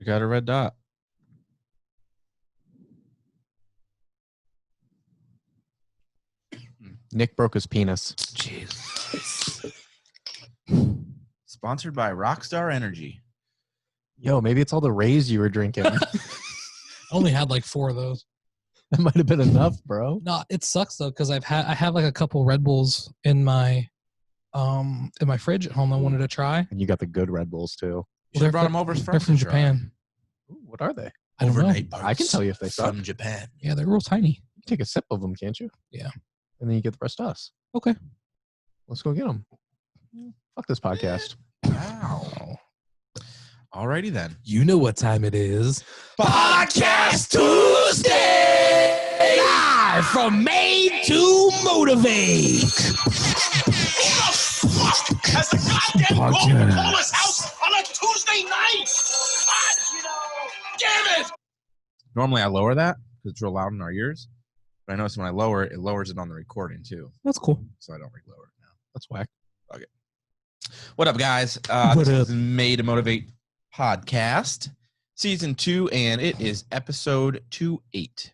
We got a red dot. Nick broke his penis. Jesus. Sponsored by Rockstar Energy. Yo, maybe it's all the Rays you were drinking. I only had like 4 of those. That might have been enough, bro. No, it sucks though because I have like a couple Red Bulls in my fridge at home. I wanted to try. And you got the good Red Bulls too. You should have brought them over They're from Japan. Ooh, what are they? I don't know. Overnight boats I can tell you if they suck. from Japan. Yeah, they're real tiny. You take a sip of them, can't you? Yeah. And then you get the rest of us. Okay. Let's go get them. Fuck this podcast. Wow. Alrighty then. You know what time it is. Podcast Tuesday! Live from Made to Motivate. As the goddamn Coca-Cola's house on a Tuesday night. Damn it! Normally I lower that because it's real loud in our ears. But I notice when I lower it, it lowers it on the recording too. That's cool. So I don't lower it now. That's whack. Okay. What up, guys? What this up? is Made to Motivate podcast, season 2, and it is episode 28.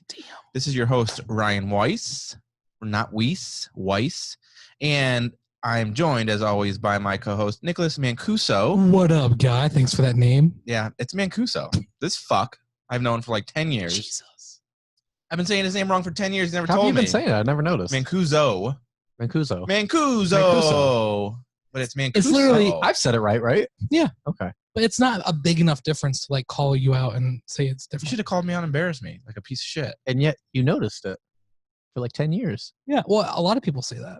Damn. This is your host, Ryan Weiss. Not Weiss, Weiss. And I'm joined, as always, by my co-host, Nicholas Mancuso. What up, guy? Thanks for that name. Yeah, it's Mancuso. This fuck I've known for like 10 years. Jesus. I've been saying his name wrong for 10 years. He never How have told you me. been saying it? I never noticed. Mancuso. Mancuso. Mancuso. But it's Mancuso. It's literally- I've said it right? Yeah. Okay. But it's not a big enough difference to like call you out and say it's You different. should have called me out and embarrassed me like a piece of shit. And yet you noticed it for like 10 years. Yeah. Well, a lot of people say that.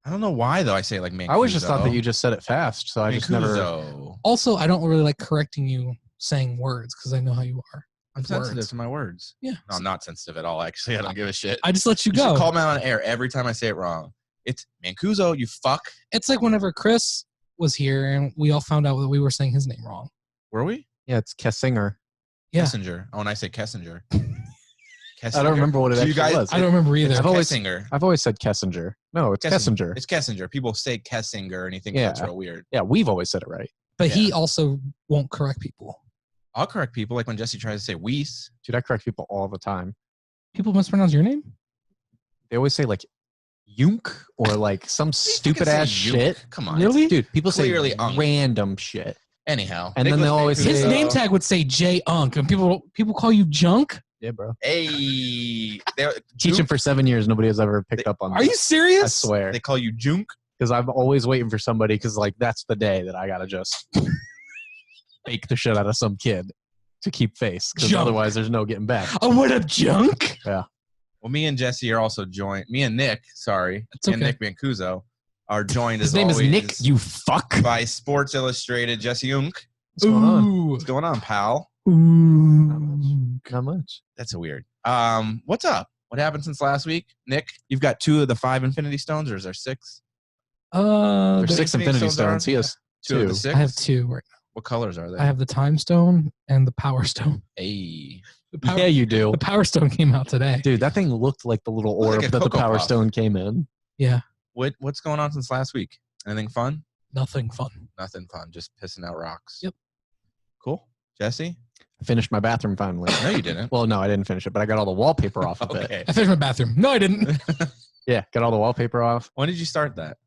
I don't know why, though, I say it like Mancuso. I always just thought that you just said it fast. So I just never. Mancuso. Also, I don't really like correcting you saying words because I know how you are. I'm with sensitive words. to my words. Yeah. No, I'm not sensitive at all, actually. I don't give a shit. I just let you You should go. call me out on air every time I say it wrong. It's Mancuso, you fuck. It's like whenever Chris was here and we all found out that we were saying his name wrong. Were we? Yeah, it's Kessinger. Yeah. Kessinger. Oh, and I say Kessinger. I don't remember what it So you actually guys- was. I don't remember either. It's I've always- Kessinger. I've always said Kessinger. No, it's Kessinger. It's Kessinger. People say Kessinger and you think Yeah. that's real weird. Yeah, we've always said it right. But he Yeah. also won't correct people. I'll correct people like when Jesse tries to say Weiss. Dude, I correct people all the time. People mispronounce your name? They always say like Yunk or like some stupid ass shit. Come on. Really? Dude, people say Clearly random shit. Anyhow. And then Nicholas they'll always His say- name tag would say J Unk, and people call you Junk. Yeah, bro. Hey. Teaching for 7 years, nobody has ever picked up on Are you that. I serious? swear. They call you Junk. Because I'm always waiting for somebody because like that's the day that I gotta just fake the shit out of some kid to keep face. Because Junk. otherwise there's no getting back. Oh, what up, Junk? Well, me and Jesse are also joined. Me and Nick, sorry. It's And okay. Nick Mancuso are joined His as name always is Nick, you fuck. by Sports Illustrated Jesse Junk. What's going on? Ooh. What's going on, pal? Ooh. Not much. That's a weird. What's up? What happened since last week? Nick, you've got 2 of the 5 Infinity Stones, or is there 6? There's There's 6 Infinity Infinity Stones, Stones. He has 2 of the 2. 6? I have 2 right What colors are now. they? I have the Time Stone and the Power Stone. Hey. The Power, Yeah, you do. the Power Stone came out today. Dude, that thing looked like the little Looked orb like a that the Cocoa Power Puff. Stone came in. Yeah, What's going on since last week? Anything fun? nothing fun. Nothing fun. Just pissing out rocks. Yep. Cool. Jesse? I finished my bathroom finally. No, you didn't. Well, no, I didn't finish it, but I got all the wallpaper off of it. Okay. I finished my bathroom. No, I didn't. Yeah, got all the wallpaper off. When did you start that?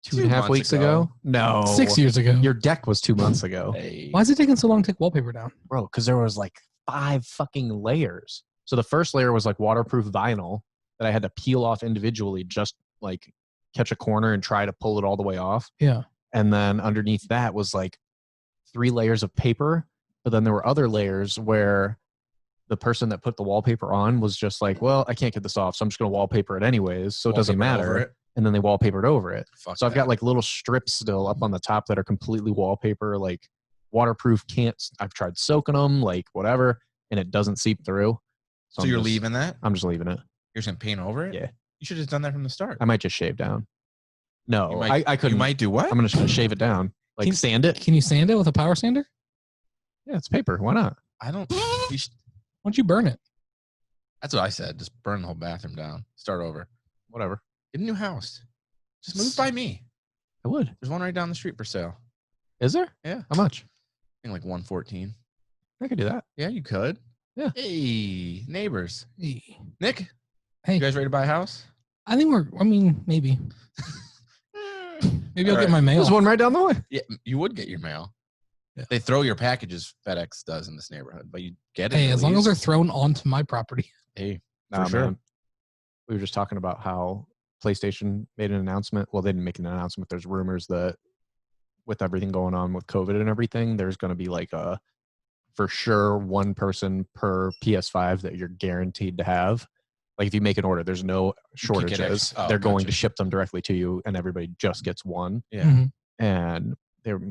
2.5 months weeks ago. ago? No. 6 years ago. Your deck was 2 months ago. Hey. Why is it taking so long to take wallpaper down? Bro, because there was like 5 fucking layers. So the first layer was like waterproof vinyl that I had to peel off individually, just like catch a corner and try to pull it all the way off. Yeah. And then underneath that was like 3 layers of paper. But then there were other layers where the person that put the wallpaper on was just like, well, I can't get this off, so I'm just going to wallpaper it anyways. So it doesn't Wallpaper over matter. it? And then they wallpapered over it. Fuck So I've that. got like little strips still up on the top that are completely wallpaper, like waterproof. I've tried soaking them, like whatever, and it doesn't seep through. So I'm you're just- leaving that? I'm just leaving it. You're just going to paint over it? Yeah. You should have just done that from the start. I might just shave down. No, You might, I couldn't. You might do what? I'm just gonna shave it down, like Can- sand it. Can you sand it with a power sander? Yeah, it's paper. Why not? I don't. You should, Why don't you burn it? that's what I said. Just burn the whole bathroom down. Start over. Whatever. Get a new house. Just move by me. I would. There's one right down the street for sale. Is there? Yeah. How much? I think like 114. I could do that. Yeah, you could. Yeah. Hey, neighbors. Hey. Nick, Hey. you guys ready to buy a house? I think maybe. Maybe I'll All get right. my mail. There's one right down the way. Yeah, you would get your mail. Yeah. They throw your packages, FedEx does in this neighborhood, but you get it. Hey, at as long as they're least. thrown onto my property. Hey, Nah, for sure. man. We were just talking about how PlayStation made an announcement. Well, they didn't make an announcement. There's rumors that with everything going on with COVID and everything, there's going to be like a for sure one person per PS5 that you're guaranteed to have. Like if you make an order, there's no shortages. Oh, they're going gotcha. to ship them directly to you, and everybody just gets one. Yeah. Mhm. And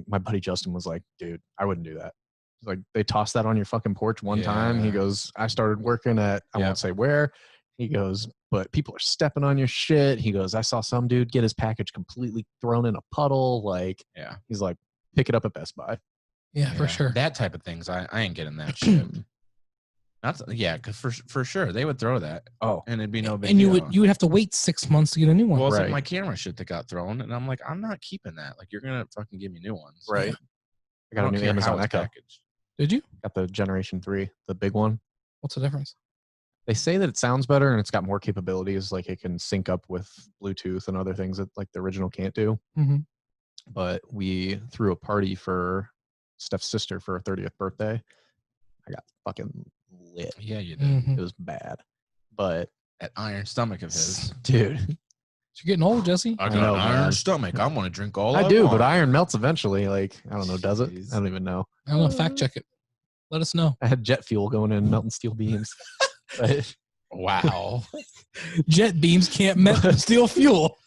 my buddy Justin was like, "Dude, I wouldn't do that." He's like, they tossed that on your fucking porch one time. He Yeah. goes, "I started working at I Yeah. won't say where." He goes, "But people are stepping on your shit." He goes, "I saw some dude get his package completely thrown in a puddle." Like, Yeah. he's like, "Pick it up at Best Buy." Yeah, for sure. That type of things, I ain't getting that shit. That's because for sure they would throw that. Oh, And it'd be no big And deal. you would have to wait 6 months to get a new one. Well, it's Right. like my camera shit that got thrown, and I'm like, I'm not keeping that. Like, you're gonna fucking give me new ones, right. I got a don't new care how Amazon it's Echo. packaged. Did you? Got the Generation 3, the big one. What's the difference? They say that it sounds better and it's got more capabilities. Like it can sync up with Bluetooth and other things that like the original can't do. Mm-hmm. But we threw a party for Steph's sister for her 30th birthday. I got fucking lit. Yeah, you did. Mm-hmm. It was bad. But That iron stomach of his. dude, You're getting old, Jesse. I got know, an iron man. stomach. I want to drink all I do, want. but iron melts eventually. Like, I don't know, does it? Jeez. I don't even know. I don't know. Fact check it. Let us know. I had jet fuel going in, melting steel beams. But Wow. Jet beams can't melt steel fuel.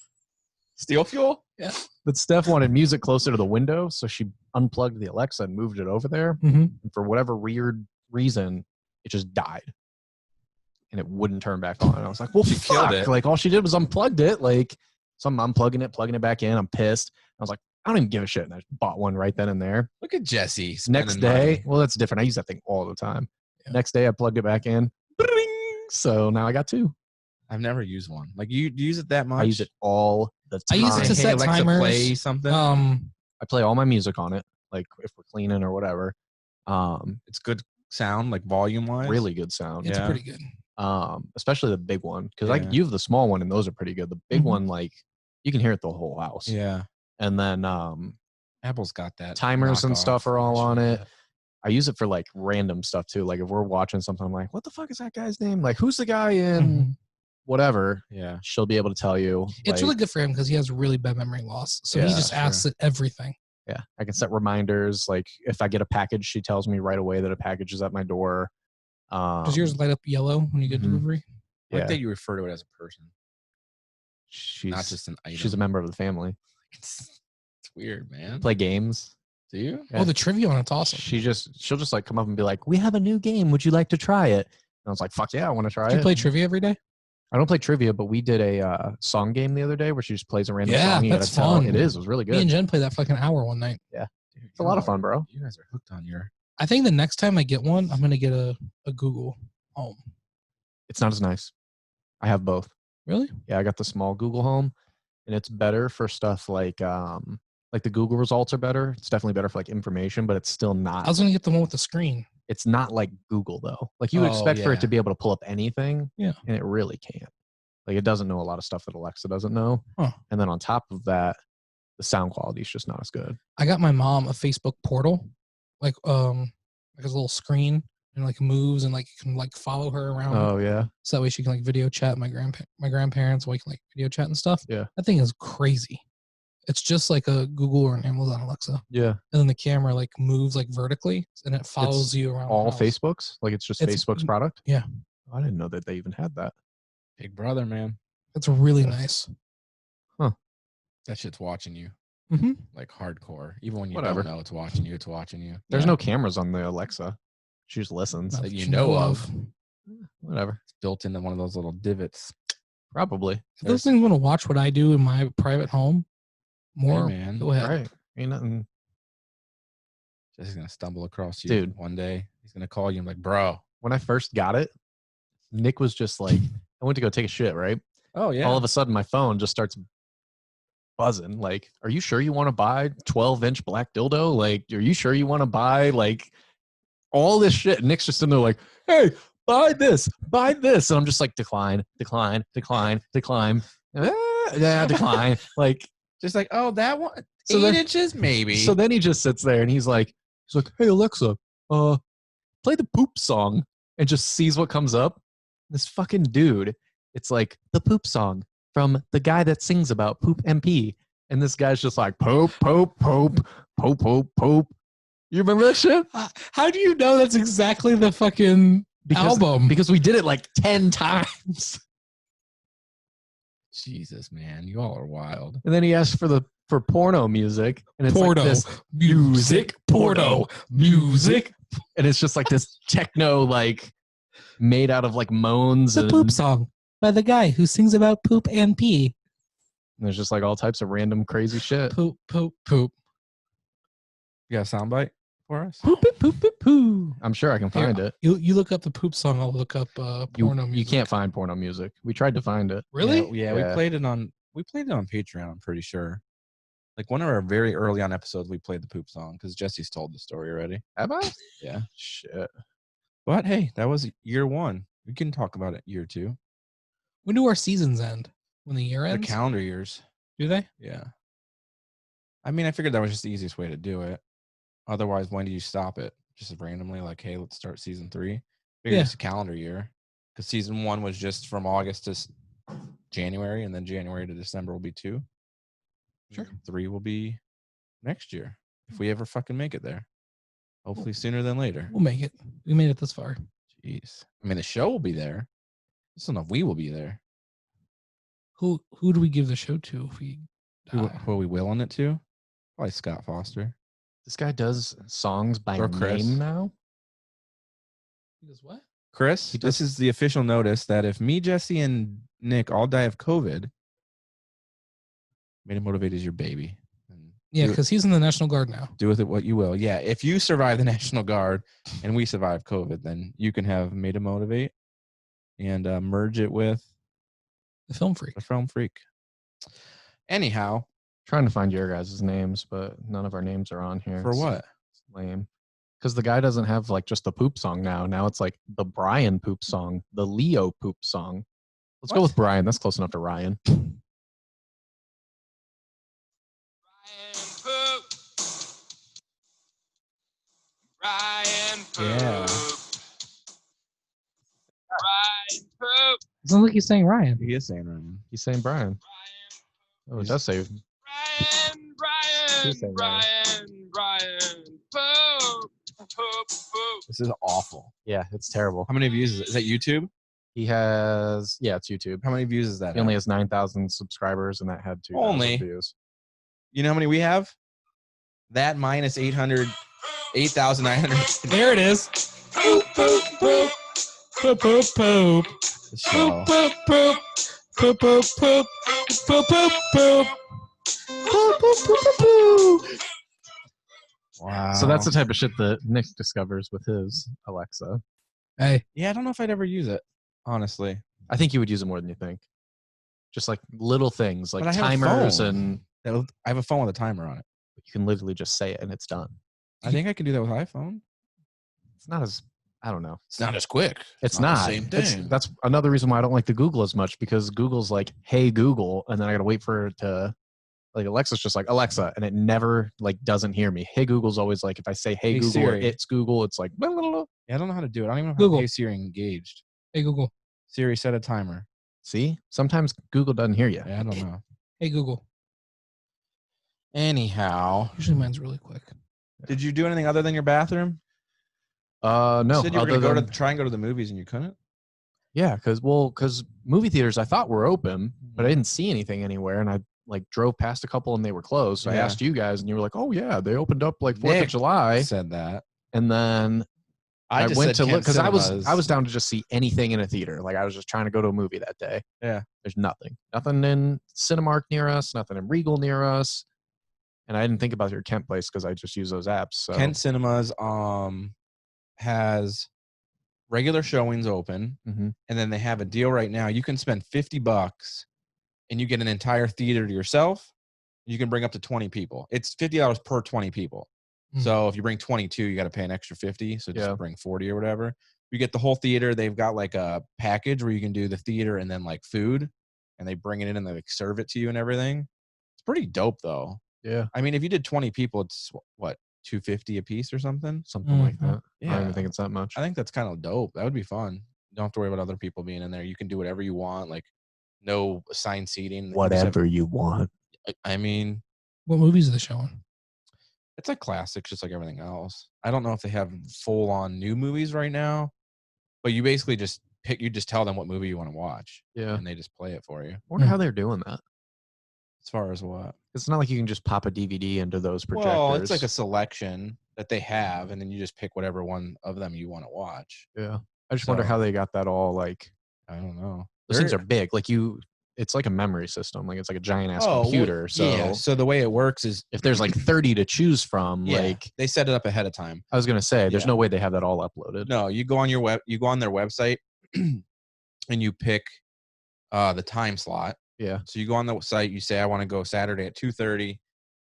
Steel fuel? But Steph wanted music closer to the window, so she unplugged the Alexa and moved it over there. Mm-hmm. And for whatever weird reason, it just died. And it wouldn't turn back on. And I was like, well, She fuck. killed it. Like, all she did was unplugged it. Like, so I'm unplugging it, plugging it back in. I'm pissed. I was like, I don't even give a shit. And I bought one right then and there. Look at Jesse. Next spending day, money. well, that's different. I use that thing all the time. Yeah. Next day, I plugged it back in. Bring! So now I got two. I've never used one. Like, you use it that much? I use it all the I time. use it to Hey, set Alexa, timers. play something. I play all my music on it, like if we're cleaning or whatever. It's good sound, like volume-wise. Really good sound. It's Yeah. pretty good. Especially the big one, because Yeah. you have the small one and those are pretty good. The big Mhm. one, like you can hear it the whole house. Yeah. And then Apple's got that. timers and knockoff stuff are all on version. it. I use it for like random stuff too. Like if we're watching something, I'm like, what the fuck is that guy's name? Like, who's the guy in Mhm. whatever? Yeah. She'll be able to tell you. It's like, really good for him because he has really bad memory loss. So he Yeah, just asks it everything. yeah. I can set reminders. Like if I get a package, she tells me right away that a package is at my door. Does yours light up yellow when you get mhm. delivery? I like Yeah. that you refer to it as a person, She's not just an item. she's a member of the family. It's weird, man. Play games. Do you? Yeah. Oh, the trivia on it's awesome. She'll just like come up and be like, we have a new game. Would you like to try it? And I was like, fuck yeah, I want to try Do you it. play trivia every day? I don't play trivia, but we did a song game the other day where she just plays a random Yeah, song. You that's gotta tell. fun. It is. It was really Me and good. Jen played that for like an hour one night. Dude, It's a lot of fun, bro. You guys are hooked on your. I think the next time I get one, I'm gonna get a Google Home. It's not as nice. I have both. Really? Yeah, I got the small Google Home, and it's better for stuff like the Google results are better. It's definitely better for like information, but it's still not. I was gonna get the one with the screen. It's not like Google though. Like you would Oh, expect for yeah. it to be able to pull up anything, Yeah. and it really can't. Like it doesn't know a lot of stuff that Alexa doesn't know. Huh. And then on top of that, the sound quality is just not as good. I got my mom a Facebook portal, like a little screen and like moves and like you can like follow her around. Oh yeah, So that way she can like video chat my grandparents. We can like video chat and stuff. Yeah. That thing is crazy. It's just like a Google or an Amazon Alexa, yeah. and then the camera like moves like vertically and it follows It's you around. the All house. Facebook's like it's just It's- Facebook's product. yeah. I didn't know that they even had that. Big brother, man. It's really nice. That shit's watching you Mm-hmm. like hardcore. Even when you Whatever. don't know it's watching you, it's watching you. There's Yeah. no cameras on the Alexa. She just listens. That you know of. Whatever. It's built into one of those little divots. Probably. If those things want to watch what I do in my private home, more Hey, man. go ahead. Right. Ain't nothing. Jesse's gonna stumble across you, Dude. one day. He's gonna call you and be like, bro. When I first got it, Nick was just like, I went to go take a shit, right? Oh yeah. All of a sudden, my phone just starts buzzing. Like, are you sure you want to buy 12-inch black dildo? Like, are you sure you want to buy like all this shit? And Nick's just in there like, hey, buy this. And I'm just like, decline. Yeah, decline. Like, Just like, oh, that one, So 8 then- inches, maybe. so then he just sits there and he's like, hey, Alexa, play the poop song, and just sees what comes up. This fucking dude, it's like the poop song from the guy that sings about Poop MP. And this guy's just like, poop. You remember that shit? How do you know that's exactly the fucking album? Because we did it like 10 times. Jesus, man, you all are wild. And then he asked for porno music. And it's Porno like this music, porno music. And it's just like this techno, like made out of like moans. The And poop song by the guy who sings about poop and pee. there's just like all types of random crazy shit. Poop. You got a soundbite for us? Poo. I'm sure I can find it. You look up the poop song. I'll look up porno music. You can't find porno music. We tried to find it. Really? Yeah, Yeah. we played it on Patreon, I'm pretty sure. Like one of our very early on episodes, we played the poop song because Jesse's told the story already. Have I? Yeah. Shit. But hey, that was year 1. We can talk about it year 2. When do our seasons end? When the year The ends? calendar years. Do they? Yeah. I mean, I figured that was just the easiest way to do it. Otherwise, when do you stop it? Just randomly, like, hey, let's start season 3. Figure Yeah. it's a calendar year. Because season 1 was just from August to January, and then January to December will be 2. Sure. 3 will be next year. If we ever fucking make it there. Hopefully sooner than later. We'll make it. We made it this far. Jeez. I mean, the show will be there. I just don't know if we will be there. Who do we give the show to if we Who die? are we willing it to? Probably Scott Foster. This guy does songs by Or Chris. name now. He does what? Chris, He this does- is the official notice that if me, Jesse, and Nick all die of COVID, Made It Motivate is your baby. And Yeah, do- because he's in the National Guard now. do with it what you will. Yeah, if you survive the National Guard and we survive COVID, then you can have Made It Motivate and merge it with The Film Freak. the Film Freak. Anyhow, Trying to find your guys' names, but none of our names are on here. for It's what? lame. Because the guy doesn't have like just the poop song now. Now it's like the Brian poop song, the Leo poop song. Let's go What? with Brian. That's close enough to Ryan. Yeah. It sounds like he's saying Ryan. He is saying Ryan. He's saying Brian. Oh, it does say. He's saying Ryan. This is awful. Yeah, it's terrible. How many views is it? Is that YouTube? He has, yeah, it's YouTube. How many views is that? He only have? has 9,000 subscribers, and that had 2,000 Only? views. You know how many we have? That minus 800, 8,900. There it is. Poop, poop, poop. Poop, poop, poop. The show. Poop, poop, poop. Poop, poop, poop. Poop, poop, poop. Poop, poop, poop, poop, poop. Wow. So that's the type of shit that Nick discovers with his Alexa. Hey, Yeah, I don't know if I'd ever use it, honestly. I think you would use it more than you think. Just like little things, like But I have a timers, phone. and I have a phone with a timer on it. you can literally just say it and it's done. I think I can do that with iPhone. It's not as, I don't know. It's not as quick. It's not not. the same thing. That's another reason why I don't like the Google as much, because Google's like, hey, Google, and then I got to wait for it to, like Alexa's just like, Alexa, and it never like doesn't hear me. Hey, Google's always like, if I say, hey, Hey, Google, or Siri. it's Google, it's like, blah, blah, blah. Yeah, I don't know how to do it. I don't even know how Google. to Hey Siri engaged. hey Google. Siri, set a timer. See? Sometimes Google doesn't hear you. Yeah, I don't know. Hey Google. Anyhow, Usually mine's really quick. did you do anything other than your bathroom? No. You said you were other going to than- try and go to the movies and you couldn't? Yeah, because movie theaters I thought were open, but I didn't see anything anywhere, and I like drove past a couple and they were closed. So I Yeah. asked you guys, and you were like, "Oh yeah, they opened up like 4th Nick of July." I said that. And then I just went said to look Kent because Cinemas. I was down to just see anything in a theater. Like I was just trying to go to a movie that day. Yeah. There's nothing in Cinemark near us, nothing in Regal near us, and I didn't think about your Kent place because I just use those apps. So Kent Cinemas has regular showings open, Mhm. and then they have a deal right now. You can spend $50 and you get an entire theater to yourself, You can bring up to 20 people. It's $50 per 20 people. So if you bring 22, you got to pay an extra 50. So just bring 40 or whatever. You get the whole theater. They've got like a package where you can do the theater and then like food, and they bring it in and they like serve it to you and everything. It's pretty dope though. Yeah. I mean, if you did 20 people, it's what, $250 a piece or something? Something like that. Yeah. I don't even think it's that much. I think that's kind of dope. That would be fun. You don't have to worry about other people being in there. You can do whatever you want. Like no assigned seating. Whatever you want. I mean, What movies are they showing? it's like classics, just like everything else. I don't know if they have full on new movies right now, but you basically just pick. You just tell them what movie you want to watch, and they just play it for you. I wonder how they're doing that. As far as what? It's not like you can just pop a DVD into those projectors. Well, it's like a selection that they have, and then you just pick whatever one of them you want to watch. Yeah. I just wonder how they got that all like. I don't know. Those things are big. Like it's like a memory system. Like it's like a giant ass computer. So so the way it works is if there's like 30 to choose from, like they set it up ahead of time. I was gonna say, there's no way they have that all uploaded. No, you go on their website and you pick the time slot. Yeah. So you go on the site, you say I want to go Saturday at 2:30,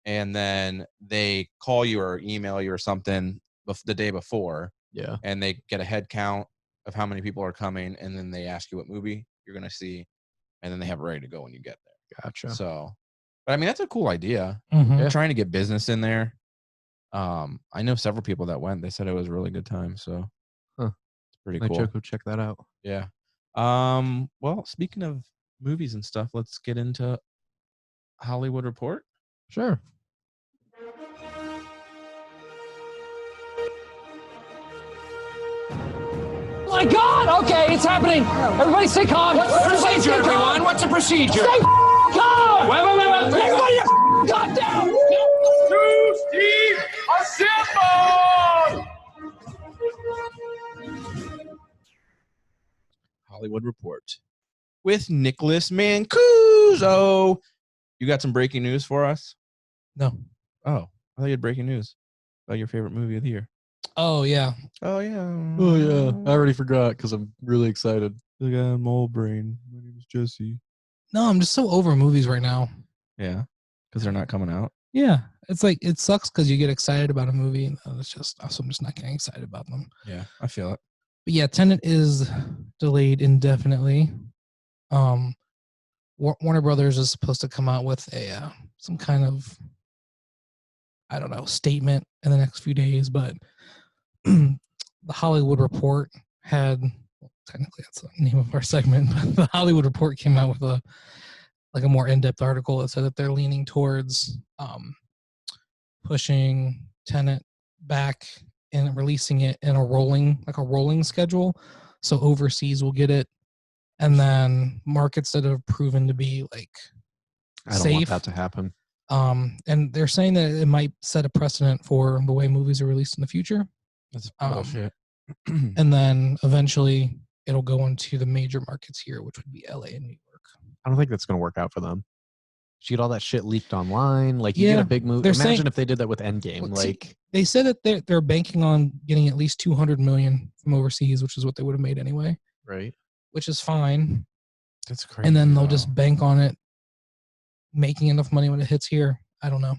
and then they call you or email you or something the day before. Yeah. And they get a head count of how many people are coming, and then they ask you what movie you're gonna see. And then they have it ready to go when you get there. Gotcha. So, but I mean, that's a cool idea. Mm-hmm. Trying to get business in there. I know several people that went. They said it was a really good time. So, it's pretty cool. Go check that out. Yeah. Well, speaking of movies and stuff, let's get into Hollywood Report. Sure. My God! Okay, it's happening. Everybody stay calm. What's the procedure, everyone? What's the procedure? Stay calm! Wait. Everybody calm down! Two team assemble! Hollywood Report with Nicholas Mancuso. You got some breaking news for us? No. Oh, I thought you had breaking news about your favorite movie of the year. Oh yeah. Oh yeah. Oh yeah. I already forgot because I'm really excited. The guy on Mole Brain. My name is Jesse. No, I'm just so over movies right now. Yeah, because they're not coming out. Yeah, it's like it sucks because you get excited about a movie, and it's just so I'm just not getting excited about them. Yeah, I feel it. But yeah, Tenet is delayed indefinitely. Warner Brothers is supposed to come out with a some kind of, I don't know, statement in the next few days, but the Hollywood Report had, well, technically that's the name of our segment, but the Hollywood Report came out with a more in-depth article that said that they're leaning towards pushing Tenet back and releasing it in a rolling schedule. So overseas will get it, and then markets that have proven to be like I don't safe. want that to happen. And they're saying that it might set a precedent for the way movies are released in the future. That's bullshit. And then eventually it'll go into the major markets here, which would be LA and New York. I don't think that's going to work out for them. You get all that shit leaked online. Like you Yeah, get a big movie. they're Imagine saying- if they did that with Endgame. Well, Like They said that they're banking on getting at least $200 million from overseas, which is what they would have made anyway, right. which is fine. That's crazy. And then they'll just bank on it making enough money when it hits here. I don't know.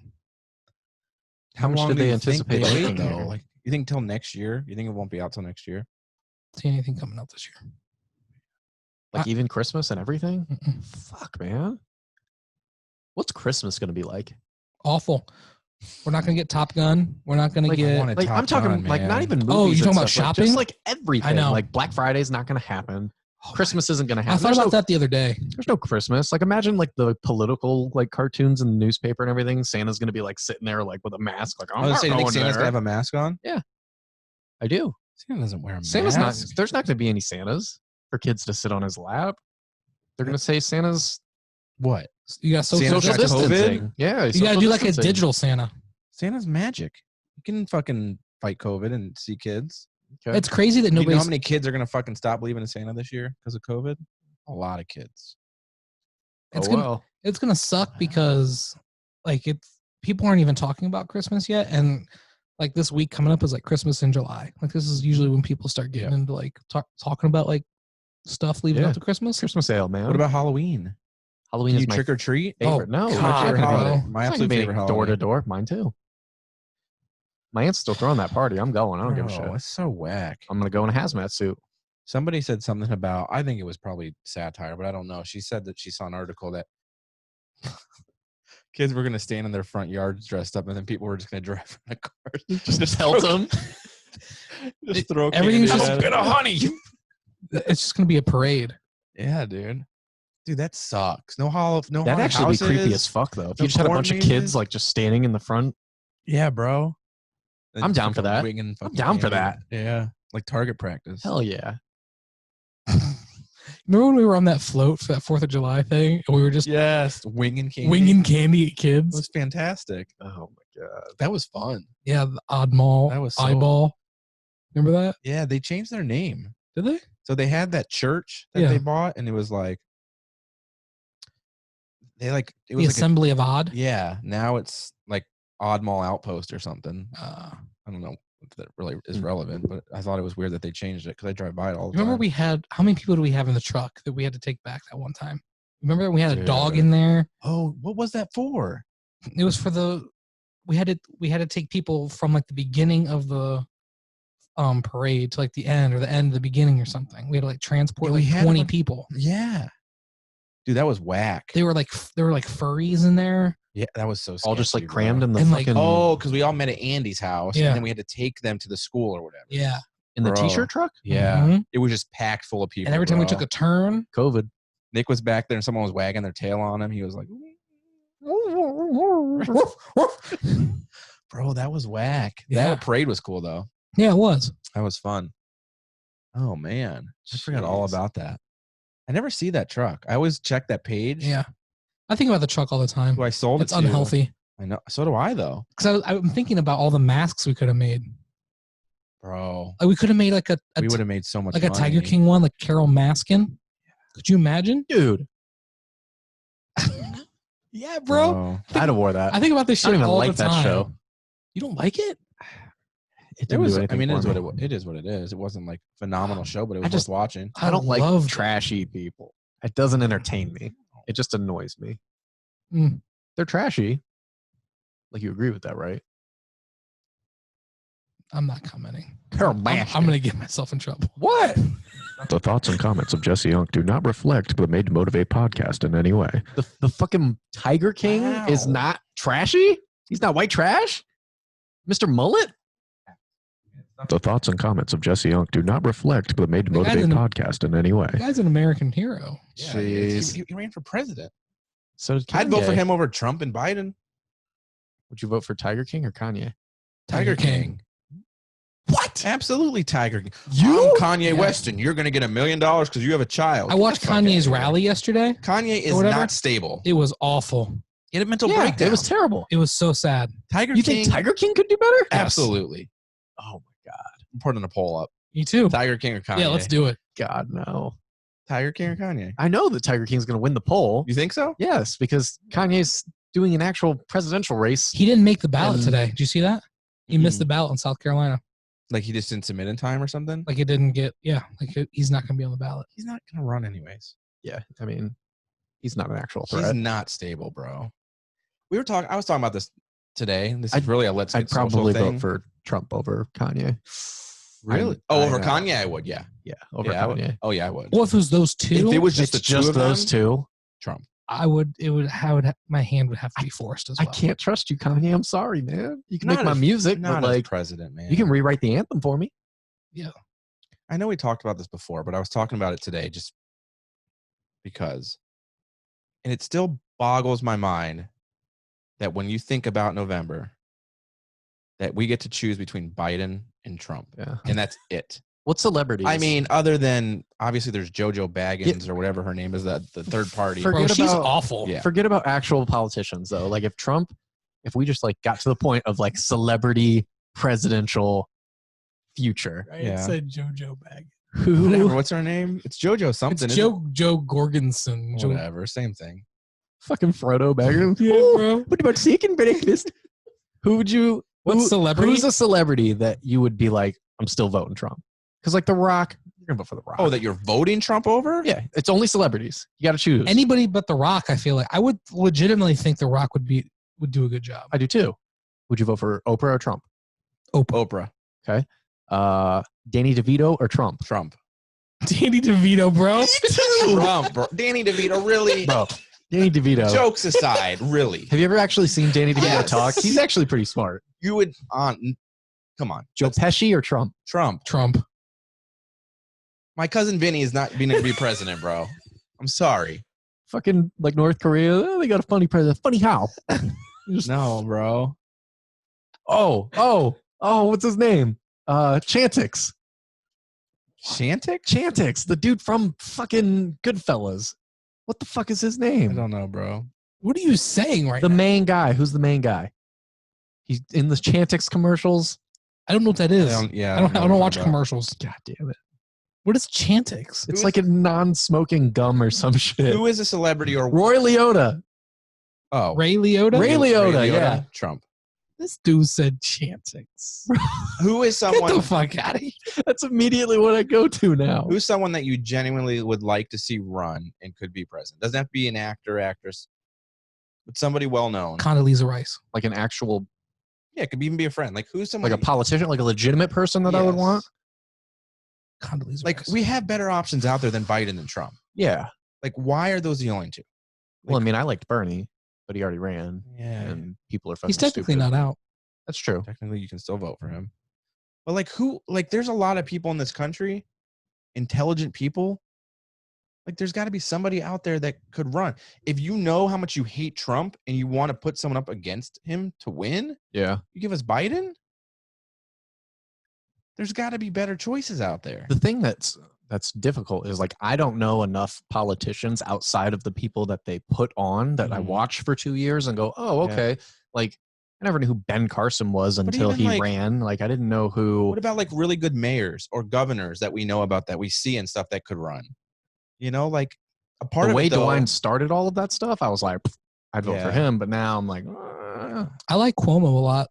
How much long did do they you think anticipate they making wait, here? though? Like, you think till next year? You think it won't be out till next year? See anything coming out this year? Like even Christmas and everything? Mm-mm. Fuck, man. What's Christmas going to be like? Awful. We're not going to get Top Gun. We're not going to Like, get. Like I'm talking like not even movies. Oh, you're and talking about stuff, like, shopping? just like everything. I know. Like Black Friday's not going to happen. Oh, Christmas isn't going to I happen. thought about that the other day. There's no Christmas. Like imagine like the political like cartoons in the newspaper and everything. Santa's going to be like sitting there like with a mask. Like I I'm was not saying, think going Santa's there. gonna have a mask on? I do. Santa doesn't wear a mask. Santa's not. There's not going to be any Santas for kids to sit on his lap. They're going to say Santa's What? You got social Santa's distance. got COVID? distancing. Yeah, You got to do like a digital Santa. Santa's magic. You can fucking fight COVID and see kids. Okay. It's crazy that You know nobody's. how many kids are gonna fucking stop believing in Santa this year because of COVID? A lot of kids. It's oh, gonna. well. It's gonna suck because, like, it's people aren't even talking about Christmas yet, and like this week coming up is like Christmas in July. Like this is usually when people start getting into like talking about like stuff leading Yeah. up to Christmas. Christmas ale, man. What about Halloween? Halloween Do is you my trick or treat? favorite. Oh, No, God, my favorite bro. holiday. My It's not absolute being favorite door to holiday. door. Mine too. My aunt's still throwing that party. I'm going. I don't give a shit. It's so whack. I'm gonna go in a hazmat suit. Somebody said something about, I think it was probably satire, but I don't know. She said that she saw an article that kids were going to stand in their front yards dressed up, and then people were just going to drive in a car. Just pelt them. Just throw Everything's candy just at a bit it. of honey. It's just gonna be a parade. Yeah, dude. Dude, that sucks. No That'd haunted actually be creepy houses. as fuck, though. If No you just had a corn bunch of mazes. kids like just standing in the front. Yeah, bro. I'm down for that. I'm down for that. Yeah, like target practice. Hell yeah. Remember when we were on that float for that 4th of July thing, and we were just Yes, winging candy. winging candy at It kids? was fantastic. Oh my god. That was fun. Yeah, the oddball That was so- eyeball. Remember that? Yeah, they changed their name. Did they? So they had that church that Yeah. they bought, and it was like it The was like Assembly of Odd. yeah. Now it's like Odd Mall Outpost or something. Uh, I don't know if that really is Mm. relevant, but I thought it was weird that they changed it because I drive by it all the remember time. we had how many people do we have in the truck that we had to take back that one time? Remember that we had a dog Dude. in there? Oh, what was that for? It was for the we had to take people from like the beginning of the parade to like the end or the end of the beginning or something. We had to like transport Yeah, we like had 20 them- people. Yeah, dude, that was whack. They were like furries in there. Yeah, that was so All just sketchy, like crammed bro. in the And, like, fucking Oh, because we all met at Andy's house, Yeah. and then we had to take them to the school or whatever. Yeah. in the bro. t-shirt truck? Yeah, Mhm. it was just packed full of people. And every time we bro. took a turn, COVID. Nick was back there and someone was wagging their tail on him. He was like, bro, that was whack. Yeah. That parade was cool, though. yeah, it was. That was fun. Oh, man. I forgot all Jeez. about that. I never see that truck. I always check that page. Yeah. I think about the truck all the time. Who I sold It's it to. unhealthy. I know. So do I, though. Because I'm thinking about all the masks we could have made. Bro. Like we could have made like We would have made so much like money. a Tiger King one, like Carol Maskin. Could you imagine? Dude. Yeah, bro. I'd have wore that. I think about this I shit don't even all like the that time. show. You don't like it? It It didn't was. do I anything mean, it for is me. what it is. What it is. It wasn't like phenomenal show, but it was just- worth watching. I don't like loved it. trashy people. It doesn't entertain me. It just annoys me. Mm. They're trashy. Like you agree with that, right? I'm not commenting. Carol I'm Maskin. going to get myself in trouble. What? The thoughts and comments of Jesse Young do not reflect the Made to Motivate podcast in any way. The fucking Tiger King is Wow. not trashy? He's not white trash? Mr. Mullet? The thoughts and comments of Jesse Young do not reflect the Made to The guy's Motivate an- podcast in any way. The guy's an American hero. Yeah, Jeez. he ran for president. So did I'd vote for Kanye. him over Trump and Biden. Would you vote for Tiger King or Kanye? Tiger King. What? Absolutely, Tiger King. You? I'm Kanye Yeah. West, and you're going to get $1 million because you have a child. I Get watched the fuck outta Kanye's here. rally yesterday. Kanye is whatever. not stable. It was awful. He had a mental Yeah, breakdown. it was terrible. It was so sad. Tiger You King. think Tiger King could do better? Absolutely. Oh my god. I'm putting a poll up. Me too. Tiger King or Kanye? Yeah, let's do it. God no. Tiger King or Kanye? I know that Tiger King's going to win the poll. You think so? Yes, because Kanye's doing an actual presidential race. He didn't make the ballot And- today. Did you see that? He missed the ballot in South Carolina. Like he just didn't submit in time or something? Like it didn't get, he's not going to be on the ballot. He's not going to run anyways. Yeah, I mean, he's not an actual He's threat. not stable, bro. I was talking about this today. This is I'd- really a let's get I'd social probably thing. vote for Trump over Kanye. Really? Over Kanye, I would. Yeah. Yeah, over Yeah, I would. Kanye. Oh yeah, I would. Well, if it was those two, If it was just It's the two just of those them, two. Trump. my hand would have to be forced as well. I can't trust you, Kanye. I'm sorry, man. You can Not make my as- music, Not but as like president, man. you can rewrite the anthem for me. I know we talked about this before, but I was talking about it today just because, and it still boggles my mind that when you think about November, that we get to choose between Biden and Trump, Yeah. and that's it. What celebrities? I mean, other than obviously there's JoJo Baggins or whatever her name is, the third party. For- Bro, Forget she's about- awful. Yeah. forget about actual politicians though. Like if we just like got to the point of like celebrity presidential future, Right? Yeah. It said JoJo Bag. Whatever, who what's her name? It's JoJo something. It's isn't Joe Gorgonson. it? Whatever, same thing. fucking Frodo Baggins? Yeah, Ooh, bro. what about second breakfast? Who would you? What celebrity? Who's a celebrity that you would be like, I'm still voting Trump? Because like The Rock, You're gonna vote for The Rock. Oh, that you're voting Trump over? Yeah, it's only celebrities. You got to choose. Anybody but The Rock, I feel like. I would legitimately think The Rock would do a good job. I do too. Would you vote for Oprah or Trump? Oprah. Okay. Danny DeVito or Trump? Trump. Danny DeVito, bro. Trump, bro. Danny DeVito, really? Bro, Danny DeVito. Jokes aside, really. Have you ever actually seen Danny DeVito Yes. talk? He's actually pretty smart. You would come on. Joe Pesci or Trump? Trump. My cousin Vinny is not going to be president, bro. I'm sorry. Fucking like North Korea. Oh, they got a funny president. Funny how? No, bro. Oh, what's his name? Chantix. Chantix? The dude from fucking Goodfellas. What the fuck is his I name? don't know, bro. What are you saying right The now? main guy. Who's the main guy? He's in the Chantix commercials. I don't know what that is. I I don't watch about. commercials. God damn it. What is Chantix? It's like a non-smoking gum or some shit. Who is a celebrity or Roy Liotta. oh Ray Liotta? Ray Liotta, yeah. Trump. This dude said Chantix. Who is Get someone the fuck out of here. That's immediately what I go to now. who's someone that you genuinely would like to see run and could be president? Doesn't have to be an actor, actress, but somebody well known. Condoleezza Rice. Like an actual, Yeah, it could even be a friend. Like who's someone like a politician, like a legitimate person that I would Yes. want. Condoleezza Like Rice. we have better options out there than Biden and Trump. Yeah. Like why are those the only two? Well, I mean, I liked Bernie, but he already ran, Yeah. and people are fucking He's technically stupid. not out. That's true. Technically you can still vote for him. But like who like there's a lot of people in this country, intelligent people. Like there's got to be somebody out there that could run. If you know how much you hate Trump and you want to put someone up against him to win, Yeah. you give us Biden? There's got to be better choices out there. The thing that's difficult is like I don't know enough politicians outside of the people that they put on that I Mhm. watch for 2 years and go, oh, Yeah. okay. Like I never knew who Ben Carson was until even, he like- ran. Like I didn't know who. What about like really good mayors or governors that we know about that we see and stuff that could run? You know, like a part The of way it though, DeWine started all of that stuff, I was like, "Pfft, I'd vote for Yeah. him. But now I'm like, I like Cuomo a lot.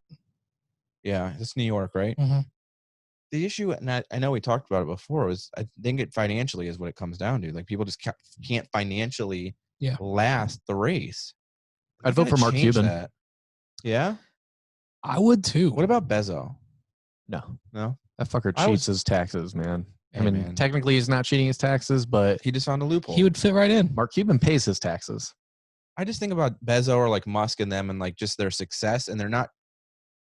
yeah, it's New York, right? Mhm. The issue, and I know we talked about it before, was I think it financially is what it comes down to. Like people just can't financially Yeah. last the race. I'd We vote gotta for Mark change Cuban. that. Yeah. I would too. What about Bezos? no, No, that fucker I cheats his taxes, man. I Hey, mean, man. technically he's not cheating his taxes, but he just found a loophole. He would fit right in. Mark Cuban pays his taxes. I just think about Bezos or like Musk and them and like just their success, and they're not.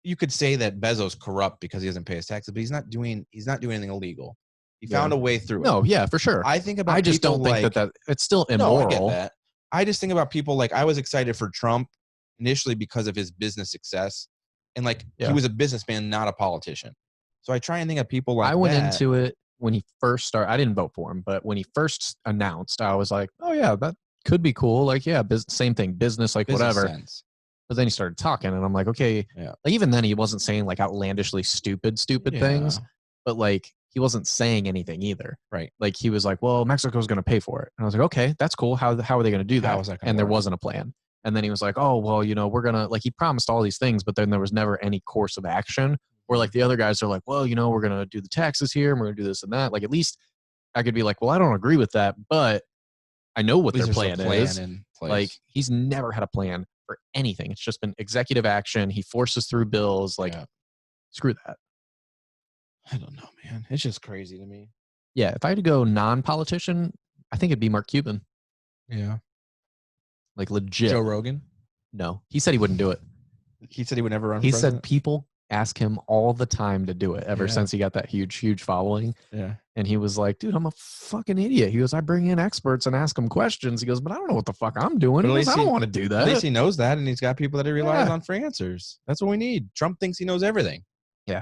You could say that Bezos corrupt because he doesn't pay his taxes, but he's not doing anything illegal. He Yeah. found a way through it. No, yeah, for sure. I think about. I just people don't think like, that it's still No, immoral. I get that. I just think about people like I was excited for Trump initially because of his business success, and like Yeah. he was a businessman, not a politician. So I try and think of people like I went that. into it when he first started. I didn't vote for him, but when he first announced, I was like, oh yeah, that could be cool. Like, yeah, same thing, business, like business whatever. sense. But then he started talking, and I'm like, okay. Yeah. Like, even then, he wasn't saying like outlandishly stupid things, Yeah. but like he wasn't saying anything either. Right. Like he was like, well, Mexico's going to pay for it, and I was like, okay, that's cool. How are they going to do that? How is that gonna And there work? wasn't a plan. And then he was like, oh well, we're gonna like he promised all these things, but then there was never any course of action. Where like the other guys are like, well, we're gonna do the taxes here, and we're gonna do this and that. Like at least I could be like, well, I don't agree with that, but I know what At least their there's a plan is. in place. Like he's never had a plan for anything. It's just been executive action. He forces through bills. Like Yeah. screw that. I don't know, man. It's just crazy to me. Yeah, if I had to go non-politician, I think it'd be Mark Cuban. Yeah. Like legit. Joe Rogan. No, he said he wouldn't do it. He said he would never run. He for said president? people ask him all the time to do it ever Yeah. since he got that huge following. Yeah. And he was like, dude, I'm a fucking idiot. He goes, I bring in experts and ask them questions. He goes, but I don't know what the fuck I'm doing. But at He goes, least I don't he- want to do At that. least he knows that, and he's got people that he relies Yeah. on for answers. That's what we need. Trump thinks he knows everything. Yeah.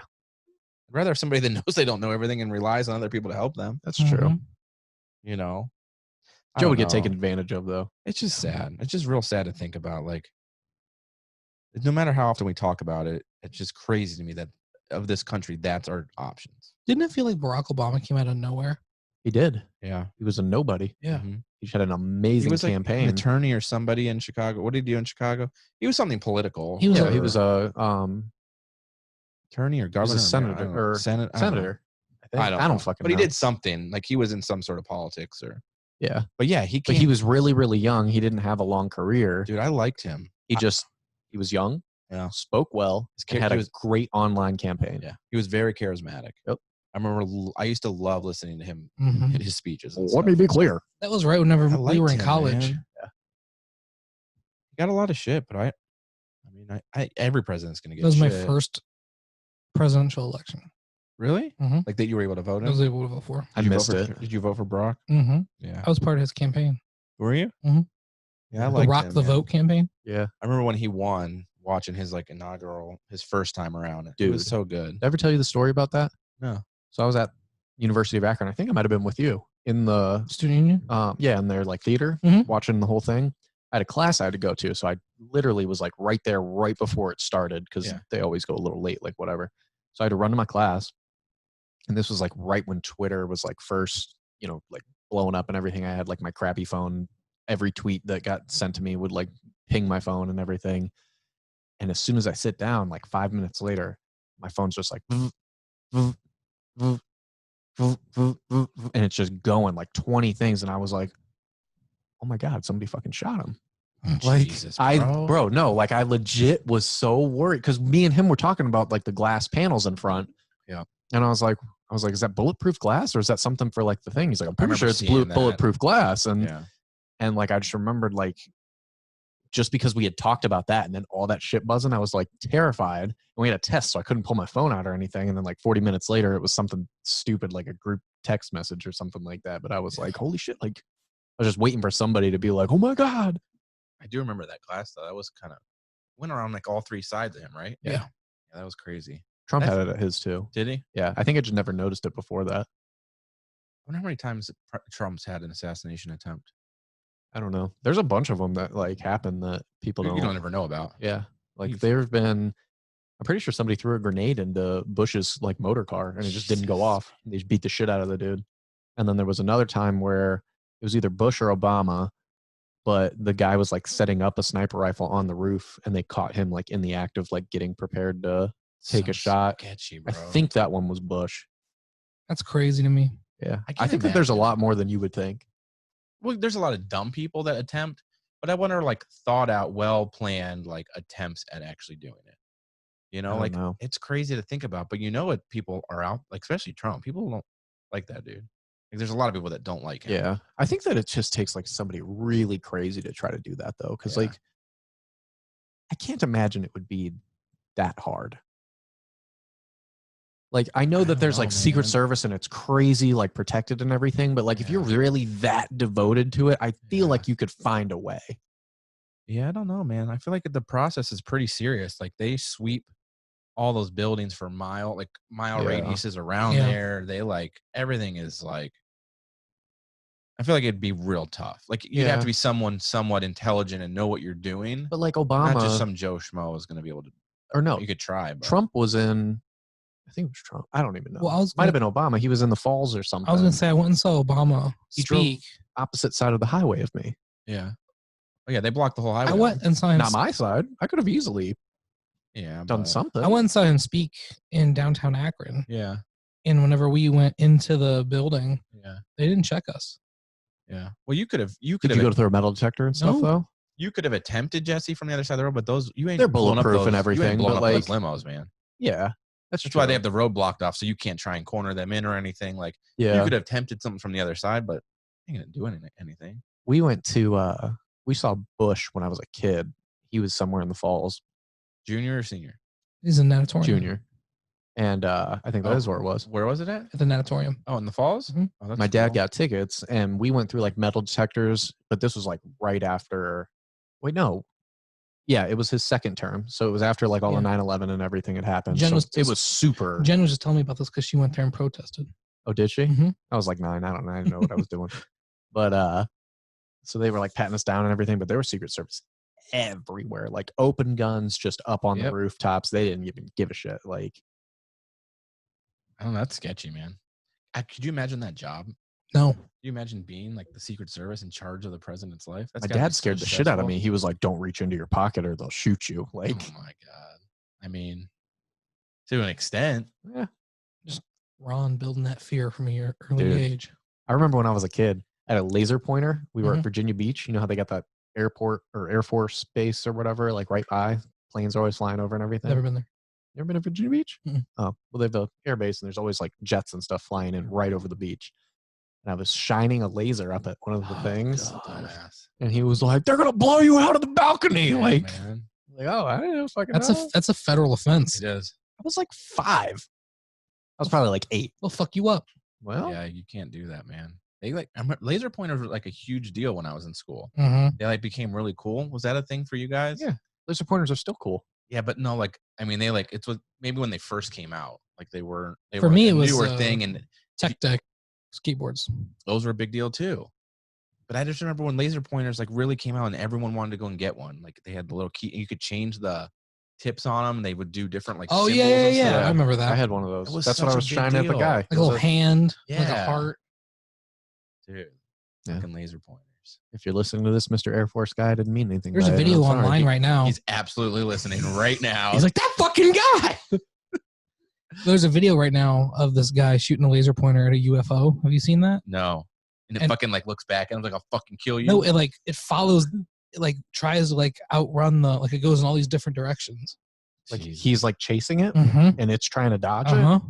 I'd rather have somebody that knows they don't know everything and relies on other people to help them. That's true. Mhm. You know, I Joe don't would get know. taken advantage of, though. It's just sad. It's just real sad to think about. Like, no matter how often we talk about it, it's just crazy to me that of this country, that's our options. Didn't it feel like Barack Obama came out of nowhere? He did. Yeah. He was a nobody. Yeah. Mhm. He had an He amazing was like campaign. an attorney or somebody in Chicago. What did he do in Chicago? He was something political. He was Yeah, a- he was a attorney or governor. senator I don't know. or Senate. I don't know. senator. I don't fucking But he know. did something. Like he was in some sort of politics or. Yeah. But yeah, he was really, really young. He didn't have a long career. Dude, I liked him. He was young. Yeah. Spoke well. And had a great online campaign. Yeah. He was very charismatic. Yep. I remember I used to love listening to him hit his speeches. Let me be clear. That was right whenever we were in college. Yeah. He got a lot of shit, but every president's going to get That was shit. my first presidential election. Really? Mm-hmm. Like that you were able to vote in? I was able to vote for. I missed it. Did you vote for Brock? Mm-hmm. Yeah. I was part of his campaign. Were you? Mm-hmm. Yeah, I the liked Rock him, the Vote campaign. Yeah. I remember when he won, watching his like his first time around. Dude. It was so good. Did I ever tell you the story about that? No. So I was at University of Akron. I think I might have been with you in the student union. Yeah, in their like theater, watching the whole thing. I had a class I had to go to, so I literally was like right there right before it started because they always go a little late, like whatever. So I had to run to my class, and this was like right when Twitter was like first, like blowing up and everything. I had like my crappy phone. Every tweet that got sent to me would like ping my phone and everything. And as soon as I sit down, like 5 minutes later, my phone's just like, and it's just going like 20 things. And I was like, oh my God, somebody fucking shot him. Like, Jesus, bro, no, like I legit was so worried because me and him were talking about like the glass panels in front. Yeah. And I was like, is that bulletproof glass or is that something for like the thing? He's like, I'm pretty sure it's bulletproof glass. And like, I just remembered like, just because we had talked about that and then all that shit buzzing, I was like terrified. And we had a test, so I couldn't pull my phone out or anything. And then like 40 minutes later, it was something stupid, like a group text message or something like that. But I was like, holy shit. Like I was just waiting for somebody to be like, oh my God. I do remember that class though. That was kind of went around like all three sides of him, right? Yeah. That was crazy. Trump had it at his too. Did he? Yeah. I think I just never noticed it before that. I wonder how many times Trump's had an assassination attempt. I don't know. There's a bunch of them that like happen that people You don't ever know about. Yeah. Like there've been, I'm pretty sure somebody threw a grenade into Bush's like motor car and it just didn't go off. They just beat the shit out of the dude. And then there was another time where it was either Bush or Obama, but the guy was like setting up a sniper rifle on the roof and they caught him like in the act of like getting prepared to take a shot. Sketchy, I bro. think that one was Bush. That's crazy to me. Yeah. I think that there's a lot more than you would think. Well, there's a lot of dumb people that attempt, but I wonder like thought out, well planned like attempts at actually doing it. It's crazy to think about, but what people are out, like especially Trump. People don't like that dude. Like, there's a lot of people that don't like him. Yeah. I think that it just takes like somebody really crazy to try to do that though. Cause like, I can't imagine it would be that hard. Like, I know that there's like Secret Service and it's crazy, like protected and everything. But like, if you're really that devoted to it, I feel like you could find a way. Yeah. I don't know, man. I feel like the process is pretty serious. Like they sweep all those buildings for mile radiuses around there. They like, everything is like, I feel like it'd be real tough. Like you'd have to be someone somewhat intelligent and know what you're doing. But like Obama, not just some Joe Schmo is going to be able to, or no, you could try. But. Trump was in, I think it was Trump. I don't even know. Well, might have been Obama. He was in the Falls or something. I was going to say, I went and saw Obama speak. Opposite side of the highway of me. Yeah. Oh yeah, they blocked the whole highway. I went and saw him. Not my side. I could have easily done something. I went and saw him speak in downtown Akron. Yeah. And whenever we went into the building, they didn't check us. Yeah. Well, you could have. Did you go through a metal detector and stuff though? You could have attempted, Jesse, from the other side of the road, but those they're bulletproof and everything. You ain't blowing but up like those limos, man. Yeah. That's why they have the road blocked off, so you can't try and corner them in or anything. Like, you could have attempted something from the other side, but you ain't gonna do anything. We went to, we saw Bush when I was a kid. He was somewhere in the Falls. Junior or senior? He's in Natatorium. Junior. And I think that is where it was. Where was it at? At the Natatorium. Oh, in the Falls? Mm-hmm. Oh, that's My dad got tickets, and we went through like metal detectors, but this was like right after. Wait, no. Yeah, it was his second term. So it was after like all the 9/11 and everything had happened. It was super. Jen was just telling me about this because she went there and protested. Oh, did she? Mm-hmm. I was like 9. I didn't know what I was doing. But so they were like patting us down and everything, but there was Secret Service everywhere, like open guns just up on the rooftops. They didn't even give a shit. Like, I don't know. That's sketchy, man. Could you imagine that job? No. Could you imagine being like the Secret Service in charge of the president's life? My dad scared the shit out of me. He was like, "Don't reach into your pocket or they'll shoot you." Like, oh my God. I mean, to an extent. Yeah. Just Ron building that fear from a early Dude. age. I remember when I was a kid, I had a laser pointer. We were Mhm. at Virginia Beach. You know how they got that airport or Air Force base or whatever, like right by. Planes are always flying over and everything. Never been there. You ever been to Virginia Beach? Mm-mm. Oh, well, they have the air base, and there's always like jets and stuff flying in right over the beach. And I was shining a laser up at one of the things, and he was like, "They're gonna blow you out of the balcony!" Yeah, like, man. oh, I didn't know fucking That's know. a federal offense. It is. I was like 5. I was probably like 8. They'll fuck you up. Well, Yeah, you can't do that, man. They I remember laser pointers were like a huge deal when I was in school. Mm-hmm. They like became really cool. Was that a thing for you guys? Yeah. Laser pointers are still cool. Yeah, but no, like I mean, they like it's what maybe when they first came out, like they were. For me, like it a was newer thing, and Tech Deck skateboards. those were a big deal too. But I just remember when laser pointers like really came out, and everyone wanted to go and get one. Like they had the little key, and you could change the tips on them. They would do different like. Oh symbols yeah. and stuff. I remember that. I had one of those. It was That's what such I a was big shining at the deal. guy. Like a little hand, like a Yeah. heart. Dude. Yeah. Fucking laser pointers. If you're listening to this, Mr. Air Force guy, I didn't mean anything. There's a by it. video I'm sorry. online right now. He's absolutely listening right now. He's like, that fucking guy. There's a video right now of this guy shooting a laser pointer at a UFO. Have you seen that? No. And it And- fucking like looks back and I'm like, I'll fucking kill you. No, it follows, it like tries to like outrun like it goes in all these different directions. Like Jesus. he's like chasing it, Mm-hmm. and it's trying to dodge it. Uh-huh.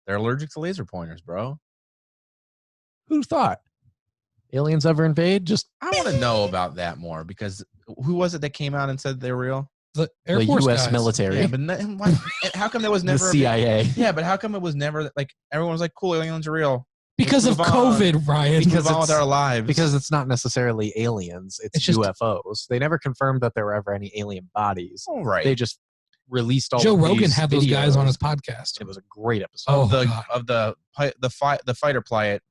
They're allergic to laser pointers, bro. Who thought? Aliens ever invade? Just I want to know about that more because who was it that came out and said they're real? The Air the Force U.S. guys. military, Yeah, but why, how come there was the never CIA. Yeah, but how come it was never like everyone was like, cool, aliens are real. Because of Let's move on. COVID, Ryan. Let's Because move on with it's- our lives. Because it's not necessarily aliens; it's It's just- UFOs. They never confirmed that there were ever any alien bodies. all right. They just released all. Joe of Rogan these had those guys videos. on his podcast. It was a great episode. Oh, of God. the fighter pilot,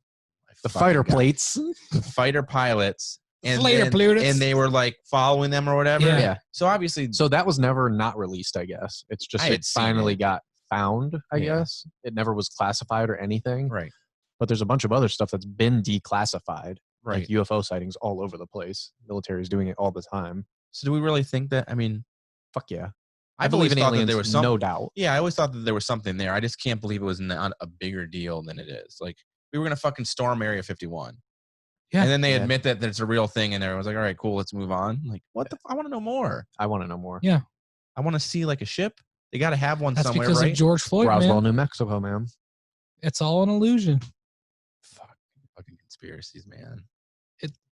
the fighter plates. plates. The fighter pilots, Fighter pilots. and they were like following them or whatever. Yeah. Yeah. So obviously, So that was never not released. I guess it's just I it had seen finally it. got found. I Yeah. guess it never was classified or anything. right, But there's a bunch of other stuff that's been declassified. right. Like UFO sightings all over the place. Military is doing it all the time. So do we really think that? I mean, Fuck yeah. I believe always in thought that aliens, there was something. no doubt. Yeah, I always thought that there was something there. I just can't believe it was not a bigger deal than it is. Like we were gonna fucking storm Area 51. Yeah. And then they Yeah. admit that it's a real thing, and everyone's like, "All right, cool, let's move on." Like, what the? I want to know more. I want to know more. Yeah. I want to see like a ship. They got to have one That's somewhere, because right? of George Floyd, Roswell, man. New Mexico, man. It's all an illusion. Fucking conspiracies, man.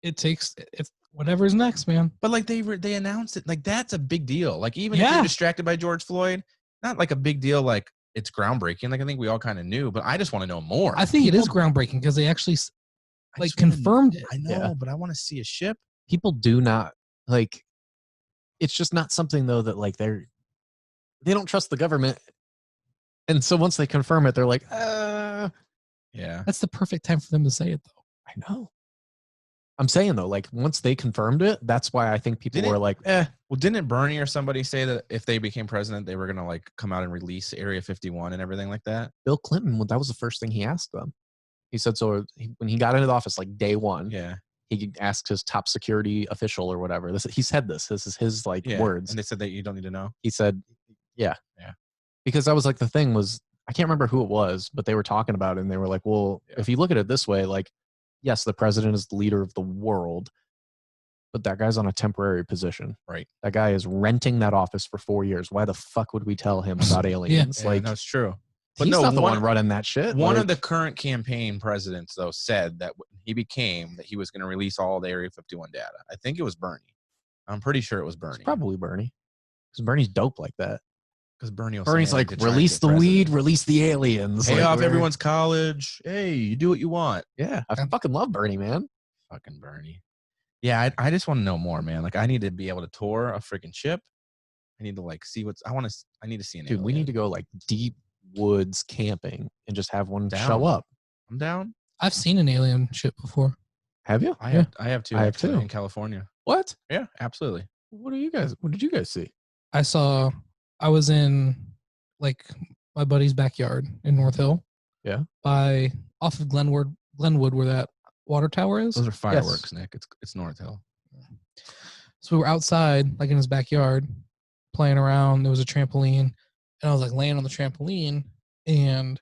It takes it's whatever's next, man. But like they announced it, like that's a big deal. Like even if Yeah. you're distracted by George Floyd, not like a big deal. Like it's groundbreaking. Like I think we all kind of knew, but I just want to know more. I think it is groundbreaking because they actually I like just wanna- confirmed it. I know, Yeah. but I want to see a ship. People do not like. It's just not something though that like they don't trust the government, and so once they confirm it, they're like, Yeah. That's the perfect time for them to say it, though. I know. I'm saying though, like once they confirmed it, that's why I think people Didn't- were like, Well, didn't Bernie or somebody say that if they became president, they were gonna like come out and release Area 51 and everything like that? Bill Clinton. That was the first thing he asked them. He said so when he got into the office, like day one. Yeah. He asked his top security official or whatever. He said this. This is his like Yeah. words. And they said that you don't need to know. He said, "Yeah, Yeah. because that was like the thing was I can't remember who it was, but they were talking about it and they were like, well, Yeah. if you look at it this way, like, yes, the president is the leader of the world, but that guy's on a temporary position. Right. That guy is renting that office for 4 years. Why the fuck would we tell him about aliens? Yeah, Like, that's true. But he's no, not the one- one running that shit. One Like, of the current campaign presidents, though, said that when he became that he was going to release all the Area 51 data. I think it was Bernie. I'm pretty sure it was it's Bernie. probably Bernie. Because Bernie's dope like that. Because Bernie. Bernie's like, release the weed, release the aliens. Pay Like, off we're- everyone's college. Hey, you do what you want. Yeah, I fucking love Bernie, man. Fucking Bernie. Yeah, I just want to know more, man. Like, I need to be able to tour a freaking ship. I need to like see what's. I need to see an. Dude, we alien. need to go like deep woods camping and just have one Down. show up. I'm down. I've seen an alien ship before. Have you? I have two. I have actually, two. in California. What? Yeah, absolutely. What did you guys see? I was in like my buddy's backyard in North Hill. Yeah. Off of Glenwood where that water tower is. Those are fireworks, Nick. It's North Hill. So we were outside, like in his backyard, playing around. There was a trampoline, and I was like laying on the trampoline, and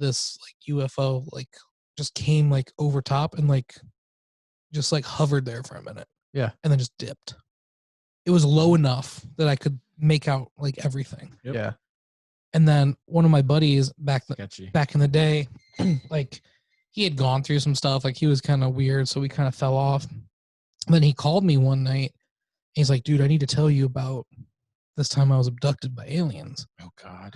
this like UFO like just came like over top and like just like hovered there for a minute. Yeah. And then just dipped. It was low enough that I could make out like everything. Yep. Yeah. And then one of my buddies back Sketchy. in the day, like he had gone through some stuff. Like he was kind of weird, so we kind of fell off. And then he called me one night. He's like, "Dude, I need to tell you about this time I was abducted by aliens." Oh God.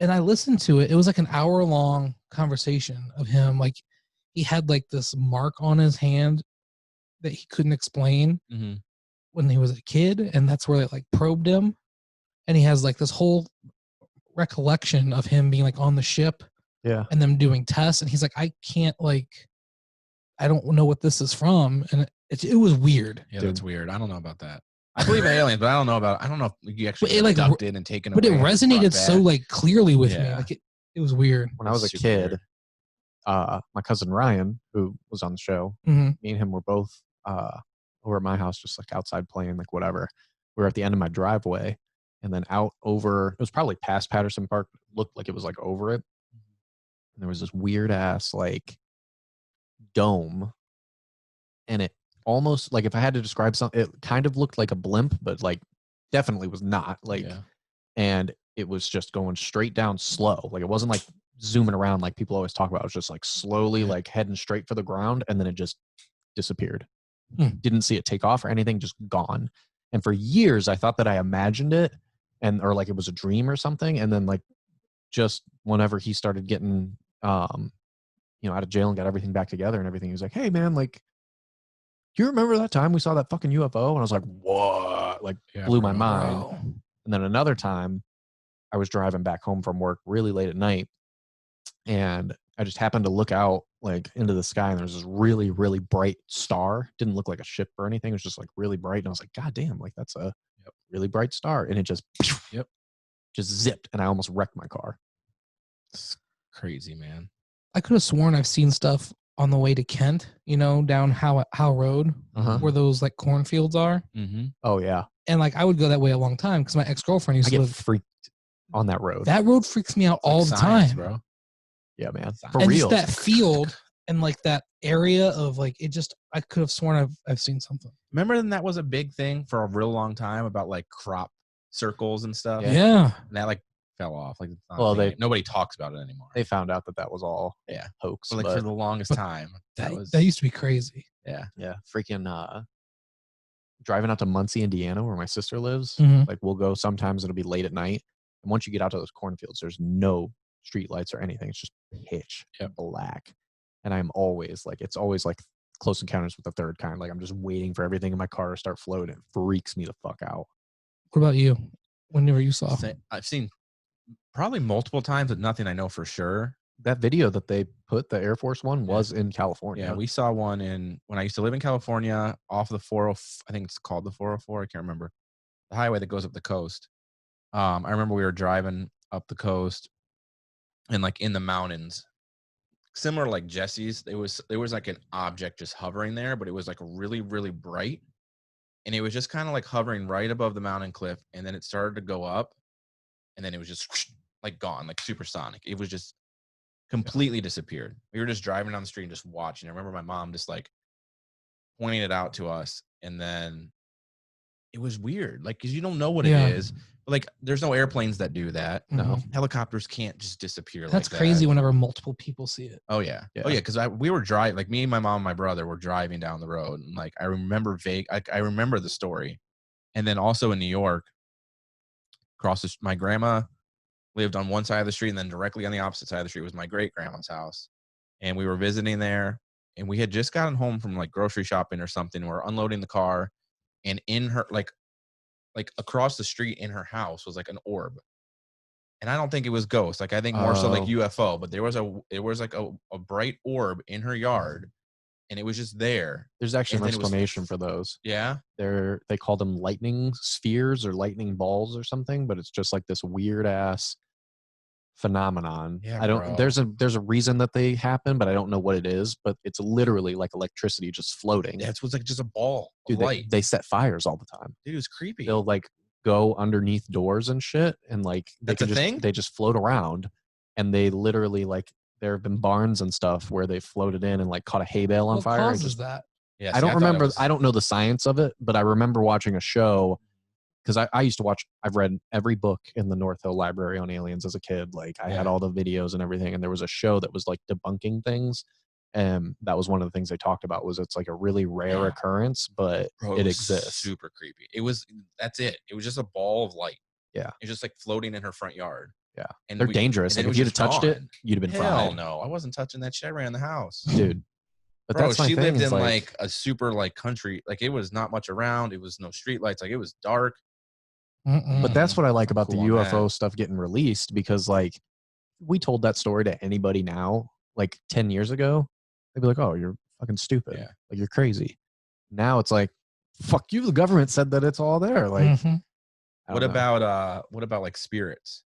And I listened to it. It was like an hour-long conversation of him. Like he had like this mark on his hand that he couldn't explain Mm-hmm. when he was a kid, and that's where they like probed him. And he has like this whole recollection of him being like on the ship, Yeah. and them doing tests. And he's like, I can't like, I don't know what this is from, and it was weird. Yeah, that's weird. I don't know about that. I believe in aliens, but I don't know if you actually But it, get like, abducted and taken But away. it and resonated brought so back. like clearly with me. Yeah. Like it was weird. When I was a Super kid, weird. my cousin Ryan, who was on the show, Mhm. me and him were both over at my house, just like outside playing, like whatever. We were at the end of my driveway, and then out over, it was probably past Patterson Park, looked like it was like over it. And there was this weird ass like dome, and it almost, like if I had to describe something, it kind of looked like a blimp, but like definitely was not. Like, Yeah. and it was just going straight down slow. Like it wasn't like zooming around like people always talk about. It was just like slowly like heading straight for the ground, and then it just disappeared. Didn't see it take off or anything, just gone. And for years I thought that I imagined it, and or like it was a dream or something. And then like just whenever he started getting out of jail and got everything back together and everything, he was like, "Hey man, like, do you remember that time we saw that fucking UFO?" And I was like, "What?" Like, blew my mind. Bro. And then another time I was driving back home from work really late at night, and I just happened to look out like into the sky, and there was this really, really bright star. Didn't look like a ship or anything. It was just like really bright. And I was like, God damn, like that's a really bright star. And it just just zipped, and I almost wrecked my car. It's crazy, man. I could have sworn I've seen stuff on the way to Kent, down Howe Road, where those like cornfields are. Mm-hmm. Oh yeah. And like I would go that way a long time because my ex-girlfriend I used to get live. freaked on that road. That road freaks me out all the Science, time, bro. Yeah, man. And For and real. just that field and like that area of like it. Just I could have sworn I've seen something. Remember when that was a big thing for a real long time about like crop circles and stuff? Yeah. And that like fell off. Like it's not Well, a thing. Nobody talks about it anymore. They found out that was all hoax. But like for the longest time, That was used to be crazy. yeah. freaking driving out to Muncie, Indiana, where my sister lives. Mhm. Like we'll go sometimes, it'll be late at night. And once you get out to those cornfields, there's no street lights or anything. It's just pitch black. And I'm always like, it's always like Close Encounters with the Third Kind. Like I'm just waiting for everything in my car to start floating. It freaks me the fuck out. What about you? Whenever you saw? I've seen probably multiple times, but nothing I know for sure. That video that they put, the Air Force one, was in California. Yeah, we saw one when I used to live in California off the 404. I think it's called the 404. I can't remember. The highway that goes up the coast. I remember we were driving up the coast and like in the mountains, similar to like Jesse's. There was like an object just hovering there, but it was like really, really bright. And it was just kind of like hovering right above the mountain cliff. And then it started to go up. And then it was just like gone, like supersonic. It was just completely disappeared. We were just driving down the street and just watching. I remember my mom just like pointing it out to us. And then it was weird. Like, cause you don't know what it is. But like, there's no airplanes that do that. No. Helicopters can't just disappear. That's like crazy that. whenever multiple people see it. Oh yeah. Oh yeah. Cause we were driving, like me, my mom, and my brother were driving down the road. And like, I remember I remember the story. And then also in New York, my grandma lived on one side of the street, and then directly on the opposite side of the street was my great grandma's house. And we were visiting there, and we had just gotten home from like grocery shopping or something. We're unloading the car, and in her like across the street in her house was like an orb. And I don't think it was ghost. Like I think more so like UFO, but there was like a bright orb in her yard, and it was just there. There's actually And an then it was- explanation for those. Yeah. They call them lightning spheres or lightning balls or something, but it's just like this weird ass phenomenon. Yeah, I don't bro. there's a reason that they happen, but I don't know what it is, but it's literally like electricity just floating. Yeah, it was like just a ball of Dude, light. they set fires all the time. Dude, it was creepy. They'll like go underneath doors and shit, and like That's a thing? they just float around. and they literally like there have been barns and stuff where they floated in and like caught a hay bale on What fire. causes that? Yeah, I don't remember. I don't know the science of it, but I remember watching a show because I used to watch. I've read every book in the North Hill Library on aliens as a kid. Like I had all the videos and everything, and there was a show that was like debunking things. And that was one of the things they talked about was it's like a really rare occurrence, but it exists. Super creepy. That's it. It was just a ball of light. Yeah. It was just like floating in her front yard. Yeah. And they're dangerous. Like if you'd have touched it, you'd have been fried. Hell no. I wasn't touching that shit. I ran the house. Dude. But Bro, that's my she thing, lived in like a super like country. Like it was not much around. It was no street lights. Like it was dark. But that's what I like about the Cool on UFO that. stuff getting released because like we told that story to anybody now, like 10 years ago, they'd be like, oh, you're fucking stupid. Yeah. Like you're crazy. Now it's like, fuck you. The government said that it's all there. Like, What about like spirits?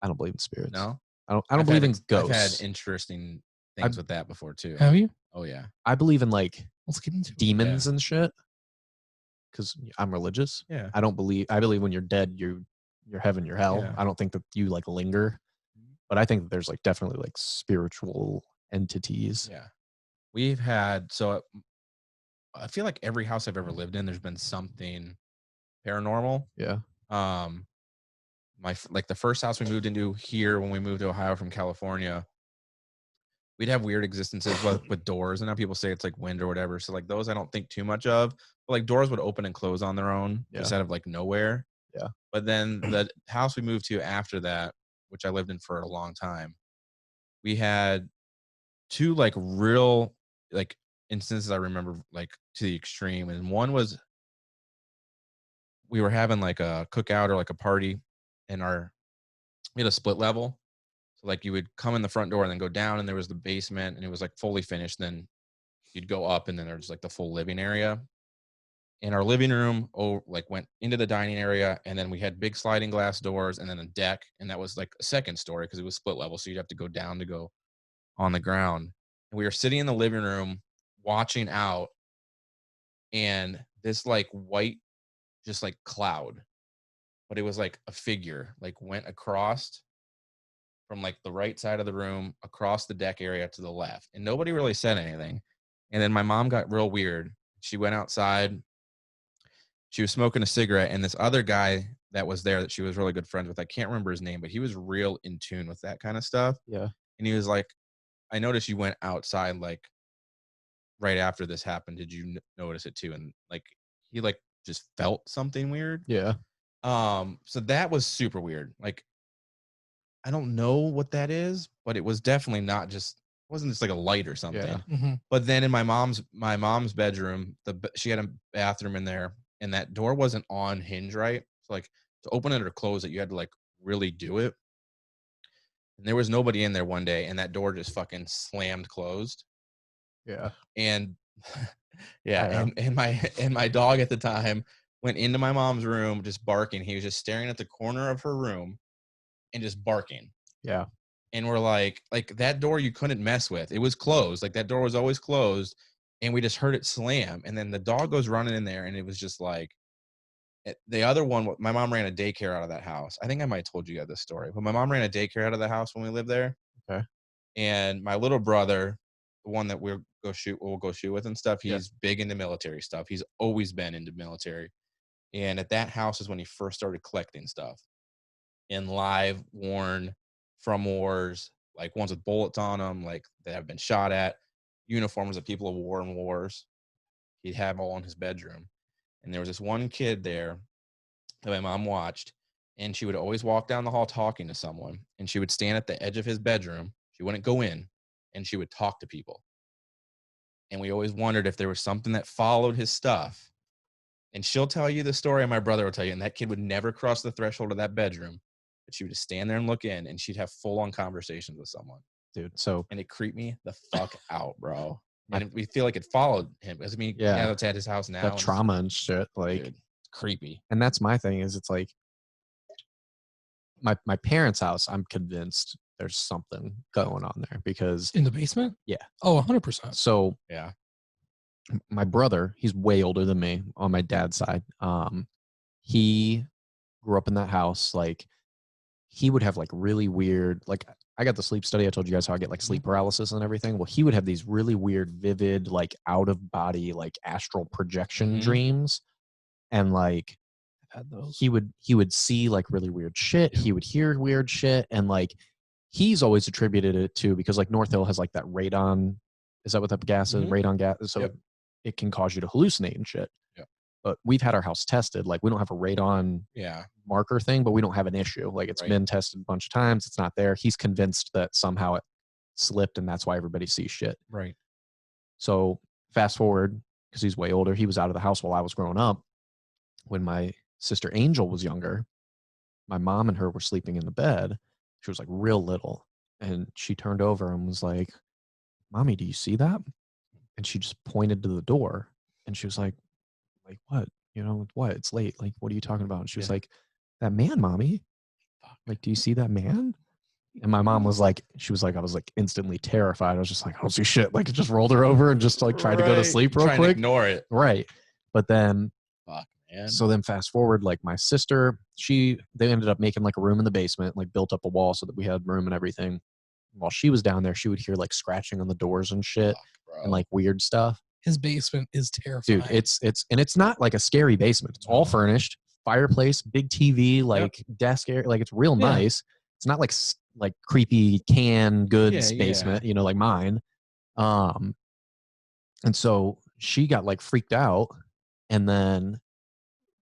I don't believe in spirits. No? I don't believe in ghosts. I've had interesting things with that before too. Have you? Oh yeah. I believe in like Let's get into demons and shit. Because I'm religious. Yeah. I believe when you're dead, you're heaven, you're hell. Yeah. I don't think that you like linger. But I think that there's like definitely like spiritual entities. Yeah. We've had I feel like every house I've ever lived in, there's been something paranormal. Yeah. The first house we moved into here when we moved to Ohio from California, we'd have weird existences with doors, and now people say it's like wind or whatever. So like those I don't think too much of, but like doors would open and close on their own just out of like nowhere. Yeah. But then the house we moved to after that, which I lived in for a long time, we had two like real like instances I remember like to the extreme. And one was we were having like a cookout or like a party in we had a split level. So like you would come in the front door and then go down and there was the basement and it was like fully finished. Then you'd go up and then there's like the full living area. And our living room went into the dining area, and then we had big sliding glass doors and then a deck, and that was like a second story because it was split level, so you'd have to go down to go on the ground. And we were sitting in the living room watching out, and this like white just like cloud, but it was like a figure like went across from like the right side of the room across the deck area to the left, and nobody really said anything. And then my mom got real weird. She went outside. She was smoking a cigarette, and this other guy that was there that she was really good friends with, I can't remember his name, but he was real in tune with that kind of stuff. Yeah. And he was like, I noticed you went outside like right after this happened. Did you notice it too? And like he like just felt something weird. Yeah. So that was super weird. Like I don't know what that is, but it was definitely not just wasn't just like a light or something. Yeah. But then in my mom's bedroom, she had a bathroom in there, and that door wasn't on hinge right. So like to open it or close it, you had to like really do it. And there was nobody in there one day, and that door just fucking slammed closed. Yeah. And and my dog at the time went into my mom's room just barking. He was just staring at the corner of her room and just barking. Yeah. And we're like that door you couldn't mess with. It was closed. Like that door was always closed. And we just heard it slam. And then the dog goes running in there, and it was just like the other one. My mom ran a daycare out of that house. I think I might have told you guys this story, but my mom ran a daycare out of the house when we lived there. Okay. And my little brother, the one that we'll go shoot with and stuff, he's big into military stuff. He's always been into military. And at that house is when he first started collecting stuff in live, worn, from wars, like ones with bullets on them, like that have been shot at, uniforms that people have worn in wars. He'd have all in his bedroom. And there was this one kid there that my mom watched, and she would always walk down the hall talking to someone, and she would stand at the edge of his bedroom. She wouldn't go in, and she would talk to people. And we always wondered if there was something that followed his stuff. And she'll tell you the story, and my brother will tell you, and that kid would never cross the threshold of that bedroom. But she would just stand there and look in, and she'd have full-on conversations with someone. Dude, and it creeped me the fuck out, bro. And we feel like it followed him. Because I mean, that's at his house now. That trauma and shit, like, dude, it's creepy. And that's my thing. Is it's like my parents' house. I'm convinced there's something going on there because in the basement. Yeah. Oh, 100%. So yeah. My brother, he's way older than me on my dad's side. He grew up in that house. Like he would have like really weird, like I got the sleep study. I told you guys how I get like sleep paralysis and everything. Well, he would have these really weird, vivid, like out of body, like astral projection dreams. And like he would see like really weird shit. He would hear weird shit. And like, he's always attributed it to, because like North Hill has like that radon. Is that what that gas is? Radon gas. So it can cause you to hallucinate and shit. But we've had our house tested. Like we don't have a radon marker thing, but we don't have an issue. Like it's been tested a bunch of times. It's not there. He's convinced that somehow it slipped and that's why everybody sees shit. Right. So fast forward, because he's way older. He was out of the house while I was growing up. When my sister Angel was younger, my mom and her were sleeping in the bed. She was like real little. And she turned over and was like, "Mommy, do you see that?" And she just pointed to the door. And she was like, what? You know, what? It's late. Like, what are you talking about? And she was like, "That man, Mommy. Like, do you see that man?" And my mom was like, I was like instantly terrified. I was just like, "I don't see shit." Like, it just rolled her over and just like tried to go to sleep real quick. Ignore it. Right. But then, man. So then fast forward, like my sister, they ended up making like a room in the basement, like built up a wall so that we had room and everything. While she was down there, she would hear like scratching on the doors and shit and like weird stuff. His basement is terrifying. Dude, it's not like a scary basement. It's all furnished, fireplace, big TV, like desk area. Like it's real nice. It's not like creepy canned goods basement, you know, like mine. And so she got like freaked out and then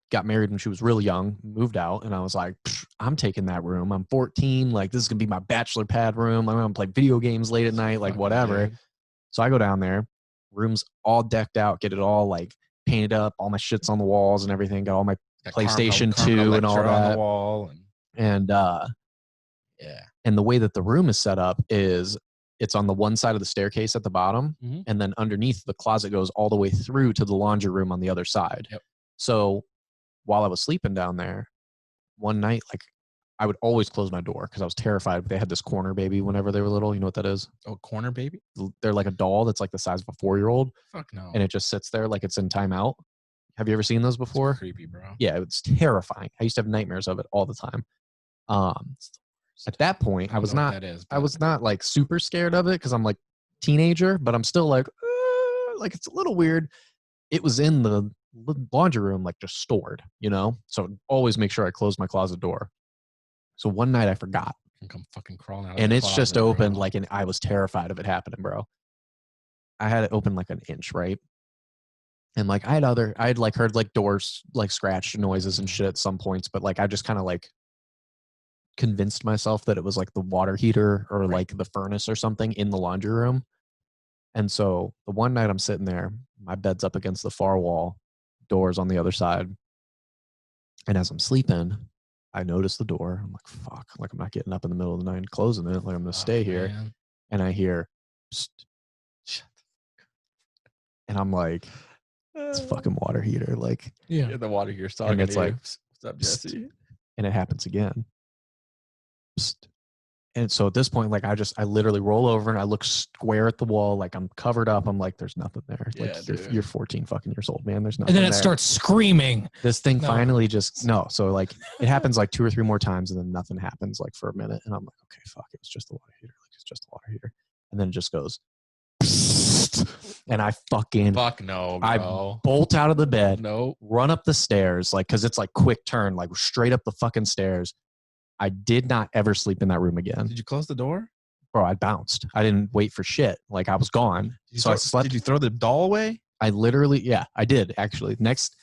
got married when she was really young, moved out. And I was like, I'm taking that room. I'm 14. Like this is going to be my bachelor pad room. I'm going to play video games late at night, like whatever. So I go down there. Room's all decked out, get it all like painted up, all my shit's on the walls and everything, got all my PlayStation 2 and all that on the wall and the way that the room is set up is it's on the one side of the staircase at the bottom and then underneath the closet goes all the way through to the laundry room on the other side. So while I was sleeping down there one night, like I would always close my door because I was terrified. They had this corner baby whenever they were little. You know what that is? Oh, corner baby? They're like a doll that's like the size of a 4-year-old. Fuck no. And it just sits there like it's in timeout. Have you ever seen those before? It's creepy, bro. Yeah, it's terrifying. I used to have nightmares of it all the time. At that point, I was not like super scared of it because I'm like teenager, but I'm still like it's a little weird. It was in the laundry room, like just stored, you know? So always make sure I close my closet door. So one night I forgot. I come fucking crawling out. And it's just opened like, and I was terrified of it happening, bro. I had it open like an inch, right? And like I had like heard like doors like scratch noises and shit at some points, but like I just kind of like convinced myself that it was like the water heater or like the furnace or something in the laundry room. And so the one night I'm sitting there, my bed's up against the far wall, doors on the other side. And as I'm sleeping, I notice the door. I'm like, fuck, like I'm not getting up in the middle of the night and closing it. Like I'm going to stay here. Man. And I hear, psst. And I'm like, it's a fucking water heater. Like, yeah, the water heater's talking. And it's like, what's up, Jesse? And it happens again. Psst. And so at this point, like I literally roll over and I look square at the wall. Like I'm covered up. I'm like, there's nothing there. Yeah, like you're 14 fucking years old, man. There's nothing And then it there. starts screaming. This thing finally just, So like it happens like 2 or 3 more times and then nothing happens like for a minute. And I'm like, okay, fuck, it was just a water heater. Like it's just a water heater. And then it just goes, and I fucking, fuck no, bro. I bolt out of the bed, no, run up the stairs, like, cause it's like quick turn, like straight up the fucking stairs. I did not ever sleep in that room again. Did you close the door? Bro, I bounced. I didn't wait for shit. Like I was gone. I slept. Did you throw the doll away? I literally, I did actually. Next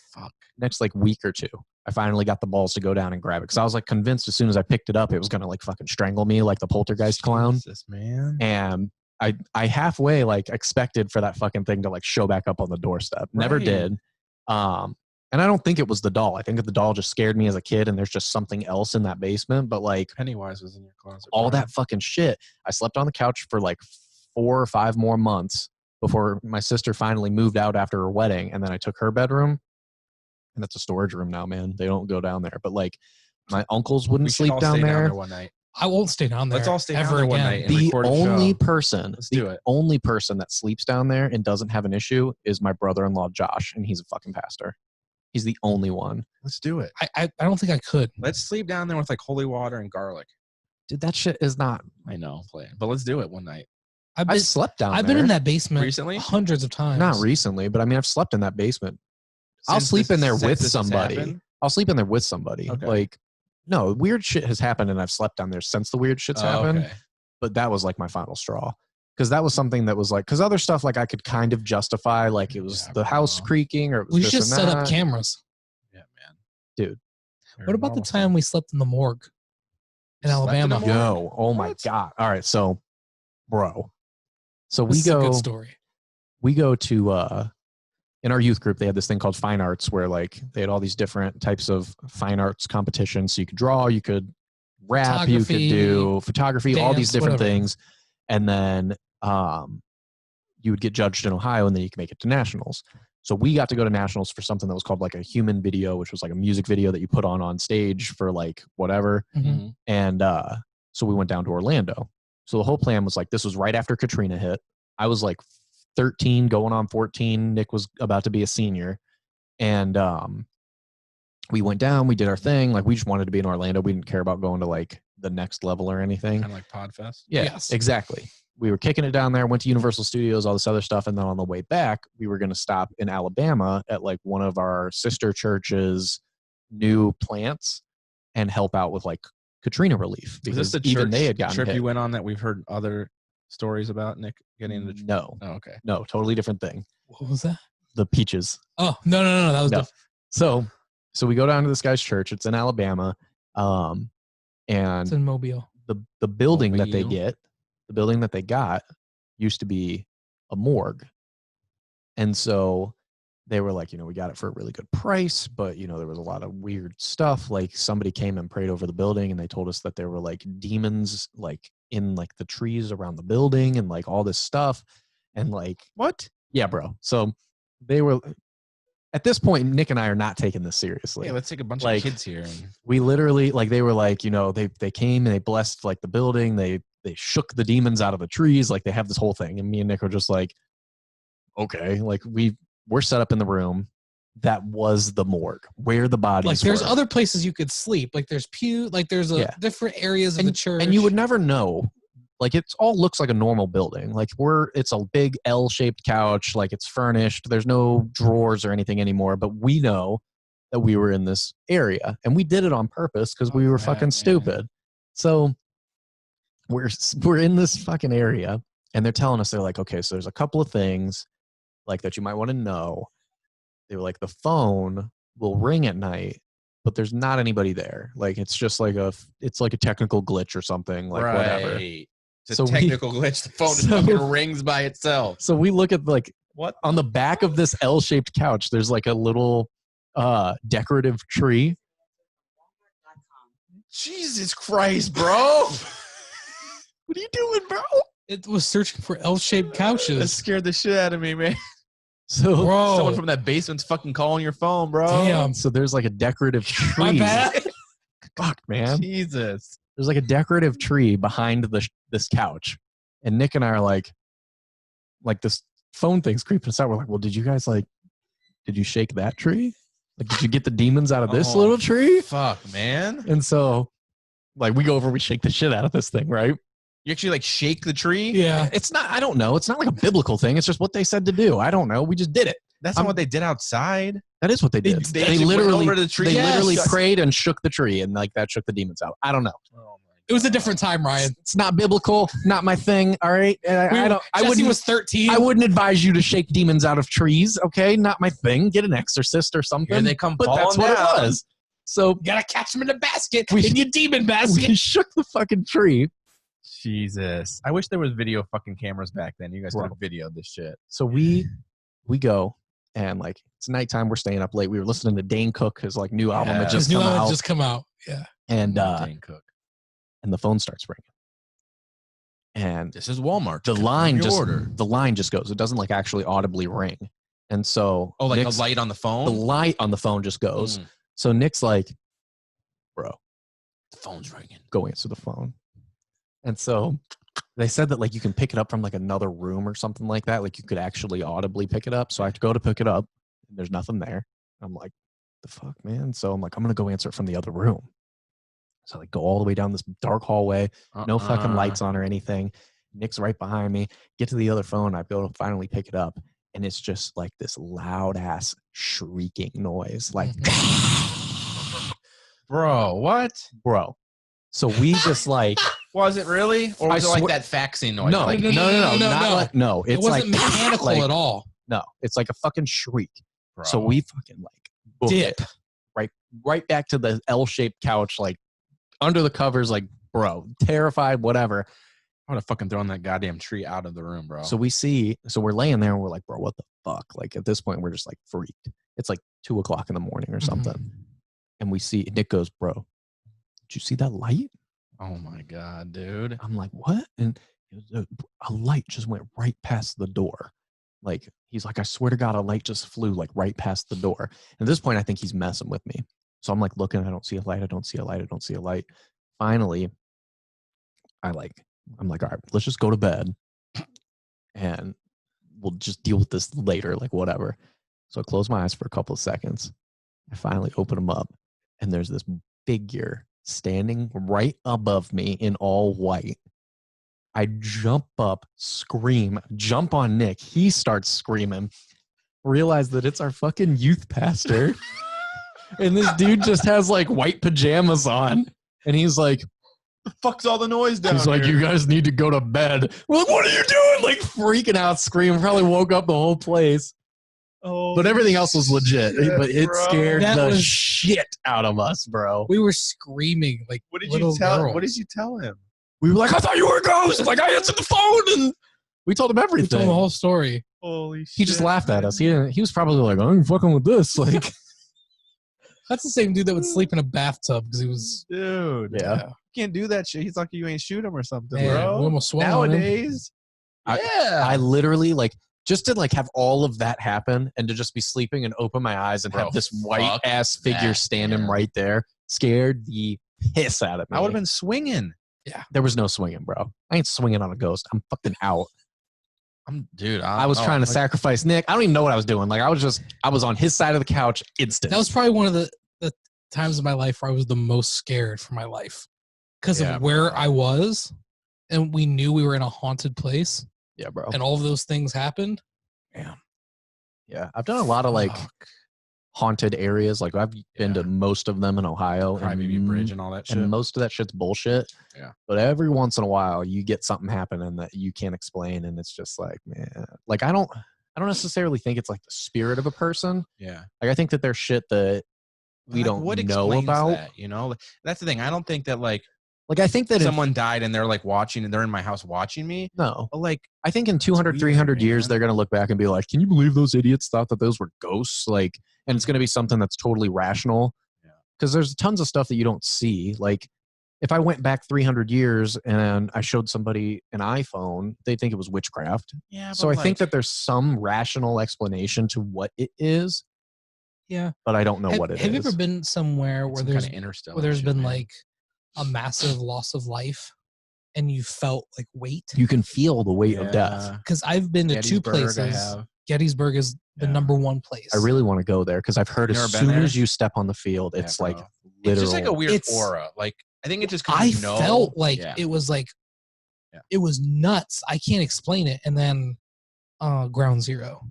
like week or 2, I finally got the balls to go down and grab it. Cause I was like convinced as soon as I picked it up, it was going to like fucking strangle me like the poltergeist clown. Jesus, man. And I halfway like expected for that fucking thing to like show back up on the doorstep. Never did. And I don't think it was the doll. I think that the doll just scared me as a kid and there's just something else in that basement. But like Pennywise was in your closet. All that fucking shit. I slept on the couch for like 4 or 5 more months before my sister finally moved out after her wedding. And then I took her bedroom and that's a storage room now, man. They don't go down there. But like my uncles wouldn't sleep down there one night. I won't stay down there. Let's all stay down ever there one again. night and The record a only show. person, Let's do it. Only person that sleeps down there and doesn't have an issue is my brother-in-law Josh, and he's a fucking pastor. He's the only one. Let's do it. I don't think I could. Let's sleep down there with like holy water and garlic. Dude, that shit is not. I know, but let's do it one night. I've slept down there. I've been in that basement recently, hundreds of times. Not recently, but I mean, I've slept in that basement. I'll sleep in there with somebody. I'll sleep in there with somebody. Okay. Like, no, weird shit has happened, and I've slept down there since the weird shit's happened. Okay. But that was like my final straw. Because that was something that was like, because other stuff like I could kind of justify, like it was the house creaking or it was we this should and set up that. cameras. Yeah, man. Dude. What about the time we slept in the morgue in Alabama? Yo, oh my God. All right, so, bro. So This is a good story. We go to, in our youth group, they had this thing called Fine Arts where like they had all these different types of fine arts competitions. So you could draw, you could rap, you could do photography, all these different things. And then you would get judged in Ohio and then you could make it to nationals. So we got to go to nationals for something that was called like a human video, which was like a music video that you put on stage for like whatever. Mm-hmm. And so we went down to Orlando. So the whole plan was like, this was right after Katrina hit. I was like 13 going on 14. Nick was about to be a senior. And we went down, we did our thing. Like we just wanted to be in Orlando. We didn't care about going to like the next level or anything. Kind of like Podfest? Yeah, Yes. exactly. We were kicking it down there, went to Universal Studios, all this other stuff. And then on the way back, we were going to stop in Alabama at like one of our sister churches' new plants and help out with like Katrina relief. Because even they had gotten trip hit. You went on that we've heard other stories about, Nick, getting into? No. Oh, okay. No, totally different thing. What was that? The Peaches. Oh, no. That was No. So we go down to this guy's church. It's in Alabama. And it's in Mobile. The building that they got used to be a morgue. And so they were like, we got it for a really good price, but there was a lot of weird stuff. Like somebody came and prayed over the building and they told us that there were like demons like in like the trees around the building and like all this stuff. And like, what? Yeah, bro. So they were, at this point, Nick and I are not taking this seriously. Yeah, let's take a bunch of kids here. We literally, like, they were like, they came and they blessed like the building. They shook the demons out of the trees. Like they have this whole thing. And me and Nick are just like, okay, like we're set up in the room. That was the morgue where the bodies like there's were. other places you could sleep. Like there's there's different areas of the church. And you would never know. Like it all looks like a normal building. Like it's a big L-shaped couch. Like it's furnished. There's no drawers or anything anymore. But we know that we were in this area, and we did it on purpose because we were fucking stupid. So we're in this fucking area, and they're telling us, they're like, okay, so there's a couple of things like that you might want to know. They were like, the phone will ring at night, but there's not anybody there. Like it's just like a technical glitch or something. Like whatever. It's a technical glitch. The phone just fucking rings by itself. So we look at like what on the back of this L-shaped couch. There's like a little decorative tree. Jesus Christ, bro! What are you doing, bro? It was searching for L-shaped couches. That scared the shit out of me, man. So someone from that basement's fucking calling your phone, bro. Damn. So there's like a decorative tree. My bad. Fuck, man. Jesus. There's like a decorative tree behind this couch, and Nick and I are like this phone thing's creeping us out. We're like, well, did you shake that tree? Like, did you get the demons out of this little tree? Fuck, man. And so, like, we go over, we shake the shit out of this thing, right? You actually like shake the tree? Yeah. It's not. I don't know. It's not like a biblical thing. It's just what they said to do. I don't know. We just did it. That's not what they did outside. That is what they did. They literally went over to the tree. They literally prayed and shook the tree, and like that shook the demons out. I don't know. Oh my It was a different time, Ryan. It's not biblical. Not my thing. All right. Jesse was 13. I wouldn't advise you to shake demons out of trees. Okay, not my thing. Get an exorcist or something. Here they come, but that's what down. it was. So you gotta catch them in a basket. In your demon basket. We shook the fucking tree. Jesus. I wish there was video fucking cameras back then. You guys could have videoed this shit. So we go, and like it's nighttime. We're staying up late. We were listening to Dane Cook, his like new album had just come out. Yeah. And Dane Cook. And the phone starts ringing. And this is Walmart. The line just goes. It doesn't like actually audibly ring. And so like Nick's, a light on the phone? The light on the phone just goes. So Nick's like, bro, the phone's ringing. Go answer the phone. And so they said that like you can pick it up from like another room or something like that. Like you could actually audibly pick it up. So I have to go to pick it up, and there's nothing there. I'm like, the fuck, man? So I'm like, I'm going to go answer it from the other room. So I like go all the way down this dark hallway, no fucking lights on or anything. Nick's right behind me. Get to the other phone. I go to finally pick it up. And it's just like this loud ass shrieking noise. Like, Bro, what? bro. So we just like, Was it really? Or was I it like swear- that faxing noise? no, Like, no. Not like, no, It it's wasn't like mechanical like, at all. No, it's like a fucking shriek. bro. So we fucking like book Dip. it right back to the L-shaped couch, like under the covers, like bro, terrified, whatever. I would have fucking thrown that goddamn tree out of the room, bro. So we're laying there and we're like, bro, what the fuck? Like at this point, we're just like freaked. It's like 2:00 in the morning or something. And we see Nick goes, bro, did you see that light? Oh my God, dude. I'm like, what? And a light just went right past the door. Like, he's like, I swear to God, a light just flew like right past the door. And at this point, I think he's messing with me. So I'm like looking, I don't see a light. I don't see a light. I don't see a light. Finally, I'm like, all right, let's just go to bed and we'll just deal with this later, like whatever. So I close my eyes for a couple of seconds. I finally open them up and there's this figure standing right above me in all white. I jump up, scream, jump on Nick. He starts screaming. Realize that it's our fucking youth pastor. And this dude just has like white pajamas on. And he's like, The fuck's all the noise down he's like, here? you guys need to go to bed. We're like, what are you doing? Like freaking out, screaming. Probably woke up the whole place. Oh, But everything else was legit. shit, But it bro. scared That the was- shit out of us, bro. We were screaming like What did little you tell? girls. What did you tell him? We were like, I thought you were a ghost. Like, I answered the phone. And we told him We everything. told him the whole story. Holy shit! He just laughed at us. He was probably like, I'm fucking with this. Like, That's the same dude that would sleep in a bathtub because he was. dude. yeah. You can't do that shit. He's lucky you ain't shoot him or something, Man, bro. we almost swung on him. Nowadays, I- I literally like just to like have all of that happen and to just be sleeping and open my eyes and Bro, have this white fuck ass figure that, standing man. right there scared the piss out of me. I would have been swinging. There was no swinging, bro. I ain't swinging on a ghost. I'm fucking out. I was trying to sacrifice Nick. I don't even know what I was doing. Like I was on his side of the couch instant. That was probably one of the times in my life where I was the most scared for my life because Yeah, of where bro. I was, and we knew we were in a haunted place, yeah, bro. and all of those things happened. Yeah, I've done a lot of like haunted areas. Like I've been to most of them in Ohio. Crybaby Bridge and all that shit. And most of that shit's bullshit. Yeah. But every once in a while you get something happening that you can't explain and it's just like, man. Like I don't necessarily think it's like the spirit of a person. Yeah. Like I think that there's shit that we Like, don't what know explains about. that, you know? Like, that's the thing. I don't think that like I think that someone died and they're like watching and they're in my house watching me. no. But like I think in 200, weird, 300 years, man. they're going to look back and be like, can you believe those idiots thought that those were ghosts? Like, and it's going to be something that's totally rational. Yeah. Because there's tons of stuff that you don't see. Like, if I went back 300 years and I showed somebody an iPhone, they'd think it was witchcraft. yeah, So I think that there's some rational explanation to what it is, Yeah. but I don't know what it is. Have you ever been somewhere where there's been like a massive loss of life and you felt like weight? You can feel the weight of death. Because I've been to two places. Gettysburg is the number one place. I really want to go there because I've heard You as never been soon there? as you step on the field, Yeah, it's bro. like It's literal. just like a weird It's- aura. Like I think it just I felt like it was like Yeah. it was nuts. I can't explain it. And then Ground Zero.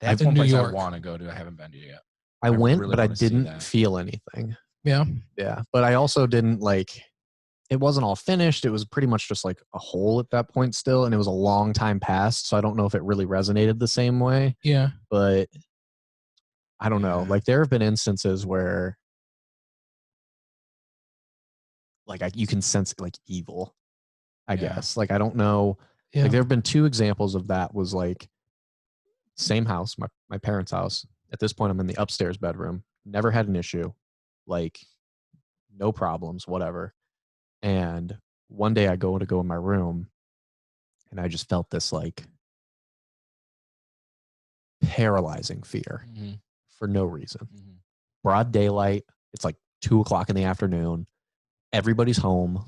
That's in one New place York. I want to go to. I haven't been to yet. I went, really but I wanna see didn't that. feel anything. Yeah. Yeah, but I also didn't like. It wasn't all finished. It was pretty much just like a hole at that point still, and it was a long time past. So I don't know if it really resonated the same way. Yeah. But I don't know. Yeah. Like there have been instances where, like, you can sense like evil. I Yeah. guess. Like I don't know. Yeah. Like there have been two examples of that. Was like same house, my parents' house. At this point, I'm in the upstairs bedroom. Never had an issue. Like no problems, whatever. And one day I go in my room and I just felt this like paralyzing fear for no reason. Broad daylight. It's like 2:00 in the afternoon. Everybody's home.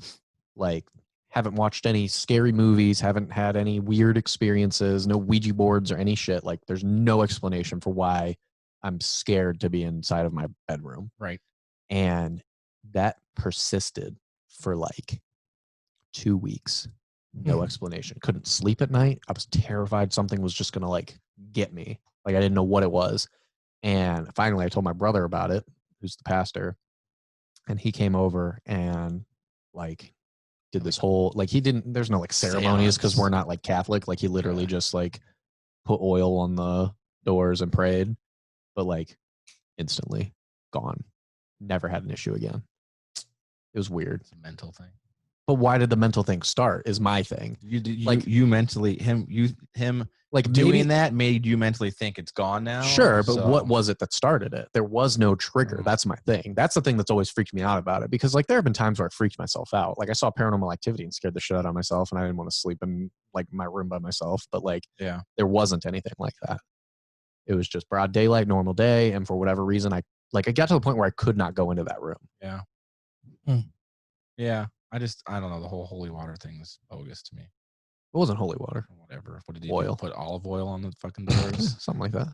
Like haven't watched any scary movies, haven't had any weird experiences, no Ouija boards or any shit. Like there's no explanation for why I'm scared to be inside of my bedroom. Right. And that persisted for like 2 weeks. No explanation. Couldn't sleep at night. I was terrified something was just going to like get me. Like I didn't know what it was. And finally I told my brother about it, who's the pastor, and he came over and like did this whole, like he didn't, there's no like ceremonies because we're not like Catholic. Like he literally just like put oil on the doors and prayed, but like instantly gone. Never had an issue again. It was weird. It's a mental thing. But why did the mental thing start is my thing. You mentally, him like doing that made you mentally think it's gone now? Sure, but what was it that started it? There was no trigger. That's my thing. That's the thing that's always freaked me out about it, because like there have been times where I freaked myself out. Like I saw Paranormal Activity and scared the shit out of myself, and I didn't want to sleep in like my room by myself. But like, there wasn't anything like that. It was just broad daylight, normal day, and for whatever reason, I got to the point where I could not go into that room. Yeah. Yeah. I don't know. The whole holy water thing is bogus to me. It wasn't holy water. Whatever. What did he oil. Do? Put olive oil on the fucking doors? Something like that.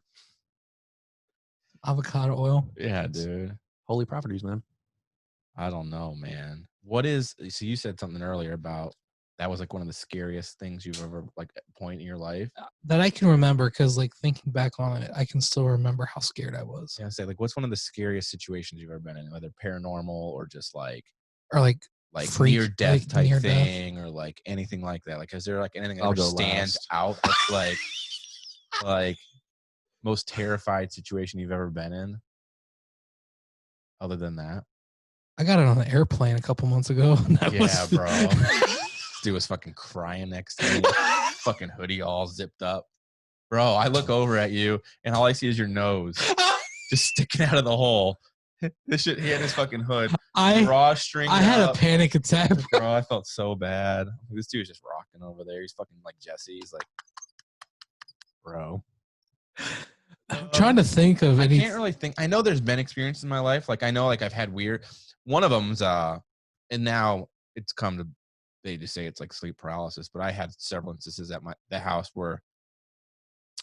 Avocado oil. Yeah, dude. Holy properties, man. I don't know, man. So you said something earlier about that was like one of the scariest things you've ever like point in your life that I can remember, because like thinking back on it, I can still remember how scared I was. Yeah, say like what's one of the scariest situations you've ever been in, whether paranormal or just like near death type thing, or like anything like that? Like, is there like anything that stands out that's like most terrified situation you've ever been in? Other than that, I got it on an airplane a couple months ago. Bro. Dude was fucking crying next to me, fucking hoodie all zipped up. Bro, I look over at you and all I see is your nose just sticking out of the hole. This shit, he had his fucking hood. Drawstring. I had a panic attack, bro. I felt so bad. This dude's just rocking over there. He's fucking like Jesse. He's like, bro. I'm trying to think of any. I can't really think. I know there's been experiences in my life. Like I know, like I've had weird. One of them's and now it's come to. They just say it's like sleep paralysis, but I had several instances at the house where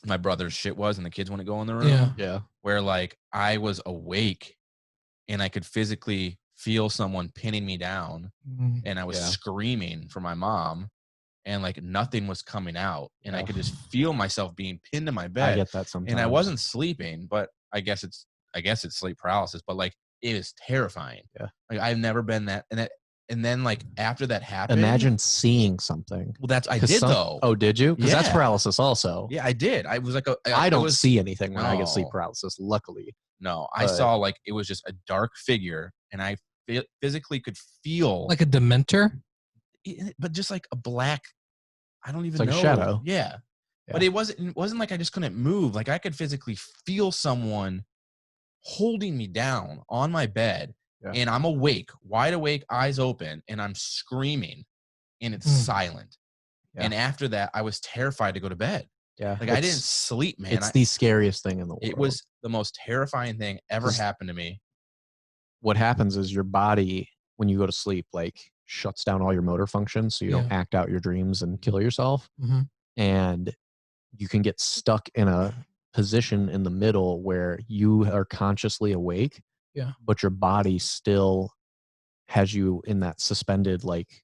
my brother's shit was, and the kids wouldn't go in the room. Yeah. Where like I was awake, and I could physically feel someone pinning me down, and I was screaming for my mom, and like nothing was coming out, and I could just feel myself being pinned to my bed. I get that sometimes. And I wasn't sleeping, but I guess it's sleep paralysis, but like it is terrifying. Yeah. Like I've never been that, and then like after that happened, imagine seeing something. Well, I did though. Oh, did you? Because that's paralysis also. Yeah, I did. I was like, I don't see anything when I get sleep paralysis. Luckily, no. I saw like it was just a dark figure, and I physically could feel like a dementor, but just like a black. I don't even know. Like a shadow. Yeah, but it wasn't like I just couldn't move. Like I could physically feel someone holding me down on my bed. Yeah. And I'm awake, wide awake, eyes open, and I'm screaming, and it's silent. Yeah. And after that, I was terrified to go to bed. Yeah, like I didn't sleep, man. It's the scariest thing in the world. It was the most terrifying thing ever happened to me. What happens is your body, when you go to sleep, like shuts down all your motor functions, so you don't act out your dreams and kill yourself. And you can get stuck in a position in the middle where you are consciously awake. Yeah. But your body still has you in that suspended like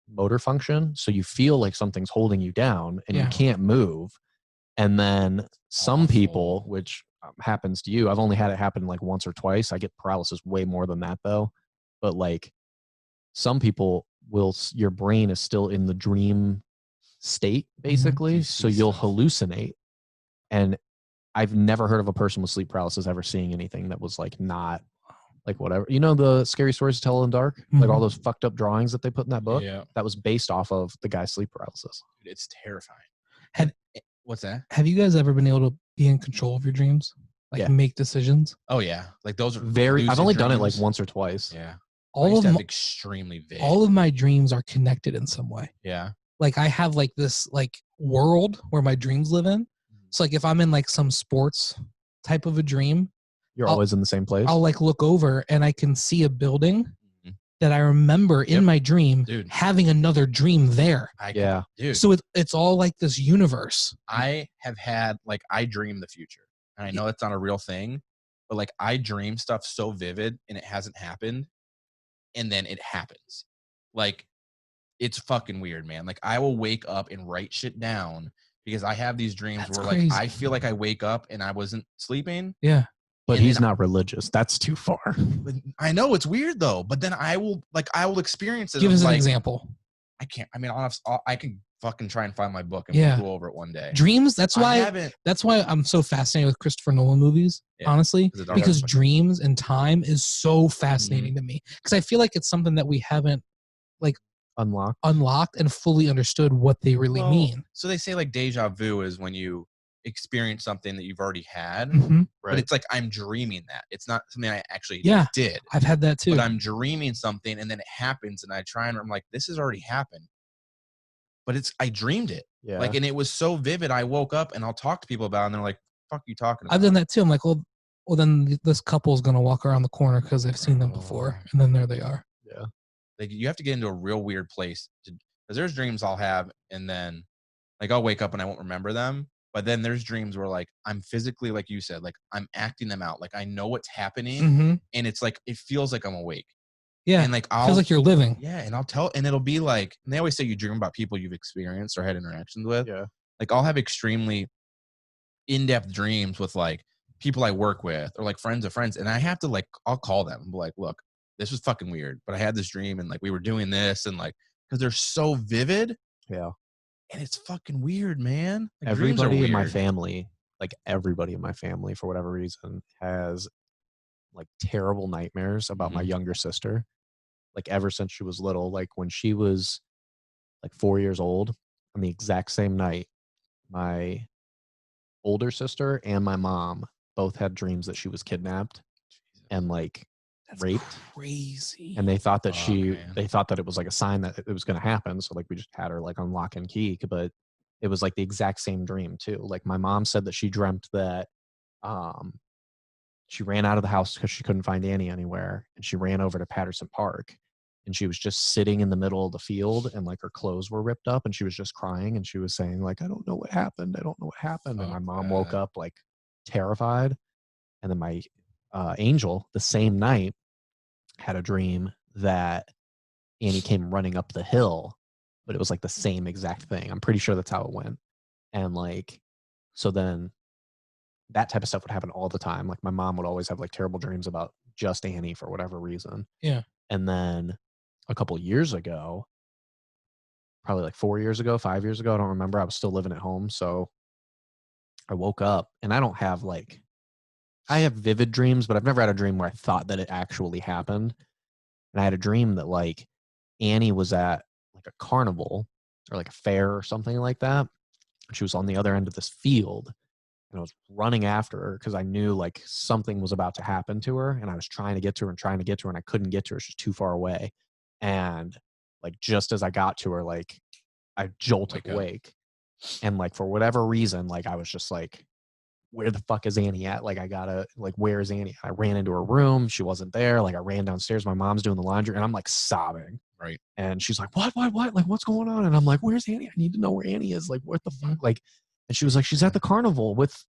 motor function. So you feel like something's holding you down and you can't move. And then some people, which happens to you, I've only had it happen like once or twice. I get paralysis way more than that though. But like some people your brain is still in the dream state basically. So you'll hallucinate. And I've never heard of a person with sleep paralysis ever seeing anything that was like not like whatever. You know the Scary Stories to Tell in the Dark? Like all those fucked up drawings that they put in that book? Yeah. That was based off of the guy's sleep paralysis. It's terrifying. What's that? Have you guys ever been able to be in control of your dreams? Like make decisions? Oh yeah. Like those are I've only done it like once or twice. Yeah. All of them extremely vague. All of my dreams are connected in some way. Yeah. Like I have like this like world where my dreams live in. So like if I'm in like some sports type of a dream, you're always in the same place. I'll like look over and I can see a building that I remember in my dream having another dream there. Dude. So it's all like this universe. I have had like I dream the future. and I know it's not a real thing, but like I dream stuff so vivid and it hasn't happened, and then it happens. Like it's fucking weird, man. Like I will wake up and write shit down because I have these dreams That's where crazy. like I feel like I wake up and I wasn't sleeping. Yeah. But and he's then not religious. That's too far. But I know it's weird though, but then I will experience it. Give us an like, example. I can't. I mean, I can fucking try and find my book and Yeah. we'll go over it one day. Dreams. That's I why. haven't. That's why I'm so fascinated with Christopher Nolan movies. Yeah, honestly, because fucking- dreams and time is so fascinating to me. Because I feel like it's something that we haven't like unlocked and fully understood what they really mean. So they say like deja vu is when you experience something that you've already had, Mhm. but it's like I'm dreaming that. It's not something I actually did. I've had that too. But I'm dreaming something and then it happens and I try and I'm like, this has already happened. But I dreamed it. Yeah. Like, and it was so vivid. I woke up and I'll talk to people about it and they're like, fuck you talking about? I've done that too. I'm like, well, then this couple's going to walk around the corner because I've seen them before. And then there they are. Yeah. Like you have to get into a real weird place because there's dreams I'll have and then like I'll wake up and I won't remember them. But then there's dreams where like I'm physically, like you said, like I'm acting them out. Like I know what's happening and it's like, it feels like I'm awake. Yeah. And like feels like you're living. Yeah. And I'll tell, and it'll be like, and they always say you dream about people you've experienced or had interactions with. Yeah. Like I'll have extremely in-depth dreams with like people I work with or like friends of friends. And I have to like, I'll call them and be like, look, this was fucking weird, but I had this dream and like we were doing this and like, because they're so vivid. Yeah. And it's fucking weird, man. Like, Everybody in my family, for whatever reason, has like terrible nightmares about my younger sister. Like ever since she was little, like when she was like 4 years old, on the exact same night, my older sister and my mom both had dreams that she was kidnapped and like raped. Crazy. And they thought that they thought that it was like a sign that it was going to happen. So like we just had her like on lock and key, but it was like the exact same dream too. Like my mom said that she dreamt that she ran out of the house because she couldn't find Annie anywhere, and she ran over to Patterson Park, and she was just sitting in the middle of the field, and like her clothes were ripped up, and she was just crying, and she was saying like, I don't know what happened. I don't know what happened. And my mom woke up like terrified. And then my angel the same night had a dream that Annie came running up the hill, but it was like the same exact thing. I'm pretty sure that's how it went. And like, so then that type of stuff would happen all the time. Like my mom would always have like terrible dreams about just Annie for whatever reason. Yeah. And then a couple years ago, probably like 4 years ago, 5 years ago, I don't remember. I was still living at home. So I woke up and I don't have like, I have vivid dreams, but I've never had a dream where I thought that it actually happened. And I had a dream that like Annie was at like a carnival or like a fair or something like that. She was on the other end of this field. And I was running after her because I knew like something was about to happen to her. And I was trying to get to her and I couldn't get to her. She's too far away. And like, just as I got to her, like I jolted awake. And like, for whatever reason, like I was just like, where the fuck is Annie at? Like, I gotta, like, where is Annie? I ran into her room. She wasn't there. Like, I ran downstairs. My mom's doing the laundry and I'm like sobbing. Right. And she's like, what? Like, what's going on? And I'm like, where's Annie? I need to know where Annie is. Like, what the fuck? Like, and she was like, she's at the carnival with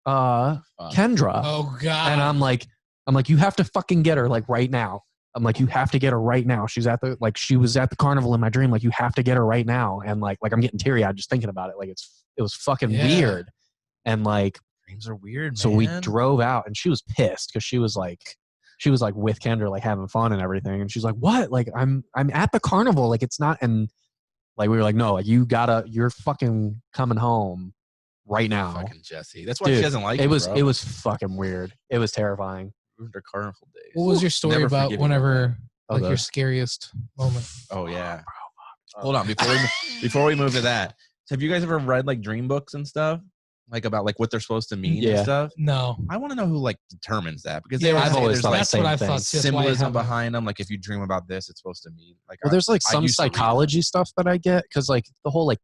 Kendra. Oh God. And I'm like, you have to fucking get her like right now. I'm like, you have to get her right now. She was at the carnival in my dream. Like, you have to get her right now. And like I'm getting teary eyed just thinking about it. Like, it was fucking weird. And like, dreams are weird, man. So we drove out and she was pissed because she was like with Kendra, like having fun and everything. And she's like, what? Like, I'm at the carnival. Like, it's not. And like, we were like, no, like you're fucking coming home right now. Fucking Jesse. That's why she doesn't like it. Bro. It was fucking weird. It was terrifying. Their carnival days. What was your story about whenever, like, your scariest moment? Oh yeah. Hold on, before we move to that, have you guys ever read like dream books and stuff, like about like what they're supposed to mean and stuff? No. I want to know who like determines that, because I've always thought that's what I thought. Symbolism behind them. Like, if you dream about this, it's supposed to mean like. Well, there's like some psychology stuff that I get, because like the whole like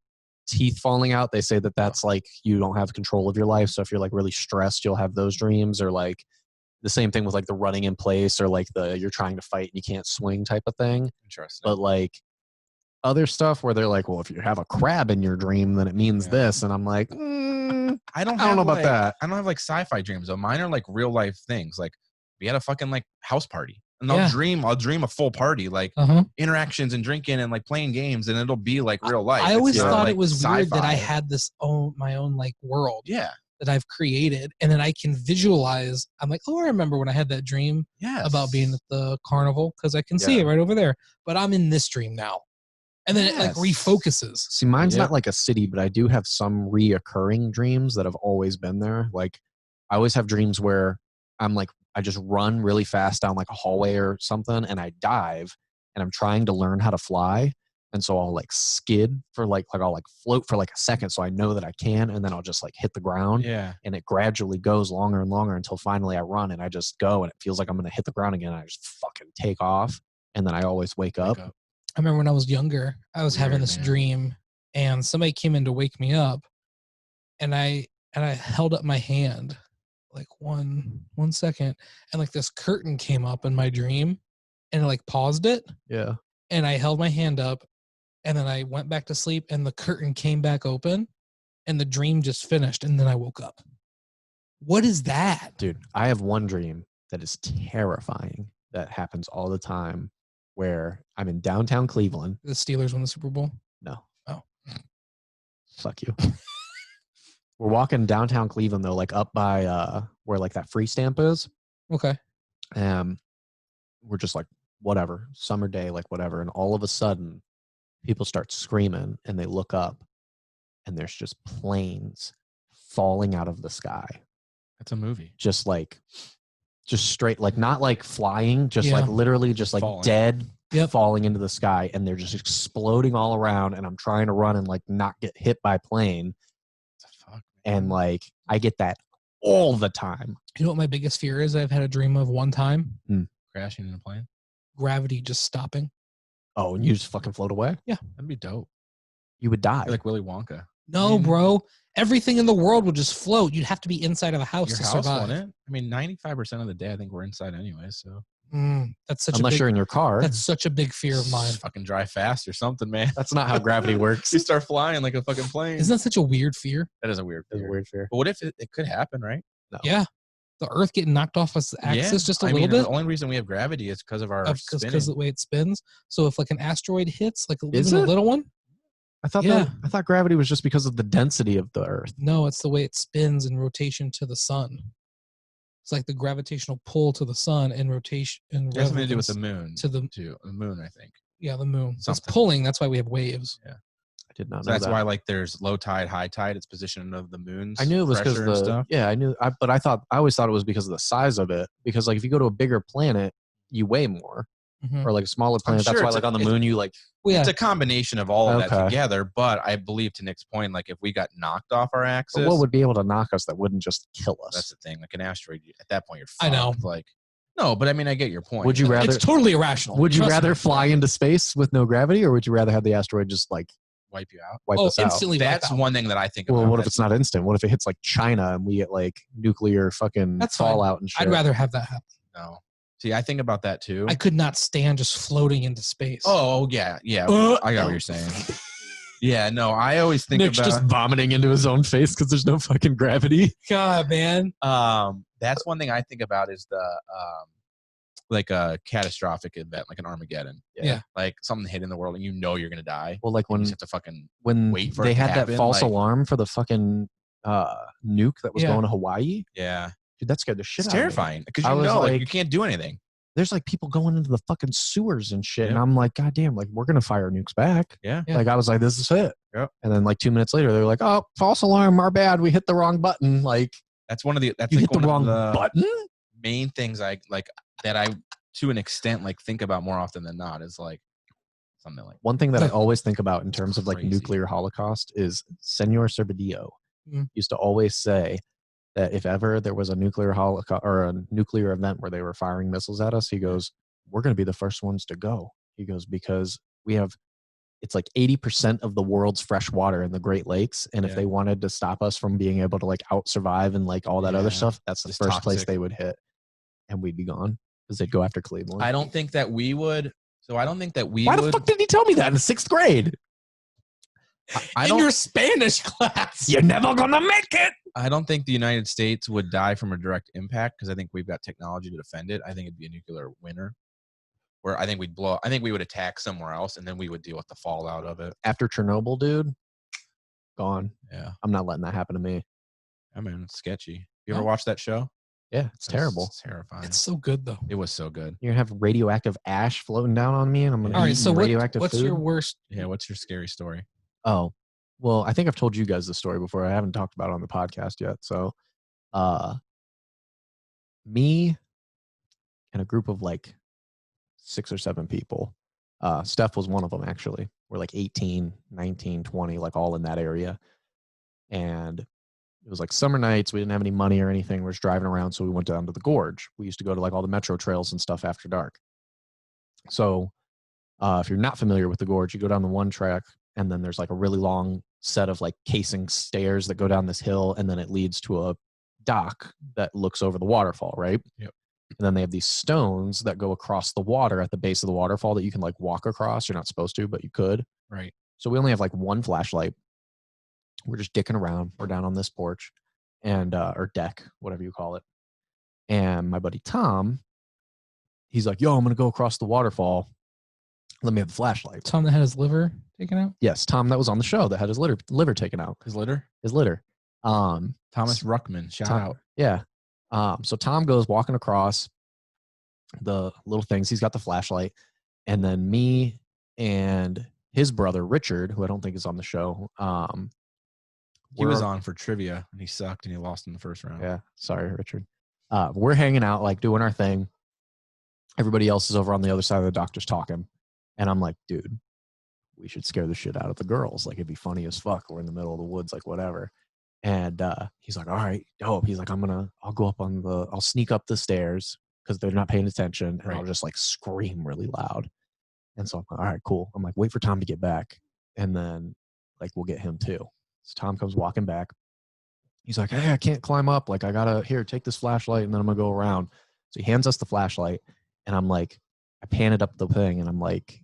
teeth falling out, they say that that's like you don't have control of your life. So if you're like really stressed, you'll have those dreams. Or like the same thing with like the running in place, or like you're trying to fight and you can't swing type of thing. Interesting. But like other stuff where they're like, well, if you have a crab in your dream, then it means this. And I'm like, I don't know about that. I don't have like sci-fi dreams though. Mine are like real life things. Like we had a fucking like house party, and I'll dream a full party, like interactions and drinking and like playing games, and it'll be like real life. I always thought like it was sci-fi. weird that I had my own like world. Yeah. That I've created, and then I can visualize. I'm like, oh, I remember when I had that dream about being at the carnival because I can see it right over there. But I'm in this dream now, and then it like refocuses. See, mine's not like a city, but I do have some reoccurring dreams that have always been there. Like, I always have dreams where I'm like, I just run really fast down like a hallway or something, and I dive, and I'm trying to learn how to fly. And so I'll like skid for like I'll like float for like a second so I know that I can, and then I'll just like hit the ground. Yeah. And it gradually goes longer and longer until finally I run and I just go, and it feels like I'm going to hit the ground again. And I just fucking take off, and then I always wake up. I remember when I was younger, I was having this dream, and somebody came in to wake me up, and I held up my hand like one second, and like this curtain came up in my dream, and it like paused it. Yeah. And I held my hand up. And then I went back to sleep, and the curtain came back open, and the dream just finished, and then I woke up. What is that? Dude, I have one dream that is terrifying that happens all the time where I'm in downtown Cleveland. The Steelers won the Super Bowl? No. Oh. Fuck you. We're walking downtown Cleveland, though, like up by where like that free stamp is. Okay. We're just like, whatever, summer day, like whatever. And all of a sudden, people start screaming, and they look up, and there's just planes falling out of the sky. That's a movie. Just straight, like not like flying, just like literally just like falling. Dead falling into the sky, and they're just exploding all around, and I'm trying to run and like not get hit by plane. Fuck, and like I get that all the time. You know what my biggest fear is? I've had a dream of one time. Crashing in a plane? Gravity just stopping. Oh, and you just fucking float away? Yeah. That'd be dope. You would die. You're like Willy Wonka. No, bro. Everything in the world would just float. You'd have to be inside of a house to survive. Wouldn't it? I mean, 95% of the day, I think we're inside anyway, so. That's such Unless you're in your car. That's such a big fear of mine. Just fucking drive fast or something, man. That's not how gravity works. You start flying like a fucking plane. Isn't that such a weird fear? That is a weird fear. That's a weird fear. But what if it could happen, right? No. Yeah. The Earth getting knocked off its axis just a little bit. The only reason we have gravity is because of our spinning. Because of the way it spins. So if like an asteroid hits, like even a little one. I thought gravity was just because of the density of the Earth. No, it's the way it spins in rotation to the sun. It's like the gravitational pull to the sun and rotation. And it has something to do with the moon. To the moon, I think. Yeah, the moon. It's pulling. That's why we have waves. Yeah. I did not know that's that. why like there's low tide, high tide. It's position of the moon's I knew it was because of the stuff. Yeah, I knew. But I always thought it was because of the size of it. Because like if you go to a bigger planet, you weigh more. Or like a smaller planet. That's why like on the moon you like. It's a combination of all of that together. But I believe to Nick's point, like if we got knocked off our axis, but what would be able to knock us that wouldn't just kill us? That's the thing. Like an asteroid, at that point you're fucked. I know. Like no, but I mean I get your point. Would you rather? It's totally irrational. Would you rather fly into space with no gravity, or would you rather have the asteroid just like wipe you out? Wipe us instantly. out? That's one thing that I think about. Well, what if it's not instant? What if it hits like China and we get like nuclear fucking fallout and shit? I'd rather have that happen. No. See, I think about that too. I could not stand just floating into space. Oh, yeah. I got what you're saying. Yeah, no, I always think Nick's about just vomiting into his own face because there's no fucking gravity. God, man. That's one thing I think about is the like a catastrophic event, like an Armageddon. Yeah. Like something hitting the world and you know you're gonna die. Well, like when you just have to fucking when wait for they it to had happen, that false like, alarm for the fucking nuke that was going to Hawaii. Yeah. Dude, that scared the shit it's out terrifying because I you was know like, you can't do anything. There's like people going into the fucking sewers and shit. And I'm like, God damn, like we're going to fire nukes back. Yeah. Like I was like, this is it. Yep. And then like 2 minutes later, they're like, oh, false alarm. Our bad. We hit the wrong button. Like that's one of the, that's you like hit the wrong button. Main things I like that I, to an extent, like think about more often than not is like something like one thing that I always think about in terms of like nuclear holocaust is Senor Servidillo used to always say that if ever there was a nuclear holocaust or a nuclear event where they were firing missiles at us, he goes, we're going to be the first ones to go. He goes, because we have, it's like 80% of the world's fresh water in the Great Lakes. And if they wanted to stop us from being able to like out survive and like all that other stuff, that's the first place they would hit and we'd be gone because they'd go after Cleveland. I don't think that we would. So I don't think that we Why would. the fuck did he tell me that in 6th grade? In your Spanish class. You're never going to make it. I don't think the United States would die from a direct impact because I think we've got technology to defend it. I think it'd be a nuclear winter. Where I think we'd blow. I think we would attack somewhere else, and then we would deal with the fallout of it. After Chernobyl, dude, gone. Yeah, I'm not letting that happen to me. I mean, it's sketchy. You ever watch that show? Yeah, it's terrible. It's terrifying. It's so good though. It was so good. You're gonna have radioactive ash floating down on me, and I'm gonna All right, eat so radioactive what's food. your worst? Yeah, what's your scary story? Oh, well, I think I've told you guys the story before. I haven't talked about it on the podcast yet. So, me and a group of like 6 or 7 people. Steph was one of them, actually. We're like 18, 19, 20, like all in that area. And it was like summer nights. We didn't have any money or anything. We're just driving around. So we went down to the gorge. We used to go to like all the metro trails and stuff after dark. So if you're not familiar with the gorge, you go down the one track and then there's like a really long set of like casing stairs that go down this hill. And then it leads to a dock that looks over the waterfall, right? Yep. And then they have these stones that go across the water at the base of the waterfall that you can like walk across. You're not supposed to, but you could. Right. So we only have like one flashlight. We're just dicking around. We're down on this porch and, or deck, whatever you call it. And my buddy Tom, he's like, yo, I'm going to go across the waterfall. Let me have the flashlight. Tom that had his liver taken out? Yes. Tom that was on the show that had his liver taken out. His litter? His litter. Thomas Ruckman. Shout out. Yeah. So Tom goes walking across the little things. He's got the flashlight. And then me and his brother, Richard, who I don't think is on the show. He was on for trivia and he sucked and he lost in the first round. Yeah. Sorry, Richard. We're hanging out, like doing our thing. Everybody else is over on the other side of the doctor's talking. And I'm like, dude, we should scare the shit out of the girls. Like, it'd be funny as fuck. We're in the middle of the woods, like whatever. And he's like, all right, dope. He's like, I'll sneak up the stairs because they're not paying attention. And I'll just like scream really loud. And so I'm like, all right, cool. I'm like, wait for Tom to get back. And then like, we'll get him too. So Tom comes walking back. He's like, hey, I can't climb up. Like, I gotta, here, take this flashlight and then I'm gonna go around. So he hands us the flashlight and I'm like, I pan it up the thing and I'm like,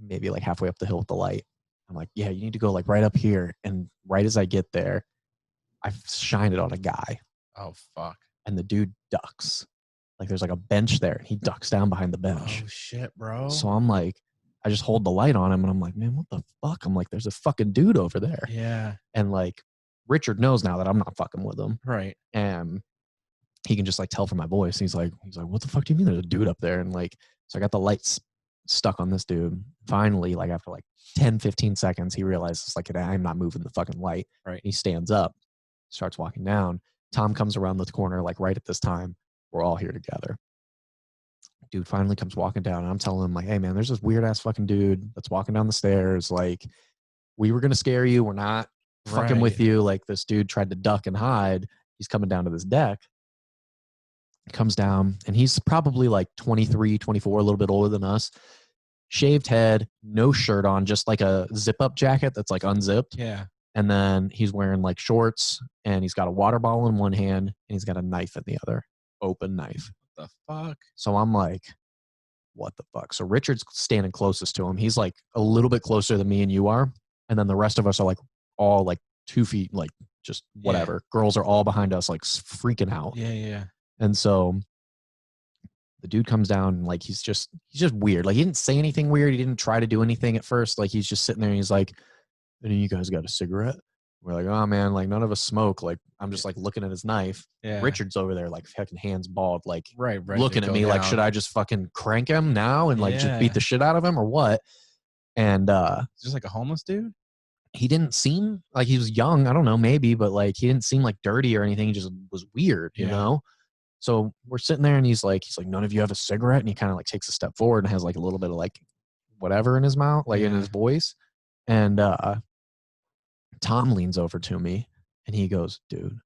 maybe like halfway up the hill with the light. I'm like, yeah, you need to go like right up here. And right as I get there, I shine it on a guy. Oh, fuck. And the dude ducks. Like there's like a bench there and he ducks down behind the bench. Oh, shit, bro. So I'm like, I just hold the light on him and I'm like, man, what the fuck? I'm like, there's a fucking dude over there. Yeah. And like, Richard knows now that I'm not fucking with him. Right. And he can just like tell from my voice. He's like, what the fuck do you mean there's a dude up there? And like, so I got the lights stuck on this dude. Finally, like after like 10, 15 seconds, he realizes like, I'm not moving the fucking light. Right. He stands up, starts walking down. Tom comes around the corner, like right at this time. We're all here together. Dude finally comes walking down and I'm telling him like, hey man, there's this weird ass fucking dude that's walking down the stairs. Like, we were going to scare you. We're not fucking with you. Like, this dude tried to duck and hide. He's coming down to this deck. He comes down and he's probably like 23, 24, a little bit older than us. Shaved head, no shirt on, just like a zip up jacket that's like unzipped. Yeah. And then he's wearing like shorts and he's got a water bottle in one hand and he's got a knife in the other, open knife. What the fuck? So I'm like, what the fuck? So Richard's standing closest to him. He's like a little bit closer than me and you are. And then the rest of us are like all like 2 feet, like just whatever. Yeah. Girls are all behind us, like freaking out. Yeah, yeah. And so the dude comes down and like, he's just weird. Like, he didn't say anything weird. He didn't try to do anything at first. Like, he's just sitting there and he's like, any of you guys got a cigarette? We're like, oh man, like none of us smoke. Like, I'm just like looking at his knife. Yeah. Richard's over there, like fucking hands balled, like right, looking at me like, should I just fucking crank him now and like just beat the shit out of him or what? And just like a homeless dude? He didn't seem like, he was young. I don't know, maybe, but like he didn't seem like dirty or anything. He just was weird, you know? So we're sitting there and he's like, none of you have a cigarette? And he kind of like takes a step forward and has like a little bit of like whatever in his mouth, like in his voice. And Tom leans over to me and he goes, dude,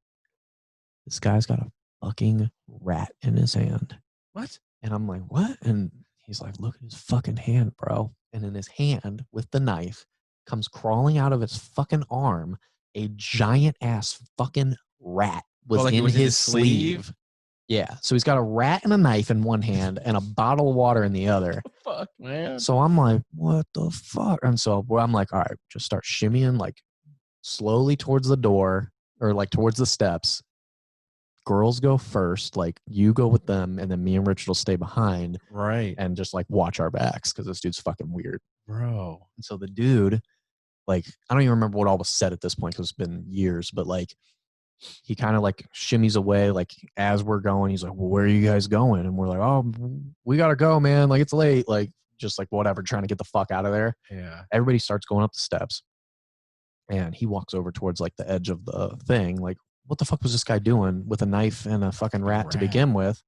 this guy's got a fucking rat in his hand. What? And I'm like, what? And he's like, look at his fucking hand, bro. And in his hand with the knife comes crawling out of his fucking arm a giant ass fucking rat was in his sleeve. Yeah. So he's got a rat and a knife in one hand and a bottle of water in the other. Fuck, man. So I'm like, what the fuck? And so I'm like, all right, just start shimmying like slowly towards the door. or like towards the steps. Girls go first, like you go with them, and then me and Rich will stay behind, Right. and just like watch our backs because this dude's fucking weird, Bro. And so the dude, like, I don't even remember what all was said at this point because it's been years, but like he kind of like shimmies away, like as we're going, he's like, well, where are you guys going? And we're like, oh, we gotta go, man, like it's late, like just like whatever, trying to get the fuck out of there. Yeah. Everybody starts going up the steps, and he walks over towards like the edge of the thing, like, what the fuck was this guy doing with a knife and a fucking rat to begin with?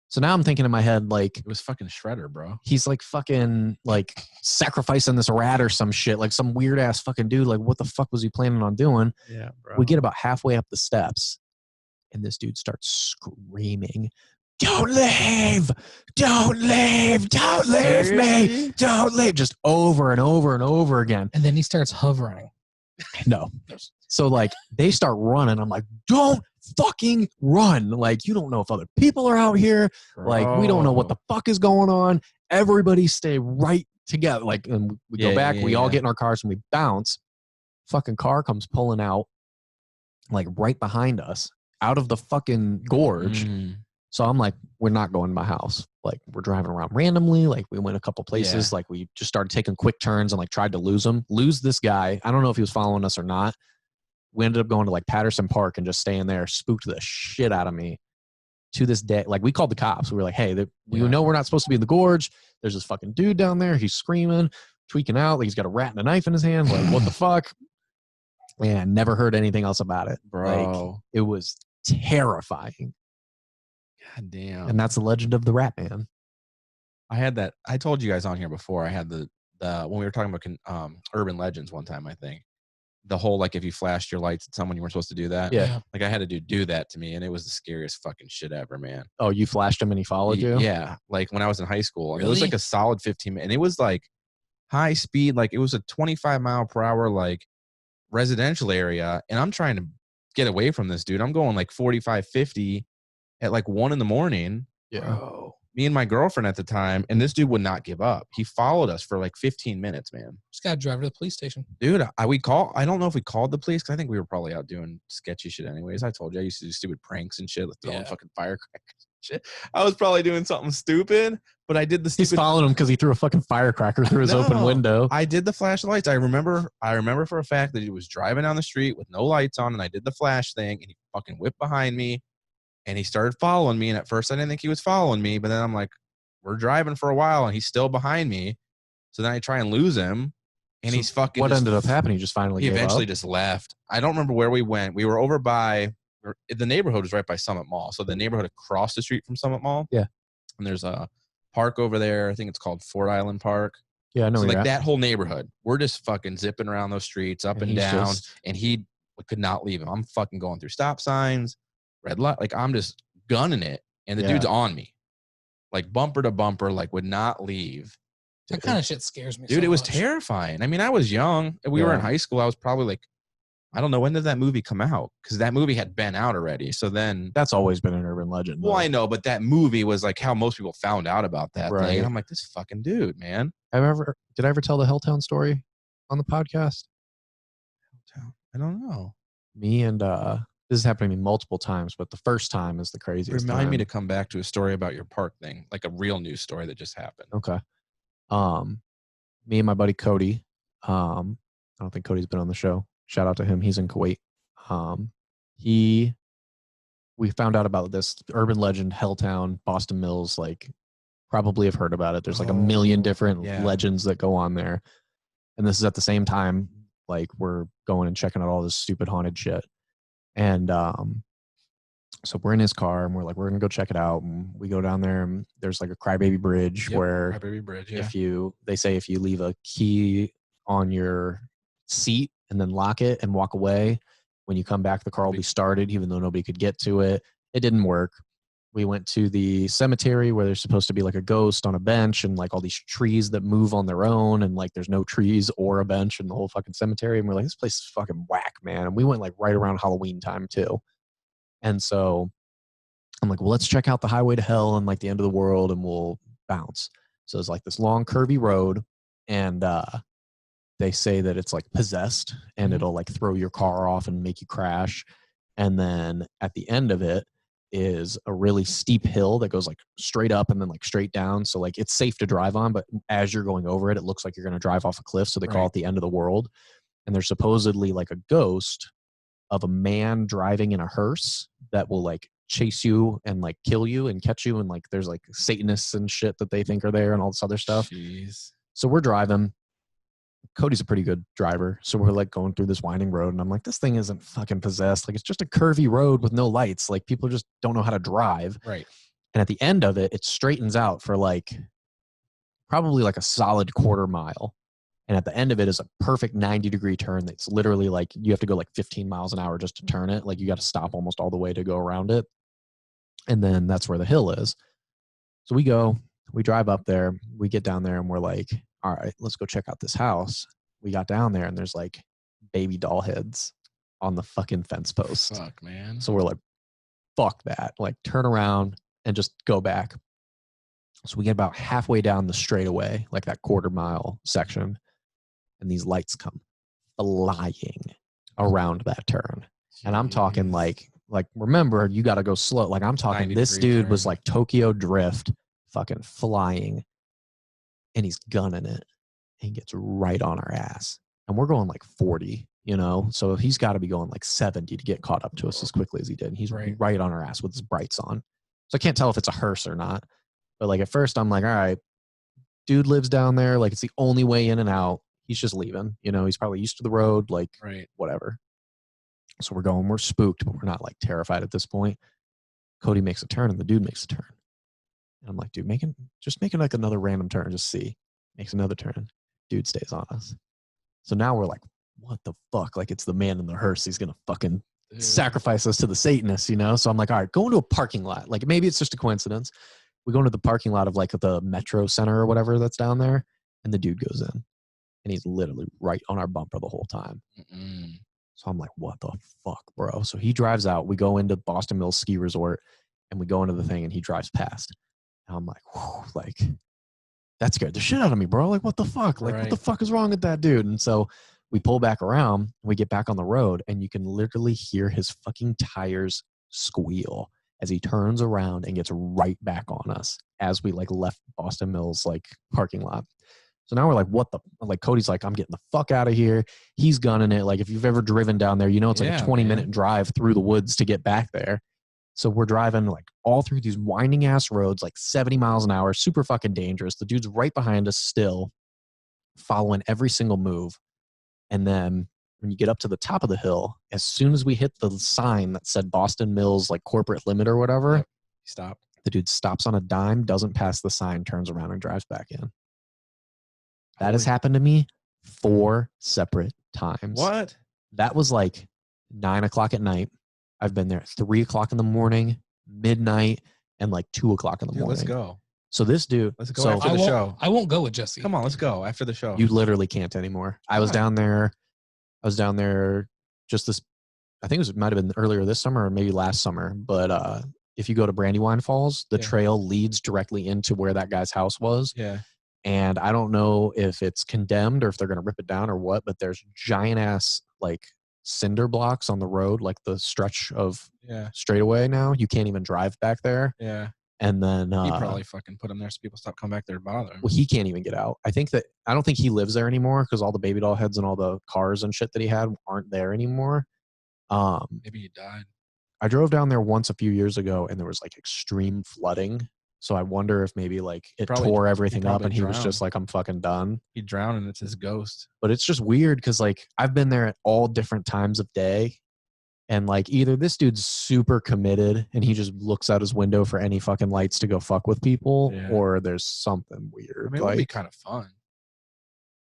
So now I'm thinking in my head, like, It was fucking Shredder, bro. he's like fucking like sacrificing this rat or some shit, like some weird ass fucking dude. Like, what the fuck was he planning on doing? Yeah, bro. We get about halfway up the steps, and this dude starts screaming, don't leave, don't leave, don't leave me, don't leave, just over and over and over again. And then he starts hovering. No. So like they start running. I'm like, don't fucking run. Like, you don't know if other people are out here. Like, we don't know what the fuck is going on. Everybody stay right together. Like, and we go back, we all get in our cars and we bounce. Fucking car comes pulling out, like right behind us, out of the fucking gorge. So I'm like, we're not going to my house. Like, we're driving around randomly. Like, we went a couple places. Like, we just started taking quick turns and like tried to lose this guy. I don't know if he was following us or not. We ended up going to like Patterson Park and just staying there. Spooked the shit out of me. To this day, like, we called the cops. We were like, hey, we know we're not supposed to be in the gorge. There's this fucking dude down there. He's screaming, tweaking out. Like, he's got a rat and a knife in his hand. Like, what the fuck? And never heard anything else about it. Bro. Like, it was terrifying. God damn. And that's the legend of the Rat Man. I had that. I told you guys on here before. I had the when we were talking about urban legends one time, I think. The whole, like, if you flashed your lights at someone, you weren't supposed to do that. Yeah. Like, I had a dude do that to me, and it was the scariest fucking shit ever, man. Oh, you flashed him and he followed you? Yeah. Like, when I was in high school. And Really? it was like a solid 15 minutes. And it was like high speed. Like, it was a 25 mile per hour, like, residential area. And I'm trying to get away from this dude. I'm going like 45, 50 at like 1 a.m. Yeah. Bro. Me and my girlfriend at the time, and this dude would not give up. He followed us for like 15 minutes, man. Just got to drive to the police station. Dude, I don't know if we called the police, because I think we were probably out doing sketchy shit anyways. I told you I used to do stupid pranks and shit, like throwing fucking firecrackers and shit. I was probably doing something stupid, but I did the stupid. He's following him because he threw a fucking firecracker through his open window. I did the flashlights. I remember for a fact that he was driving down the street with no lights on, and I did the flash thing, and he fucking whipped behind me, and he started following me. And at first I didn't think he was following me, but then I'm like, we're driving for a while and he's still behind me. So then I try and lose him, and he's fucking. What ended up happening? He just finally He gave eventually up? just left. I don't remember where we went. We were over by the neighborhood was right by Summit Mall. So the neighborhood across the street from Summit Mall. Yeah. And there's a park over there. I think it's called Fort Island Park. Yeah, I know. So like at. that whole neighborhood, we're just fucking zipping around those streets up and down, and he could not leave him. I'm fucking going through stop signs, red light, like I'm just gunning it, and the dude's on me, like bumper to bumper, like would not leave. That kind of shit scares me. Dude, so it was much. terrifying. I mean, I was young. We were in high school. I was probably like, I don't know, when did that movie come out? Because that movie had been out already. So then that's always been an urban legend. Well, I know, but that movie was like how most people found out about that Right. thing. And I'm like, this fucking dude, man. Did I ever tell the Helltown story on the podcast? I don't know. Me and this has happened to me multiple times, but the first time is the craziest. Remind me to come back to a story about your park thing, like a real news story that just happened. Okay. Me and my buddy Cody. I don't think Cody's been on the show. Shout out to him. He's in Kuwait. We found out about this urban legend, Helltown, Boston Mills. Like, probably have heard about it. There's like a million different legends that go on there, and this is at the same time like we're going and checking out all this stupid haunted shit. And so we're in his car and we're like, we're gonna go check it out. And we go down there and there's like a crybaby bridge where Crybaby Bridge, if you leave a key on your seat and then lock it and walk away, when you come back the car will be started even though nobody could get to it. It didn't work. We went to the cemetery where there's supposed to be like a ghost on a bench and like all these trees that move on their own, and like there's no trees or a bench in the whole fucking cemetery. And we're like, this place is fucking whack, man. And we went like right around Halloween time too. And so I'm like, well, let's check out the highway to hell and like the end of the world and we'll bounce. So it's like this long curvy road, and they say that it's like possessed and it'll like throw your car off and make you crash. And then at the end of it is a really steep hill that goes like straight up and then like straight down. So like it's safe to drive on, but as you're going over it, it looks like you're going to drive off a cliff. So they call it the end of the world. And there's supposedly like a ghost of a man driving in a hearse that will like chase you and like kill you and catch you. And like there's like Satanists and shit that they think are there and all this other stuff. Jeez. So we're driving. Cody's a pretty good driver. So we're like going through this winding road and I'm like, this thing isn't fucking possessed. Like it's just a curvy road with no lights. Like people just don't know how to drive. Right. And at the end of it, it straightens out for like probably like a solid quarter mile. And at the end of it is a perfect 90-degree turn. That's literally like you have to go like 15 miles an hour just to turn it. Like you got to stop almost all the way to go around it. And then that's where the hill is. So we drive up there, we get down there and we're like, all right, let's go check out this house. We got down there and there's like baby doll heads on the fucking fence post. Fuck, man. So we're like, fuck that. Like turn around and just go back. So we get about halfway down the straightaway, like that quarter mile section. And these lights come flying around that turn. And I'm talking like remember, you got to go slow. Like I'm talking, this dude turn. was like Tokyo Drift fucking flying and he's gunning it. He gets right on our ass. And we're going like 40, you know? So he's got to be going like 70 to get caught up to us as quickly as he did. And he's right on our ass with his brights on. So I can't tell if it's a hearse or not. But like at first I'm like, all right, dude lives down there. Like it's the only way in and out. He's just leaving, you know, he's probably used to the road, like whatever. So we're spooked, but we're not like terrified at this point. Cody makes a turn and the dude makes a turn. And I'm like, dude, just making like another random turn, just see. Makes another turn. Dude stays on us. So now we're like, what the fuck? Like it's the man in the hearse. He's going to fucking sacrifice us to the Satanists, you know? So I'm like, all right, go into a parking lot. Like maybe it's just a coincidence. We go into the parking lot of like the Metro Center or whatever that's down there. And the dude goes in. And he's literally right on our bumper the whole time. So I'm like, what the fuck, bro? So he drives out. We go into Boston Mills Ski Resort and we go into the thing and he drives past. And I'm like, whew, like, that scared the shit out of me, bro. Like, what the fuck? Like, what the fuck is wrong with that dude? And so we pull back around, we get back on the road and you can literally hear his fucking tires squeal as he turns around and gets right back on us as we like left Boston Mills like parking lot. So now we're like, what the, like Cody's like, I'm getting the fuck out of here. He's gunning it. Like if you've ever driven down there, you know, it's like a 20-minute drive through the woods to get back there. So we're driving like all through these winding ass roads, like 70 miles an hour, super fucking dangerous. The dude's right behind us still, following every single move. And then when you get up to the top of the hill, as soon as we hit the sign that said Boston Mills, like corporate limit or whatever, stop. The dude stops on a dime, doesn't pass the sign, turns around and drives back in. That has happened to me 4 separate times. What? That was like 9 o'clock at night. I've been there at 3 o'clock in the morning, midnight, and like 2 o'clock in the morning. Let's go. So this dude. Let's go after the show. I won't go with Jesse. Come on, let's go after the show. You literally can't anymore. I was down there just this, I think it might have been earlier this summer or maybe last summer. But if you go to Brandywine Falls, the trail leads directly into where that guy's house was. Yeah. And I don't know if it's condemned or if they're going to rip it down or what, but there's giant ass like cinder blocks on the road, like the stretch of straightaway now. You can't even drive back there. Yeah. And then he probably fucking put them there so people stop coming back there to bother him. Well, he can't even get out. I don't think he lives there anymore because all the baby doll heads and all the cars and shit that he had aren't there anymore. Maybe he died. I drove down there once a few years ago and there was like extreme flooding. So I wonder if maybe like it tore everything up and he was just like, I'm fucking done. He drowned and it's his ghost. But it's just weird because like I've been there at all different times of day. And like either this dude's super committed and he just looks out his window for any fucking lights to go fuck with people, or there's something weird. I mean, it would be kind of fun.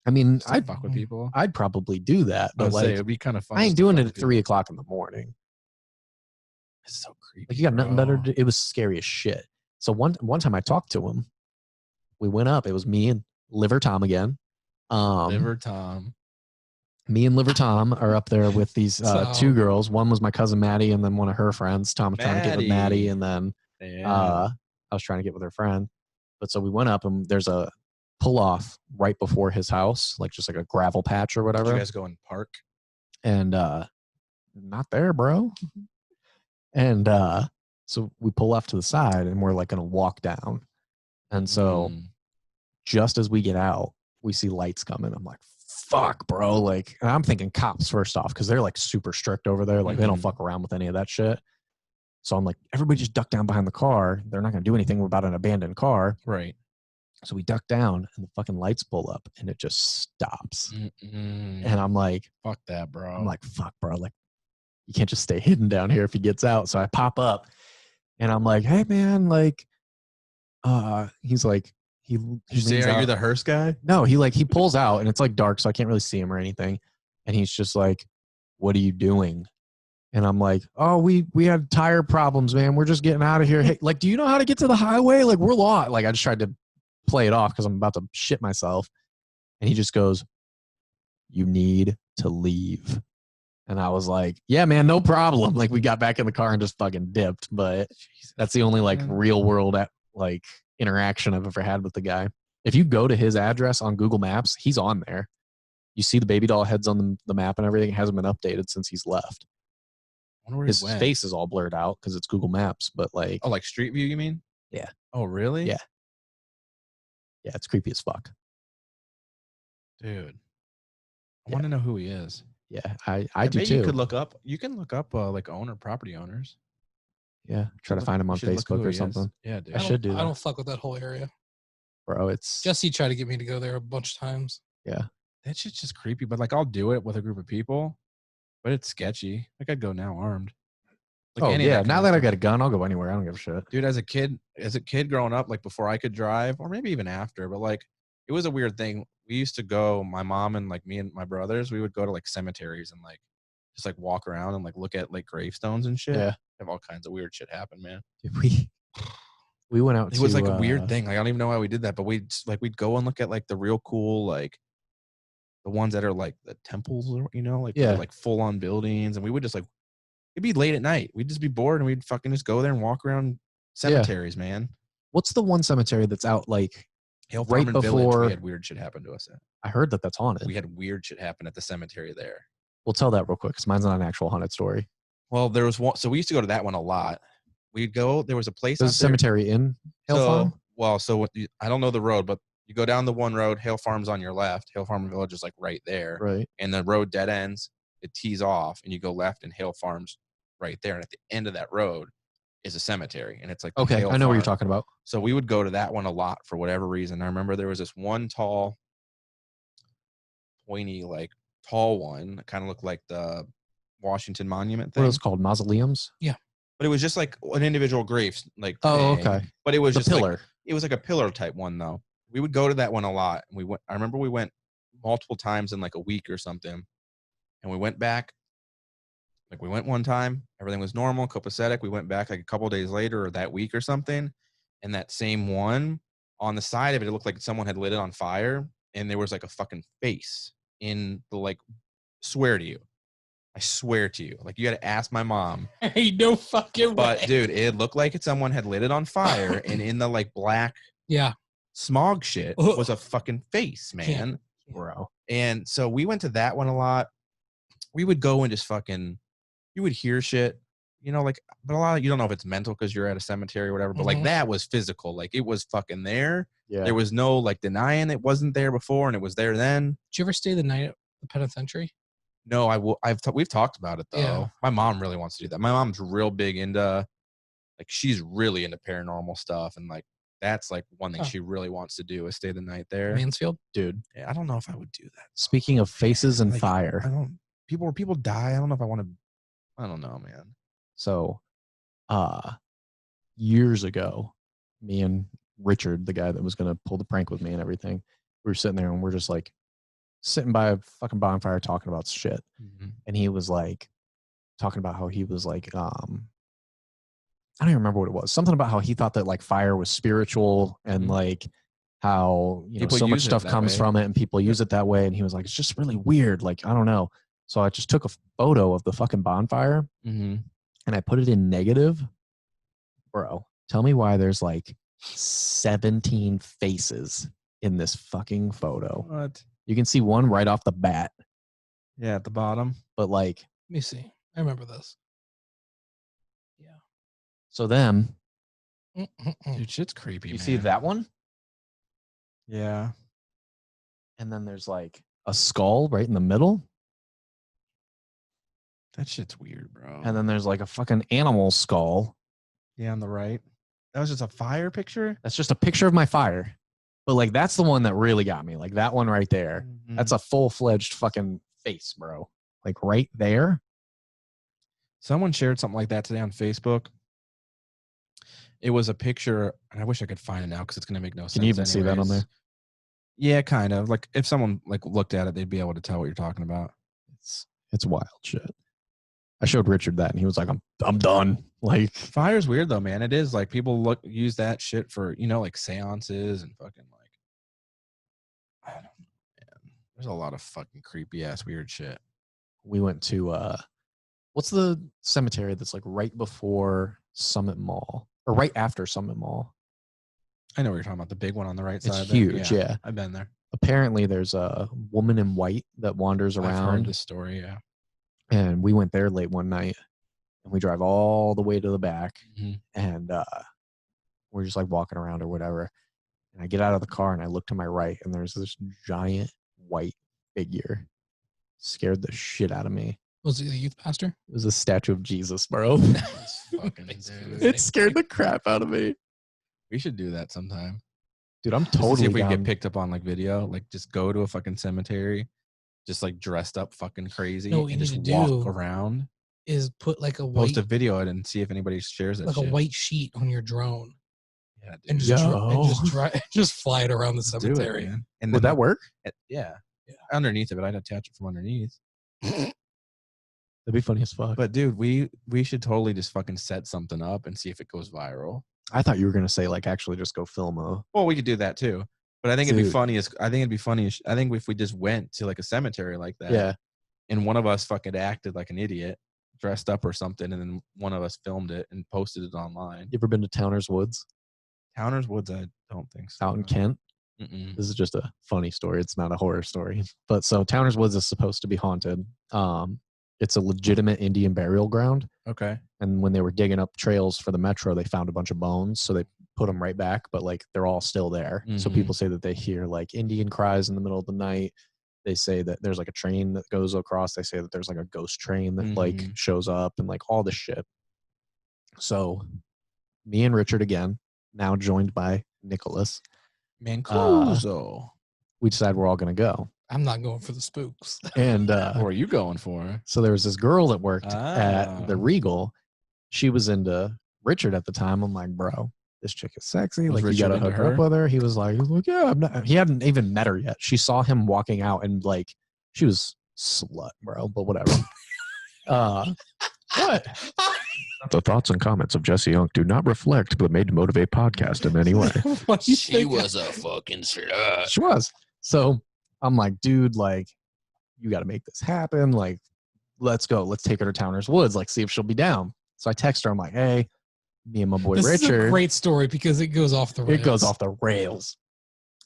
I mean, I'd fuck with people. I'd probably do that, but like it'd be kind of fun. I ain't doing it at 3 o'clock in the morning. It's so creepy. Like you got nothing better to do. It was scary as shit. So one time I talked to him. We went up. It was me and Liver Tom again. Liver Tom. Me and Liver Tom are up there with these 2 girls. One was my cousin Maddie, and then one of her friends. Tom was trying to get with Maddie, and then I was trying to get with her friend. But so we went up, and there's a pull off right before his house, like just like a gravel patch or whatever. Did you guys go and park? And not there, bro. And so we pull off to the side and we're like going to walk down. And so just as we get out, we see lights coming. I'm like, fuck, bro. Like, and I'm thinking cops first off, because they're like super strict over there. Like, they don't fuck around with any of that shit. So I'm like, everybody just duck down behind the car. They're not going to do anything about an abandoned car. Right. So we duck down and the fucking lights pull up and it just stops. And I'm like, fuck that, bro. I'm like, fuck, bro. Like, you can't just stay hidden down here if he gets out. So I pop up and I'm like, hey, man, like, he's like, he say, are you the hearse guy? No, he pulls out and it's like dark, so I can't really see him or anything. And he's just like, what are you doing? And I'm like, oh, we had tire problems, man. We're just getting out of here. Hey, like, do you know how to get to the highway? Like, we're lost. Like, I just tried to play it off because I'm about to shit myself. And he just goes, you need to leave. And I was like, yeah, man, no problem. Like, we got back in the car and just fucking dipped. But that's the only like real world like interaction I've ever had with the guy. If you go to his address on Google Maps, he's on there. You see the baby doll heads on the map and everything. It hasn't been updated since he's left. His face is all blurred out because it's Google Maps, but like... Oh, like Street View, you mean? Yeah. Oh, really? Yeah. Yeah, it's creepy as fuck. Dude. I want to know who he is. Yeah, I do too. You can look up like property owners. Yeah, try to find him on Facebook or something. Yeah, dude. I should do that. I don't fuck with that whole area. Bro, it's... Jesse tried to get me to go there a bunch of times. Yeah. That shit's just creepy, but like I'll do it with a group of people. But it's sketchy. Like I'd go now armed. Like now that I got a gun, I'll go anywhere. I don't give a shit. Dude, as a kid growing up, like before I could drive, or maybe even after, but like it was a weird thing. We used to go, my mom and like me and my brothers, we would go to like cemeteries and like just like walk around and like look at like gravestones and shit. Yeah. Have all kinds of weird shit happen, man. Dude, we went out. It was like a weird thing. Like, I don't even know why we did that, but we'd go and look at like the real cool, like the ones that are like the temples, you know, like like full on buildings, and we would just like, it'd be late at night. We'd just be bored and we'd fucking just go there and walk around cemeteries, man. What's the one cemetery that's out like Hale Farm right and before? Village, we had weird shit happen to us at. I heard that that's haunted. We had weird shit happen at the cemetery there. We'll tell that real quick because mine's not an actual haunted story. Well, there was one. So we used to go to that one a lot. We'd go. There was a place. There's a cemetery in Hale Farm. Well, so I don't know the road, but you go down the one road. Hale Farm's on your left. Hale Farm Village is like right there. Right. And the road dead ends. It tees off, and you go left, and Hale Farm's right there. And at the end of that road is a cemetery, and it's like okay. I know what you're talking about. So we would go to that one a lot for whatever reason. I remember there was this one tall, pointy, like tall one that kind of looked like the Washington Monument thing. What was it called? Mausoleums? Yeah. But it was just like an individual grave, like okay. But it was the just pillar. Like, it was like a pillar type one though. We would go to that one a lot. And I remember we went multiple times in like a week or something. And we went back. Like we went one time, everything was normal, copacetic. We went back like a couple days later or that week or something. And that same one on the side of it, it looked like someone had lit it on fire. And there was like a fucking face in the like, I swear to you. Like, you got to ask my mom. Ain't no fucking way. But, dude, it looked like someone had lit it on fire, and in the, like, black smog shit was a fucking face, man. Bro. And so we went to that one a lot. We would go and just fucking, you would hear shit, you know, like, but a lot of, you don't know if it's mental because you're at a cemetery or whatever, but, like, that was physical. Like, it was fucking there. Yeah. There was no, like, denying it wasn't there before, and it was there then. Did you ever stay the night at the penitentiary? No, we've talked about it though. Yeah. My mom really wants to do that. My mom's real big into, like, she's really into paranormal stuff, and like that's like one thing she really wants to do is stay the night there. Mansfield, dude. Yeah, I don't know if I would do that. Speaking of faces and like, fire, people die. I don't know if I want to. I don't know, man. So, years ago, me and Richard, the guy that was gonna pull the prank with me and everything, we were sitting there and we're just like sitting by a fucking bonfire talking about shit. Mm-hmm. And he was like talking about how he was like I don't even remember what it was. Something about how he thought that like fire was spiritual and like how, you know, so much stuff comes from it and people use it that way. And he was like, it's just really weird. Like, I don't know. So I just took a photo of the fucking bonfire and I put it in negative. Bro, tell me why there's like 17 faces in this fucking photo. What? You can see one right off the bat. Yeah, at the bottom. But like, let me see. I remember this. Yeah. So then, Dude, shit's creepy. you man. see that one? Yeah. And then there's like a skull right in the middle. That shit's weird, bro. And then there's like a fucking animal skull. Yeah, on the right. That was just a fire picture? That's just a picture of my fire. But like, that's the one that really got me. Like that one right there. Mm-hmm. That's a full-fledged fucking face, bro. Like right there. Someone shared something like that today on Facebook. It was a picture, and I wish I could find it now because it's going to make no sense. Can you even see that on there? Yeah, kind of. Like if someone like looked at it, they'd be able to tell what you're talking about. It's wild shit. I showed Richard that, and he was like, "I'm done." Like, fire's weird though, man. It is like people use that shit for like seances and fucking like. I don't know, man. There's a lot of fucking creepy ass weird shit. We went to what's the cemetery that's like right before Summit Mall or right after Summit Mall? I know what you're talking about. The big one on the right side. It's huge. Yeah, I've been there. Apparently, there's a woman in white that wanders around. I've heard this story. Yeah. And we went there late one night, and we drive all the way to the back, and we're just like walking around or whatever. And I get out of the car and I look to my right, and there's this giant white figure. Scared the shit out of me. Was it the youth pastor? It was a statue of Jesus, bro. It scared the crap out of me. We should do that sometime. Dude, I'm Just to totally see if we down. get picked up on like video. Like just go to a fucking cemetery, just like dressed up fucking crazy, No, what you and just need to walk do around. Is put like a Post white, a video it and see if anybody shares that like shit. a white sheet on your drone, Yeah, dude. and just fly it around the Let's do it, cemetery. man. And Would then, that work? yeah, underneath of it, I'd attach it from underneath. That'd be funny as fuck. But dude, we should totally just fucking set something up and see if it goes viral. I thought you were gonna say like actually just go film a. Well, we could do that too. But I think it'd be Dude. funny. I think if we just went to like a cemetery like that. Yeah. And one of us fucking acted like an idiot, dressed up or something, and then one of us filmed it and posted it online. You ever been to Towner's Woods? Towner's Woods, I don't think so. Out in Kent? Mm-mm. This is just a funny story. It's not a horror story. But so Towner's Woods is supposed to be haunted. It's a legitimate Indian burial ground. Okay. And when they were digging up trails for the metro, they found a bunch of bones. So they put them right back, but like they're all still there. So Mhm. people say that they hear like Indian cries in the middle of the night. They say that there's like a train that goes across. They say that there's like a ghost train that like shows up and like all this shit. So me and Richard again, now joined by Nicholas. Mancuso. We decide we're all going to go. I'm not going for the spooks. And What are you going for? so there was this girl that worked at the Regal. She was into Richard at the time. I'm like, bro, this chick is sexy. Was Like, you Richard gotta into hook up her? with her. He was like, yeah, I'm not. He hadn't even met her yet. She saw him walking out, and like, she was slut, bro. But whatever. What? The thoughts and comments of Jesse Young do not reflect the Made to Motivate podcast in any way. What do you She think? was a fucking slut. She was. So I'm like, dude, like, you got to make this happen. Like, let's go. Let's take her to Towner's Woods. Like, see if she'll be down. So I text her. I'm like, hey, me and my boy This is Richard. a great story because it goes off the rails. It goes off the rails.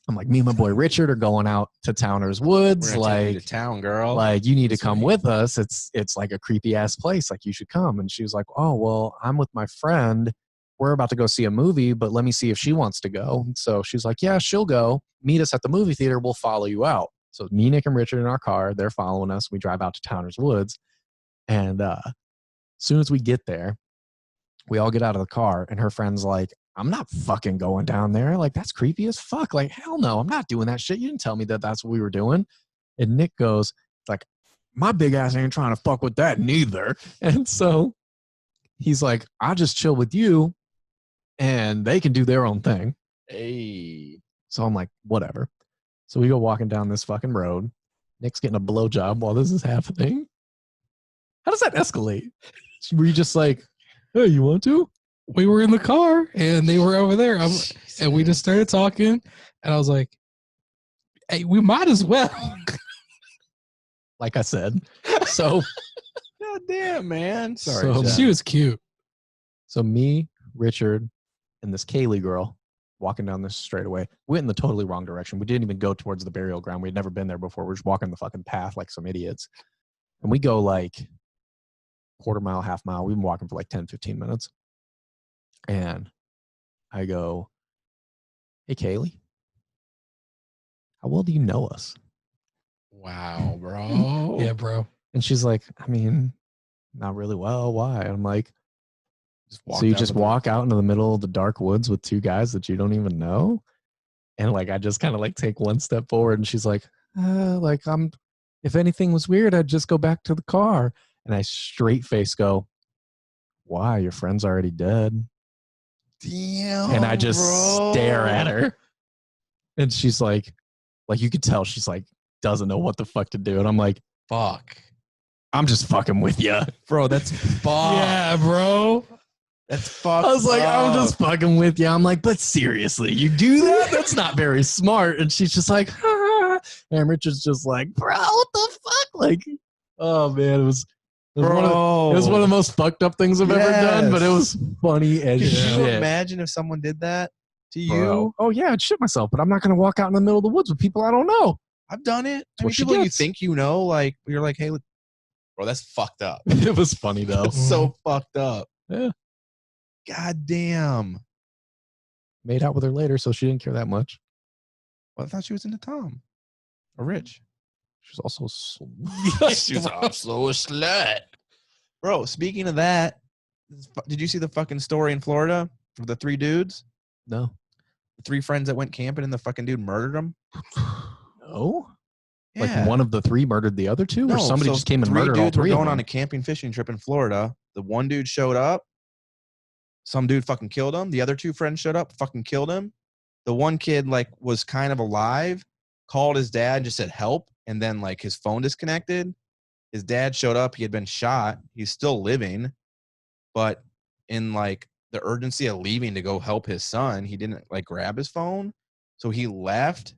I'm like, me and my boy Richard are going out to Towner's Woods. We're gonna take you Like, to town, girl. like you need to That's come right. with us. It's like a creepy ass place. Like, you should come. And she was like, oh, well, I'm with my friend. We're about to go see a movie, but let me see if she wants to go. So she's like, yeah, she'll go. Meet us at the movie theater. We'll follow you out. So me, Nick, and Richard in our car, they're following us. We drive out to Towner's Woods. And as soon as we get there, we all get out of the car, and her friend's like, I'm not fucking going down there. Like, that's creepy as fuck. Like, hell no, I'm not doing that shit. You didn't tell me that that's what we were doing. And Nick goes, like, my big ass ain't trying to fuck with that neither. And so he's like, I'll just chill with you, and they can do their own thing. Hey. So I'm like, whatever. So we go walking down this fucking road. Nick's getting a blowjob while this is happening. How does that escalate? Were you just like, hey, you want to? We were in the car and they were over there. And we just started talking. And I was like, hey, we might as well. Like I said. So, God damn, man. Sorry. So- Jeff. She was cute. so me, Richard, and this Kaylee girl walking down this straightaway. We went in the totally wrong direction. We didn't even go towards the burial ground. We had never been there before. We're just walking the fucking path like some idiots. And we go like quarter mile, half mile. We've been walking for like 10, 15 minutes. And I go, hey, Kaylee, how well do you know us? Wow, bro. Yeah, bro. And she's like, I mean, not really well. Why? I'm like, Just so you walked out just with the- walk out into the middle of the dark woods with two guys that you don't even know? And like, I just kind of like take one step forward and she's like, if anything was weird, I'd just go back to the car. And I straight face go, why? Your friend's already dead. Damn. And I just bro. stare at her. And she's like you could tell she's like, doesn't know what the fuck to do. And I'm like, Fuck. I'm just fucking with you. Bro, that's fuck. Yeah, bro. That's fuck. I was like, I'm just fucking with you. I'm like, but seriously, you do that? That's not very smart. And she's just like, and Richard's just like, bro, what the fuck? Like, oh man, it was one of the most fucked up things I've ever done, but it was funny as Could shit. you imagine if someone did that to you? Bro. Oh yeah, I'd shit myself, but I'm not gonna walk out in the middle of the woods with people I don't know. I've done it. I mean, what she people you gets. think you know, like you're like, hey, look, bro, that's fucked up. It was funny though. That's so fucked up. Yeah. God damn. Made out with her later, so she didn't care that much. Well, I thought she was into Tom or Rich. She's also She was also a slut. Bro, speaking of that, did you see the fucking story in Florida of the 3 dudes? no. The 3 friends that went camping and the fucking dude murdered them? No. Yeah. Like one of the 3 murdered the other 2, or somebody so just came and 3 murdered all dudes were 3 of going them? on a camping fishing trip in Florida. The one dude showed up. Some dude fucking killed him. The other 2 friends showed up, fucking killed him. The one kid like was kind of alive, called his dad and just said help, and then like his phone disconnected. His dad showed up. He had been shot. He's still living, but in like the urgency of leaving to go help his son, he didn't like grab his phone. So he left,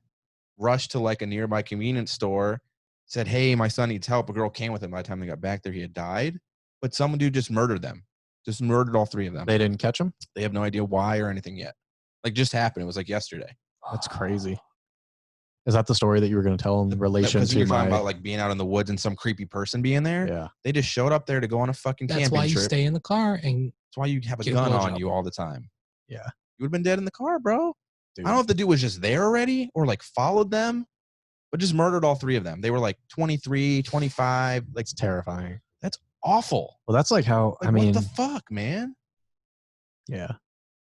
rushed to like a nearby convenience store, said, hey, my son needs help. A girl came with him. By the time they got back there, he had died. But some dude just murdered them. Just murdered all 3 of them. They didn't catch him? They have no idea why or anything yet. Like just happened. It was like yesterday. That's crazy. Is that the story that you were going to tell in relation Because to you're my... talking about like being out in the woods and some creepy person being there. Yeah. They just showed up there to go on a fucking That's camping why you trip. stay in the car and That's why you have a Get a gun blowjob. on you all the time. Yeah. You would have been dead in the car, bro. Dude. I don't know if the dude was just there already or like followed them, but just murdered all 3 of them. They were like 23, 25. Like, It's terrifying. that's awful. Well, that's like how, Like, I mean, what the fuck, man? yeah.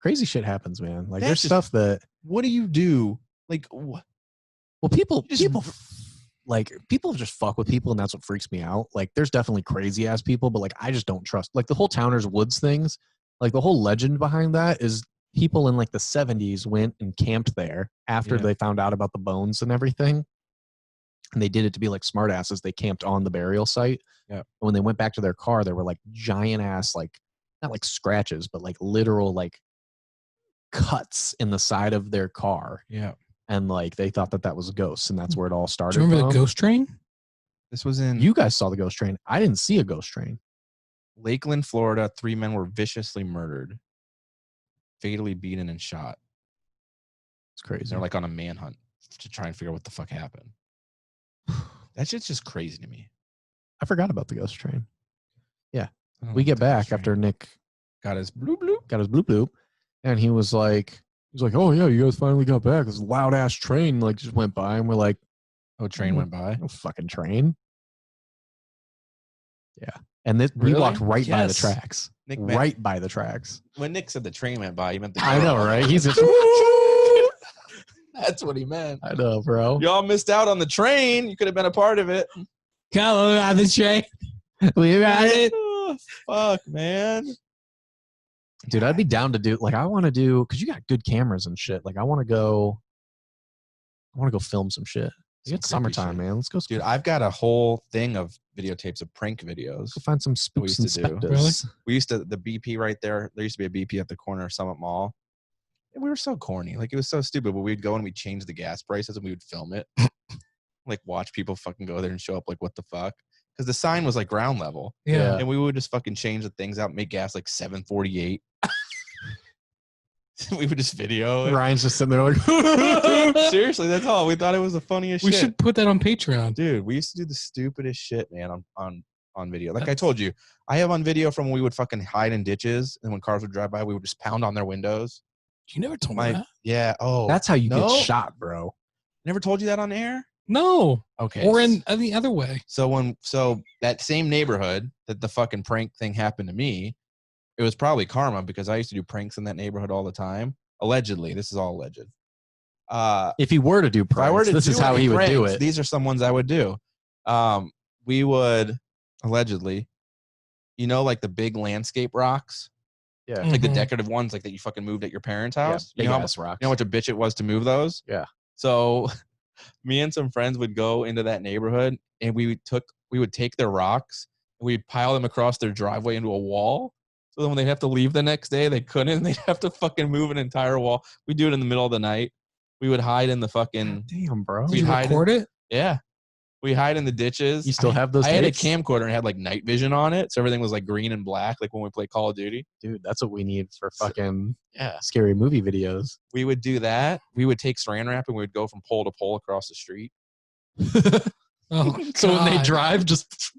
Crazy shit happens, man. Like That's there's just- stuff that, What do you do? Like, what? well, people just fuck with people, and that's what freaks me out. Like there's definitely crazy ass people, but like I just don't trust, like the whole Towners Woods things, like the whole legend behind that is people in like the 70s went and camped there after Yeah. they found out about the bones and everything. And they did it to be like smartasses. They camped on the burial site. Yeah. And when they went back to their car, there were like giant ass, like not like scratches, but like literal like cuts in the side of their car. Yeah. And like they thought that that was ghosts, and that's where it all started. do you remember the from. ghost train? This was in You guys saw the ghost train. I didn't see a ghost train. Lakeland, Florida. 3 men were viciously murdered, fatally beaten and shot. It's crazy. They're like on a manhunt to try and figure out what the fuck happened. That shit's just crazy to me. I forgot about the ghost train. I don't We like get the back ghost train. after Nick got his bloop bloop. got his bloop bloop, and he was like, oh yeah, you guys finally got back. This loud ass train like just went by, and we're like, Oh, train went by. no fucking train. Yeah, and this we Really? walked right by the Yes. tracks. Nick meant- Right by the tracks. When Nick said the train went by, he meant the I know, right? He's just. That's what he meant. I know, bro. Y'all missed out on the train. You could have been a part of it. Come on the train. We got it. Oh, fuck, man. Dude, I'd be down to do, like, I want to do, because you got good cameras and shit. Like, I want to go film some shit. Some It's creepy summertime, shit. man. Let's go. Dude, I've got a whole thing of videotapes of prank videos. Go find some we spooks used and to do. specters. We used to, the BP right there, there used to be a BP at the corner of Summit Mall. And we were so corny. Like, it was so stupid, but we'd go and we'd change the gas prices and we would film it. Like, watch people fucking go there and show up like, what the fuck? Because the sign was like ground level. Yeah. And we would just fucking change the things out, make gas like $7.48. We would just video it. Ryan's just sitting there like, Seriously, that's all. We thought it was the funniest We shit. should put that on Patreon. Dude, we used to do the stupidest shit, man, on on video. Like I told you, I have on video from when we would fucking hide in ditches, and when cars would drive by, we would just pound on their windows. You never told me that. Yeah. Oh, That's how you get shot, bro. Never told you that on air? No. Okay. Or in the other way. So that same neighborhood that the fucking prank thing happened to me, it was probably karma because I used to do pranks in that neighborhood all the time. Allegedly, this is all alleged. If he were to do pranks, this is how he would do it. These are some ones I would do. We would allegedly, like the big landscape rocks. Yeah. Like the decorative ones like that you fucking moved at your parents' house. Yeah, you know rocks. how much a bitch it was to move those? Yeah. So me and some friends would go into that neighborhood and we would take their rocks and we'd pile them across their driveway into a wall. So then when they'd have to leave the next day, they couldn't, and they'd have to fucking move an entire wall. We'd do it in the middle of the night. We would hide in the fucking... Damn, bro. Did you record it? Yeah. We hide in the ditches. You still have those I had a tapes? camcorder and had like night vision on it. So everything was like green and black, like when we play Call of Duty. Dude, that's what we need for fucking Yeah. scary movie videos. We would do that. We would take saran wrap and we would go from pole to pole across the street. Oh, So when they God. drive, just...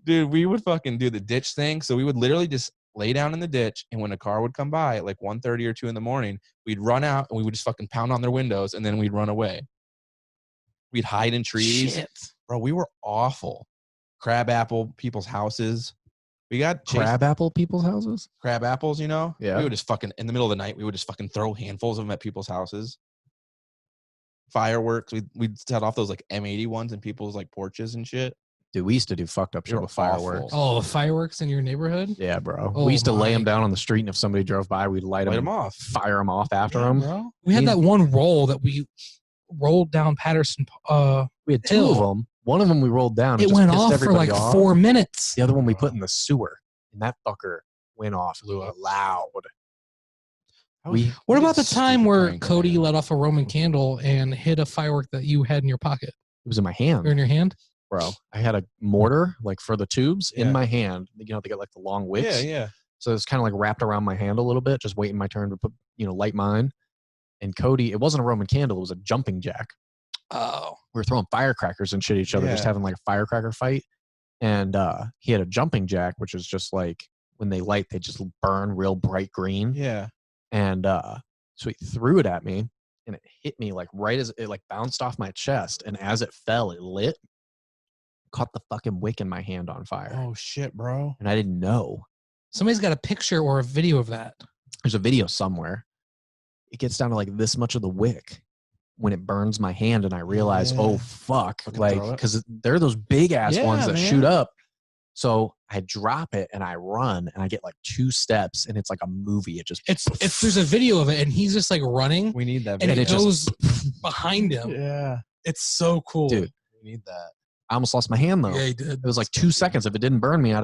Dude, we would fucking do the ditch thing. So we would literally just lay down in the ditch, and when a car would come by at like 1:30 or 2 in the morning, we'd run out and we would just fucking pound on their windows, and then we'd run away. We'd hide in trees. Shit. Bro, we were awful. Crabapple people's houses. We got chased. Crabapple people's houses? Crab apples, Yeah. We would just fucking, in the middle of the night, we would just fucking throw handfuls of them at people's houses. Fireworks. We'd set off those like M80 ones in people's like porches and shit. Dude, we used to do fucked up They shit were with fireworks. Oh, the fireworks in your neighborhood? Yeah, bro. Oh we used to lay my. them down on the street, and if somebody drove by, we'd light them off. fire them off after Yeah, them. bro. We had that one roll that we rolled down Patterson. We had two of them. One of them we rolled down. And It just went pissed off for everybody like off. 4 minutes. The other one we put in the sewer, and that fucker went off loud. What about the time where prank, Cody man. let off a Roman candle and hit a firework that you had in your pocket It was in my hand, or in your hand? bro. I had a mortar like for the tubes Yeah. in my hand. They get like the long wicks. Yeah. So it's kind of like wrapped around my hand a little bit, just waiting my turn to put, light mine. And Cody, it wasn't a Roman candle; it was a jumping jack. Oh. We were throwing firecrackers and shit at each other, just Yeah. having like a firecracker fight. And he had a jumping jack, which is just like when they light, they just burn real bright green. Yeah. And so he threw it at me, and it hit me like right as it like bounced off my chest. And as it fell, it lit, caught the fucking wick in my hand on fire. Oh shit, bro. And I didn't know. Somebody's got a picture or a video of that. There's a video somewhere. It gets down to like this much of the wick when it burns my hand, and I realize, Yeah. oh fuck, Fucking like throw it. because they're those big ass Yeah, ones that man. shoot up. So I drop it and I run, and I get like 2 steps, and it's like a movie. It just It's there's a video of it, and he's just like running, We need that. and video. it goes behind him. Yeah. It's so cool, Dude. We need that. I almost lost my hand though. Yeah, he did. It was like 2 seconds. If it didn't burn me, I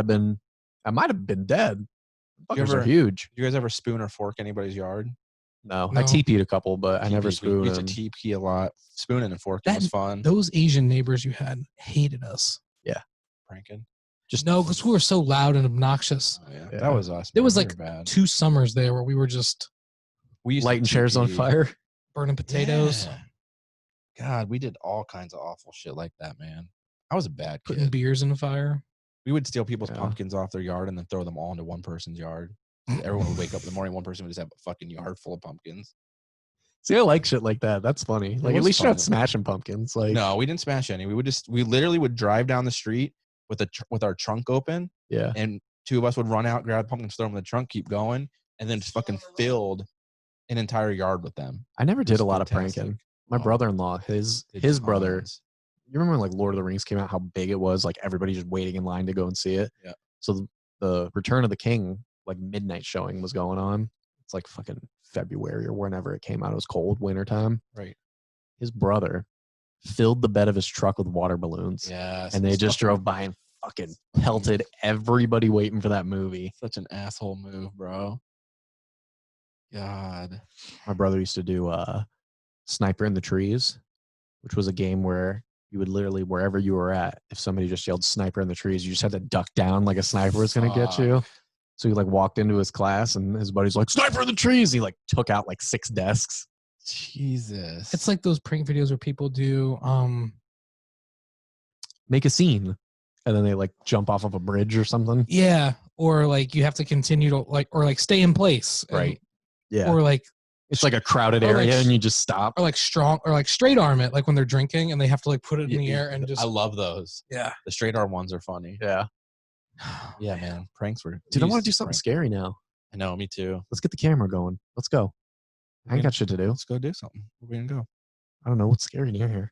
might have been dead. You Fuckers are ever- huge. You guys ever spoon or fork anybody's yard? No, No. I TP'd a couple, but I never spooned. We used to TP a lot. Spooning and forking was fun. Those Asian neighbors you had hated us. Pranking. Just No, because we were so loud and obnoxious. Oh, yeah. Yeah. That was us. There man. was We like were bad. 2 summers there where we were just We used to lighting chairs on TP. fire. burning potatoes, Yeah. God, we did all kinds of awful shit like that, man. I was a bad putting kid. beers in the fire. We would steal people's Yeah. pumpkins off their yard and then throw them all into one person's yard. Everyone would wake up in the morning. One person would just have a fucking yard full of pumpkins. See, I like shit like that. That's funny. Like at was least you're not fun. smashing pumpkins. Like No, we didn't smash any. We literally would drive down the street with our trunk open, yeah. and 2 of us would run out, grab pumpkins, throw them in the trunk, keep going, and then just fucking filled an entire yard with them. I never did was a lot of fantastic. pranking. My Oh. brother-in-law, his Did brother. tons. You remember when like Lord of the Rings came out? How big it was? Like everybody just waiting in line to go and see it. Yeah. So the Return of the King like midnight showing was going on. It's like fucking February or whenever it came out. It was cold wintertime. Right. His brother filled the bed of his truck with water balloons. Yes. And they just drove by and fucking pelted everybody waiting for that movie. Such an asshole move, bro. God. My brother used to do Sniper in the Trees, which was a game where you would literally, wherever you were at, if somebody just yelled sniper in the trees, you just had to duck down like a sniper was going to get you. So he like walked into his class and his buddy's like, sniper in the trees. He like took out like 6 desks. Jesus. It's like those prank videos where people do Make a scene. And then they like jump off of a bridge or something. Yeah, or like you have to continue to like stay in place. Right. Yeah. Or like it's like a crowded or area like- and you just stop. or like straight arm it, like when they're drinking and they have to like put it in the air and just I love those. yeah. The straight arm ones are funny. Yeah. Yeah, man. Pranks were. Dude, I we want used to do something prank. scary now. I know, me too. Let's get the camera going. Let's go. I ain't got shit to do. Let's go do something. Where we gonna go? I don't know what's scary near here.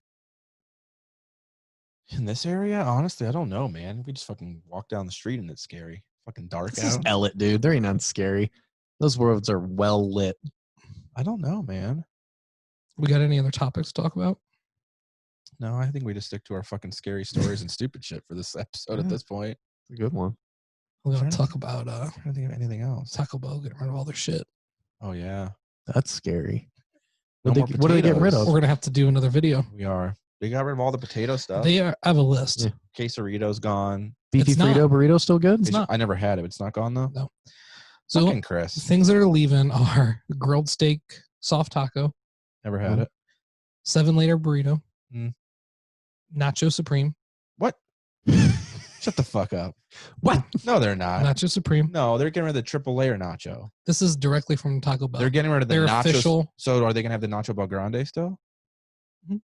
In this area, honestly, I don't know, man. We just fucking walk down the street and it's scary. Fucking dark This is out. Ellet, dude. There ain't nothing scary. Those roads are well lit. I don't know, man. We got any other topics to talk about? No, I think we just stick to our fucking scary stories and stupid shit for this episode at this point. It's a good one. We're Trying gonna to talk about I don't think of anything else. Taco Bell getting rid of all their shit. Oh yeah, That's scary. No What, more what are they getting rid potatoes. of? We're gonna have to do another video. we are. They got rid of all the potato stuff. They are. I have a list. Yeah. Quesarito's gone. Beefy It's not. Frito burrito still good? It's not. I never had it. It's not gone though. No. So Fucking Chris. things that are leaving are grilled steak, soft taco, Never had it. 7-layer burrito, Mm. Nacho Supreme, What? Shut the fuck up. What? No, they're not. Nacho Supreme. No, they're getting rid of the triple layer nacho. This is directly from Taco Bell. They're getting rid of the They're nachos. official. So are they gonna have the nacho Bel Grande still? Mhm.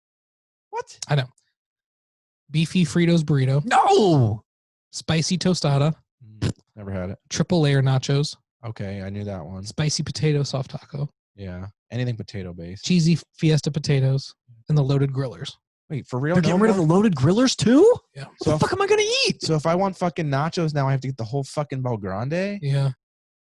What? I know. Beefy Fritos burrito, No. spicy tostada, Never had it. triple layer nachos, Okay, I knew that one. spicy potato soft taco, Yeah, anything potato based. cheesy fiesta potatoes, and the loaded grillers. Wait, for real? They're getting rid of the loaded grillers too? Yeah. What the fuck am I going to eat? So if I want fucking nachos now, I have to get the whole fucking Bel Grande. Yeah.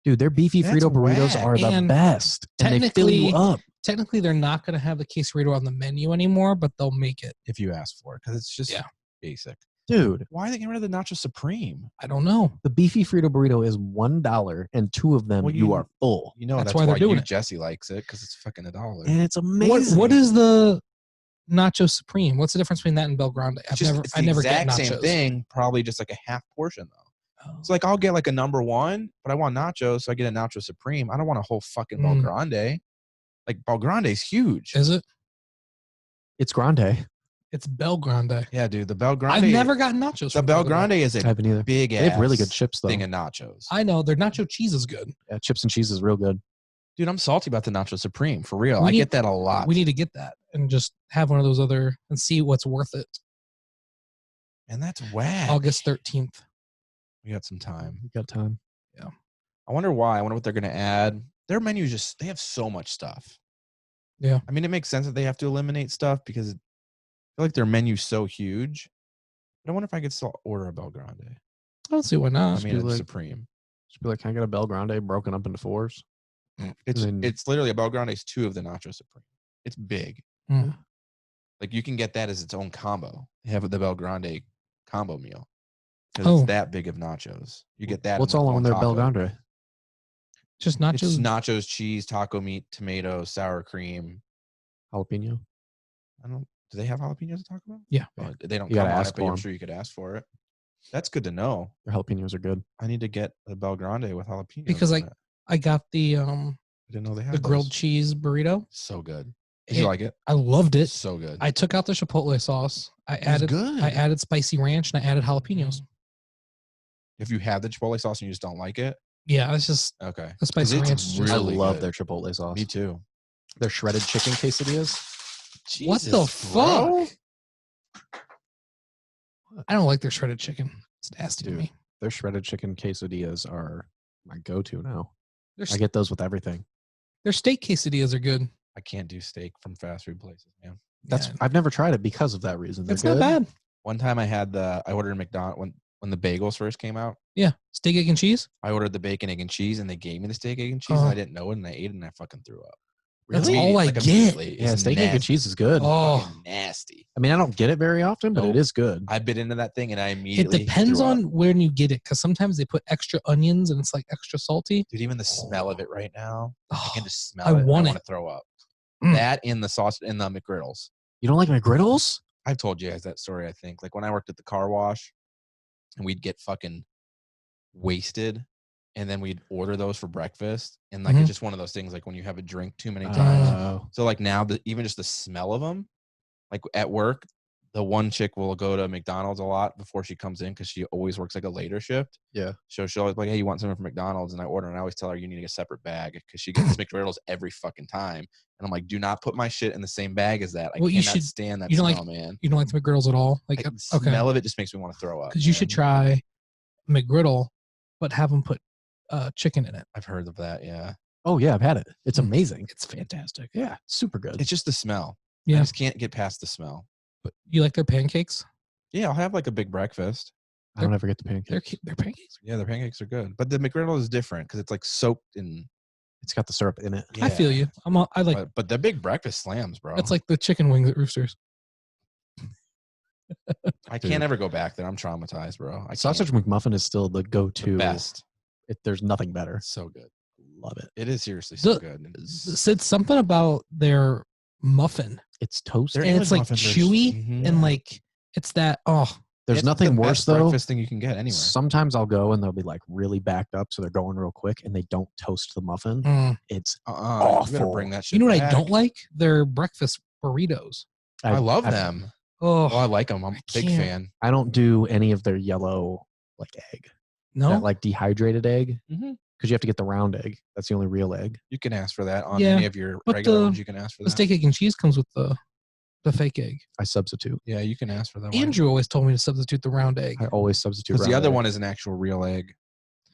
Dude, their beefy That's Frito burritos whack. are the And best. And they fill you up. Technically, they're not going to have the quesarito on the menu anymore, but they'll make it. If you ask for it, because it's just Yeah. basic. Dude, Why are they getting rid of the nacho supreme? I don't know. the beefy Frito burrito is $1 and 2 of them Well, you you- are full. You know That's that's, why they're doing it. Jesse likes it because it's fucking $1. And it's amazing. What is the Nacho Supreme? What's the difference between that and Bel Grande? It's just, it's the exact same thing, probably just like a half portion though. Oh. So like I'll get like a number one, but I want nachos, so I get a nacho supreme. I don't want a whole fucking Bel Mm. Grande. Like Bel Grande's huge. Is it? It's grande. It's Bel Grande. Yeah, dude. The Bel Grande. I've never gotten nachos. The from Bel Taco Bell. Grande is I a haven't either. big ass. They have really good chips though. thing of nachos. I know their nacho cheese is good. Yeah, chips and cheese is real good. Dude, I'm salty about the nacho supreme for real. We I need- get that a lot. We need to get that and just have one of those other and see what's worth it. and that's whack. August 13th. We got some time. You got time. I wonder why. I wonder what they're gonna add. Their menu just they have so much stuff. Yeah. I mean, it makes sense that they have to eliminate stuff because I feel like their menu's so huge. But I wonder if I could still order a Bel Grande. I don't see why I not. mean, it's like- supreme. Just be like, can I get a Bel Grande broken up into 4s? It's then- it's literally a Bel Grande's 2 of the nacho supreme. It's big. Mm. Like you can get that as its own combo. They have the Bel Grande combo meal because Oh. it's that big of nachos. You get that. What's in, like, all on one their taco. Bel Grande? Just It's nachos. nachos, cheese, taco meat, tomato, sour cream. Jalapeno. I don't. Do they have jalapenos at Taco Bell? Yeah. They don't You come gotta on ask it, but for I'm 'em. sure you could ask for it. That's good to know. Their jalapenos are good. I need to get a Bel Grande with jalapenos. Because on I it. I got the I didn't know they had the grilled those. cheese burrito. So good. Did you like it? I loved it. So good. I took out the chipotle sauce. I It was added good. I added spicy ranch and I added jalapenos. If you have the chipotle sauce and you just don't like it, Yeah, it's just okay. the spicy it's ranch. is just- really I love good. their Chipotle sauce. Me too. Their shredded chicken quesadillas. What the Jesus, bro. fuck? I don't like their shredded chicken. It's nasty Dude. to me. Their shredded chicken quesadillas are my go-to now. Their, I get those with everything. their steak quesadillas are good. I can't do steak from fast food places, man. That's Yeah. I've never tried it because of that reason. They're It's good. not bad. One time I ordered a McDonald's when the bagels first came out. Yeah, steak, egg, and cheese. I ordered the bacon, egg, and cheese, and they gave me the steak, egg, and cheese, and Oh. I didn't know it, and I ate it, and I fucking threw up. That's Immediately- all I like, get. immediately. Yeah, It's steak, egg, and nasty. cheese is good. Oh, Fucking nasty. I mean, I don't get it very often, but Nope. it is good. I bit into that thing, and I it immediately depends threw up. on when you get it because sometimes they put extra onions and it's like extra salty. Dude, even the smell of it right now, I can Oh, just smell I it. and want I it. want to throw up. Mm. That in the sauce in the McGriddles. You don't like McGriddles? I've told you guys that story. I think like when I worked at the car wash, and we'd get fucking wasted, and then we'd order those for breakfast, and like Mhm. it's just one of those things like when you have a drink too many times. Oh. So like now, even just the smell of them, like at work, the one chick will go to McDonald's a lot before she comes in because she always works like a later shift. Yeah. So she'll always be like, hey, you want something from McDonald's? And I order, and I always tell her you need a separate bag because she gets McGriddles every fucking time. And I'm like, do not put my shit in the same bag as that. I cannot stand that smell, man. You don't like the McGriddles at all? Like, The smell of it just makes me want to throw up. Because you should try McGriddle, but have them put chicken in it. I've heard of that, yeah. Oh, yeah, I've had it. It's amazing. It's fantastic. Yeah, super good. It's just the smell. Yeah. I just can't get past the smell. But you like their pancakes? Yeah, I'll have like a big breakfast. I don't ever get the pancakes. Their pancakes. Yeah, their pancakes are good. But the McGriddle is different because it's like soaked in. It's got the syrup in it. I feel you. I like. But the big breakfast slams, bro. That's like the chicken wings at Roosters. I can't ever go back there. I'm traumatized, bro. Sausage McMuffin is still the go-to. The best. There's nothing better. So good. Love it. It is seriously so good. Said something about their muffin. It's toast. And it's like chewy and like it's that. There's nothing worse though. Breakfast thing you can get anywhere. Sometimes I'll go and they'll be like really backed up, so they're going real quick, and they don't toast the muffin. It's awful. You gotta bring that shit. You know what back. I don't like? Their breakfast burritos. I love them. Oh, I like them. I'm a big fan. I don't do any of their yellow like egg. No, that, like dehydrated egg. Mm-hmm. Because you have to get the round egg. That's the only real egg. You can ask for that on any of your regular ones. You can ask for that. The steak, egg, and cheese comes with the fake egg. I substitute. Yeah, you can ask for that. Andrew always told me to substitute the round egg. I always substitute. Because the other one is an actual real egg,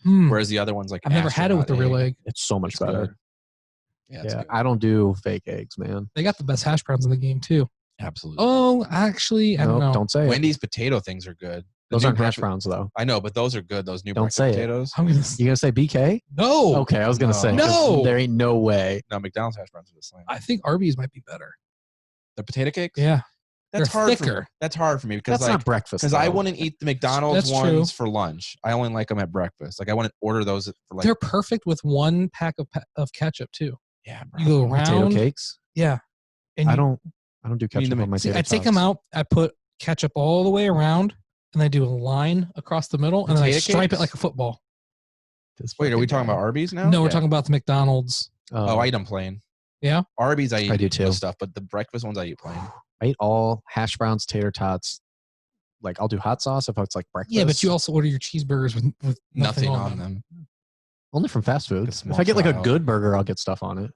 whereas the other one's like I've never had it with the real egg. It's so much better. Good. Yeah, I don't do fake eggs, man. They got the best hash browns in the game too. Absolutely. Oh, actually, I don't know. Don't say it. Wendy's potato things are good. Those aren't hash browns though. I know, but those are good. Those new don't say potatoes. You gonna say BK? No. Okay, I was gonna say no. There ain't no way. No, McDonald's hash browns are the same. I think Arby's might be better. The potato cakes? Yeah. That's They're hard thicker. for me. That's hard for me because that's not breakfast. Because I wouldn't eat the McDonald's That's ones true. for lunch. I only like them at breakfast. Like I wouldn't order those for like. They're perfect with one pack of ketchup too. Yeah, bro. You go around potato cakes. Yeah. And I don't do ketchup on my see, tater I take them out. I put ketchup all the way around, and I do a line across the middle, and then I stripe it like a football. Wait, are we talking about Arby's now? No, we're talking about the McDonald's. Oh, I eat them plain. Yeah. Arby's, I do too. Stuff, but the breakfast ones I eat plain. I eat all hash browns, tater tots. Like I'll do hot sauce if it's like breakfast. Yeah, but you also order your cheeseburgers with nothing on them. Only from fast food. Like if I get like a good burger, I'll get stuff on it.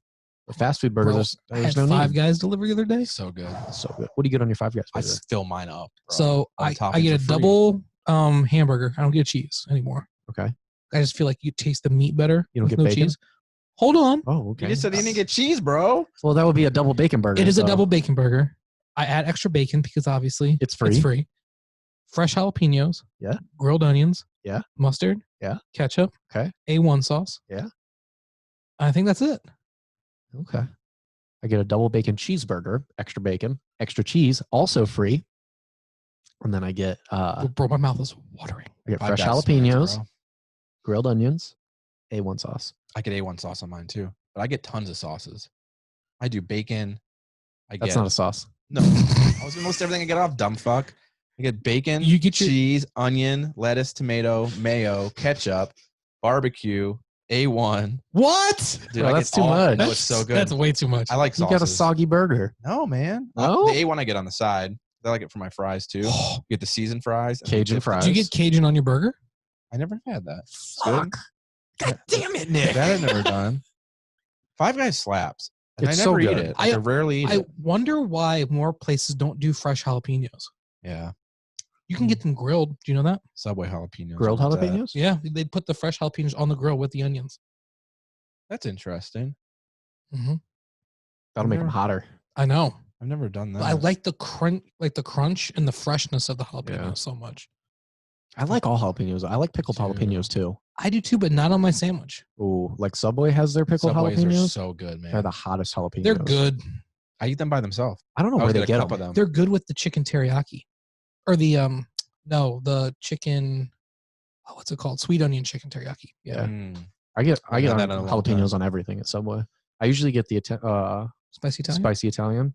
But fast food burgers, there's no Five need. Guys delivery the other day. So good. So good. What do you get on your Five Guys I burger? fill mine up. Bro. So I get a double hamburger. I don't get cheese anymore. Okay. I just feel like you taste the meat better. You don't get no bacon? cheese. Hold on. Oh, okay. You just said you didn't get cheese, bro. Well, that would be a double bacon burger. It is a double bacon burger. I add extra bacon because obviously it's free. It's free. Fresh jalapenos. Yeah. Grilled onions. Yeah. Mustard. Yeah. Ketchup. Okay. A1 sauce. Yeah. I think that's it. Okay. I get a double bacon cheeseburger, extra bacon, extra cheese, also free. And then I get Bro, my mouth is watering. I get My fresh best jalapenos, friends, bro. grilled onions, A1 sauce. I get A1 sauce on mine too, but I get tons of sauces. I do bacon. That's not a sauce. No, I was gonna list everything I get off. Dumb fuck. I get bacon, You get your- cheese, onion, lettuce, tomato, mayo, ketchup, barbecue, A1. What? Dude, Bro, I that's get too much. No, it's so good. That's way too much. I like You sauces. got a soggy burger. No, man. No? The A1 I get on the side. I like it for my fries too. You get the seasoned fries. and Cajun dip them. fries. Do you get Cajun on your burger? I never had that. It's Fuck. good. God damn it, Nick. That I've never done. Five Guys slaps. And It's I never so eat good. it. I rarely eat I it. wonder why more places don't do fresh jalapenos. Yeah. You can get them grilled. Do you know that? Subway jalapenos. Grilled What's that? jalapenos? Yeah, they put the fresh jalapenos on the grill with the onions. That's interesting. Mm-hmm. That'll make them hotter. I know. I've never done that. I like the crunch and the freshness of the jalapeno so much. I like all jalapenos. I like pickled Too. jalapenos too. I do too, but not on my sandwich. Ooh, like Subway has their pickled Subways jalapenos. are so good, man. They're the hottest jalapenos. They're good. I eat them by themselves. I don't know I where always they get a get cup them. of them. They're good with the chicken teriyaki, or the the chicken. Oh, what's it called? Sweet onion chicken teriyaki. Yeah, Mm. I get I've had that in a long jalapenos time. on everything at Subway. I usually get the spicy Italian. spicy Italian.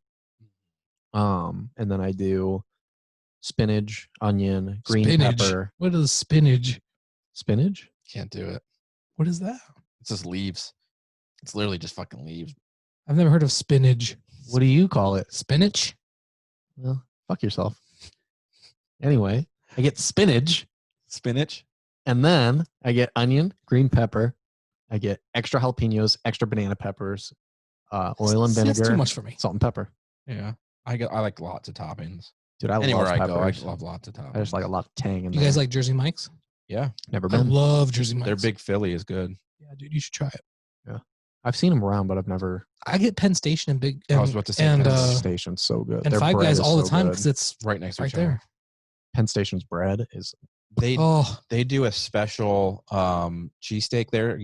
And then I do spinach, onion, green pepper. What is spinach? Spinach? Can't do it. What is that? It's just leaves. It's literally just fucking leaves. I've never heard of spinach. What do you call it? Spinach? Well, fuck yourself. Anyway, I get spinach, and then I get onion, green pepper. I get extra jalapenos, extra banana peppers, oil and vinegar. That's too much for me. Salt and pepper. Yeah. I like lots of toppings. Dude, I Anywhere love I go, I peppers. love lots of toppings. I just like a lot of tang in You there. guys like Jersey Mike's? Yeah. Never I been. love Jersey Mike's. Their big Philly is good. Yeah, dude, you should try it. Yeah. I've seen them around, but I've never. I get Penn Station and Big. I And, was about to say and, Penn Station's so good. and Their Five bread Guys is all the so time good. because it's right next to right each other. there. Penn Station's bread is. They do a special cheesesteak there.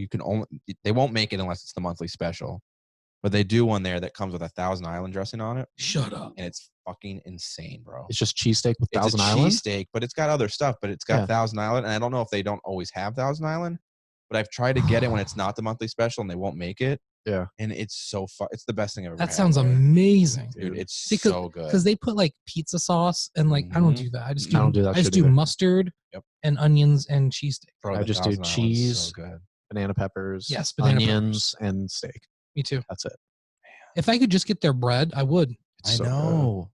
They won't make it unless it's the monthly special, but they do one there that comes with a Thousand Island dressing on it. Shut up. And it's fucking insane, bro. It's just cheesesteak with It's Thousand a Island. cheesesteak, but it's got other stuff. But it's got Thousand Island, and I don't know if they don't always have Thousand Island. But I've tried to get it when it's not the monthly special, and they won't make it. Yeah, and it's so fun. It's the best thing I've ever had. That sounds there. amazing, dude. It's so good because they put like pizza sauce and like I don't do that. I just do, I don't do that. I just do either. mustard and onions and cheesesteak. I just do cheese, banana peppers, yes, banana onions, and steak. Me too. That's it. If I could just get their bread, I would. I know.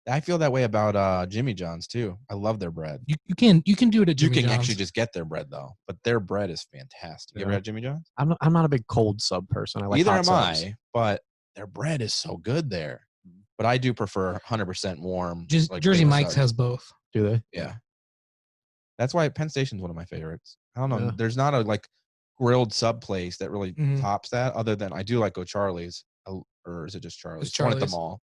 I feel that way about Jimmy John's too. I love their bread. You can do it at Jimmy You can John's. actually just get their bread though, but their bread is fantastic. You ever had Jimmy John's? I'm not a big cold sub person. I like Either hot am subs. I, but their bread is so good there. But I do prefer 100% warm. Just Jersey Mike's has both. Do they? Yeah. That's why Penn Station's one of my favorites. I don't know. Yeah. There's not a like grilled sub place that really tops that. Other than I do like O'Charlie's, or is it just Charlie's? It's One at the Charlie's. mall.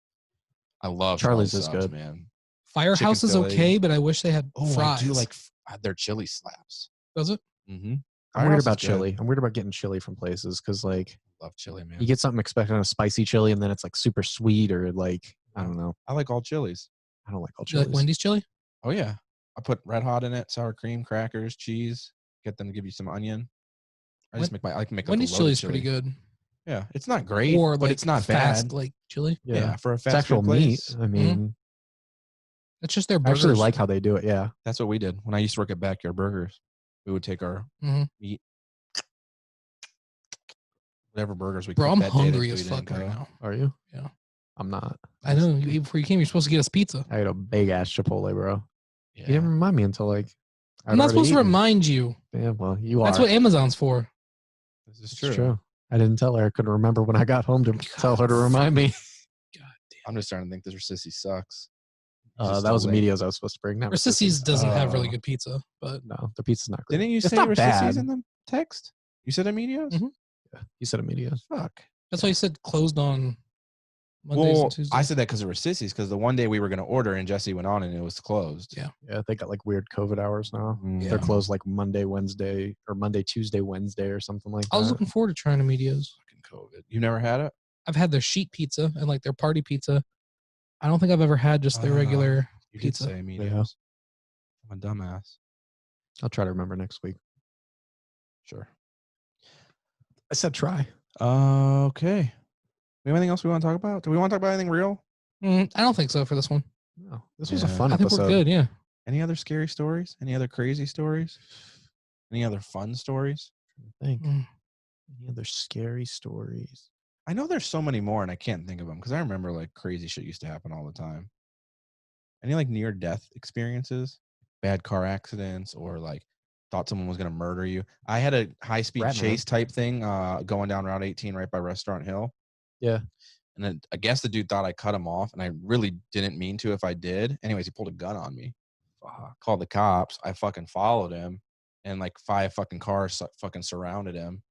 I love Charlie's is subs, good, man. Firehouse Chicken is Philly. okay, but I wish they had fries. I do like their chili slaps. Does it? Mm-hmm. I'm weird about chili. I'm weird about getting chili from places because like love chili, man. you get something expecting a spicy chili and then it's like super sweet or like I don't know. I like all chilies. I don't like all Do you chilies. like Wendy's chili? Oh yeah, I put red hot in it, sour cream, crackers, cheese. Get them to give you some onion. I like to make Wendy's like chili is pretty good. Yeah, it's not great, Or but like it's not fast bad. like chili. Yeah, for a it's fast actual food place. meat. I mean, It's just their I burgers. actually like how they do it. Yeah, That's what we did when I used to work at Backyard Burgers. We would take our meat, whatever burgers we. Bro, I'm cooked that day hungry that as we fuck didn't right go. now. are you? Yeah. I'm not. I know. Before you came, you're supposed to get us pizza. I ate a big ass Chipotle, bro. Yeah. You didn't remind me until like. I'm not supposed to remind you. Yeah, well, you are. That's what Amazon's for. This is It's true. I didn't tell her. I couldn't remember when I got home to tell her to remind me. I'm just starting to think this Sissy sucks. That was the medias I was supposed to bring. Not Sissy's doesn't have really good pizza, but no, the pizza's not great. Didn't you It's say not Sissy's bad. in the text? You said Emilio's? Mhm. Yeah, you said medias. Fuck. that's why you said closed on Mondays and Tuesdays. I said that because it was Sissy's, because the one day we were going to order and Jesse went on and it was closed. Yeah. Yeah, they got like weird COVID hours now. Yeah. They're closed like Monday, Wednesday, or Monday, Tuesday, Wednesday, or something like that. I was looking forward to trying Emilio's. Fucking COVID. You never had it? I've had their sheet pizza and like their party pizza. I don't think I've ever had just their regular You pizza. did say Emilio's. I'm a dumbass. I'll try to remember next week. Sure. I said try. Okay. We have anything else we want to talk about? Do we want to talk about anything real? I don't think so for this one. No, this was a Yeah. fun I think episode. we're good. Yeah. Any other scary stories? Any other crazy stories? Any other fun stories? I think. Mm. Any other scary stories? I know there's so many more and I can't think of them because I remember like crazy shit used to happen all the time. Any like near death experiences? Bad car accidents or like thought someone was going to murder you? I had a high speed Rat chase type thing going down Route 18 right by Restaurant Hill. Yeah. And then I guess the dude thought I cut him off and I really didn't mean to if I did. Anyways, he pulled a gun on me. Called the cops. I fucking followed him and like 5 fucking cars fucking surrounded him.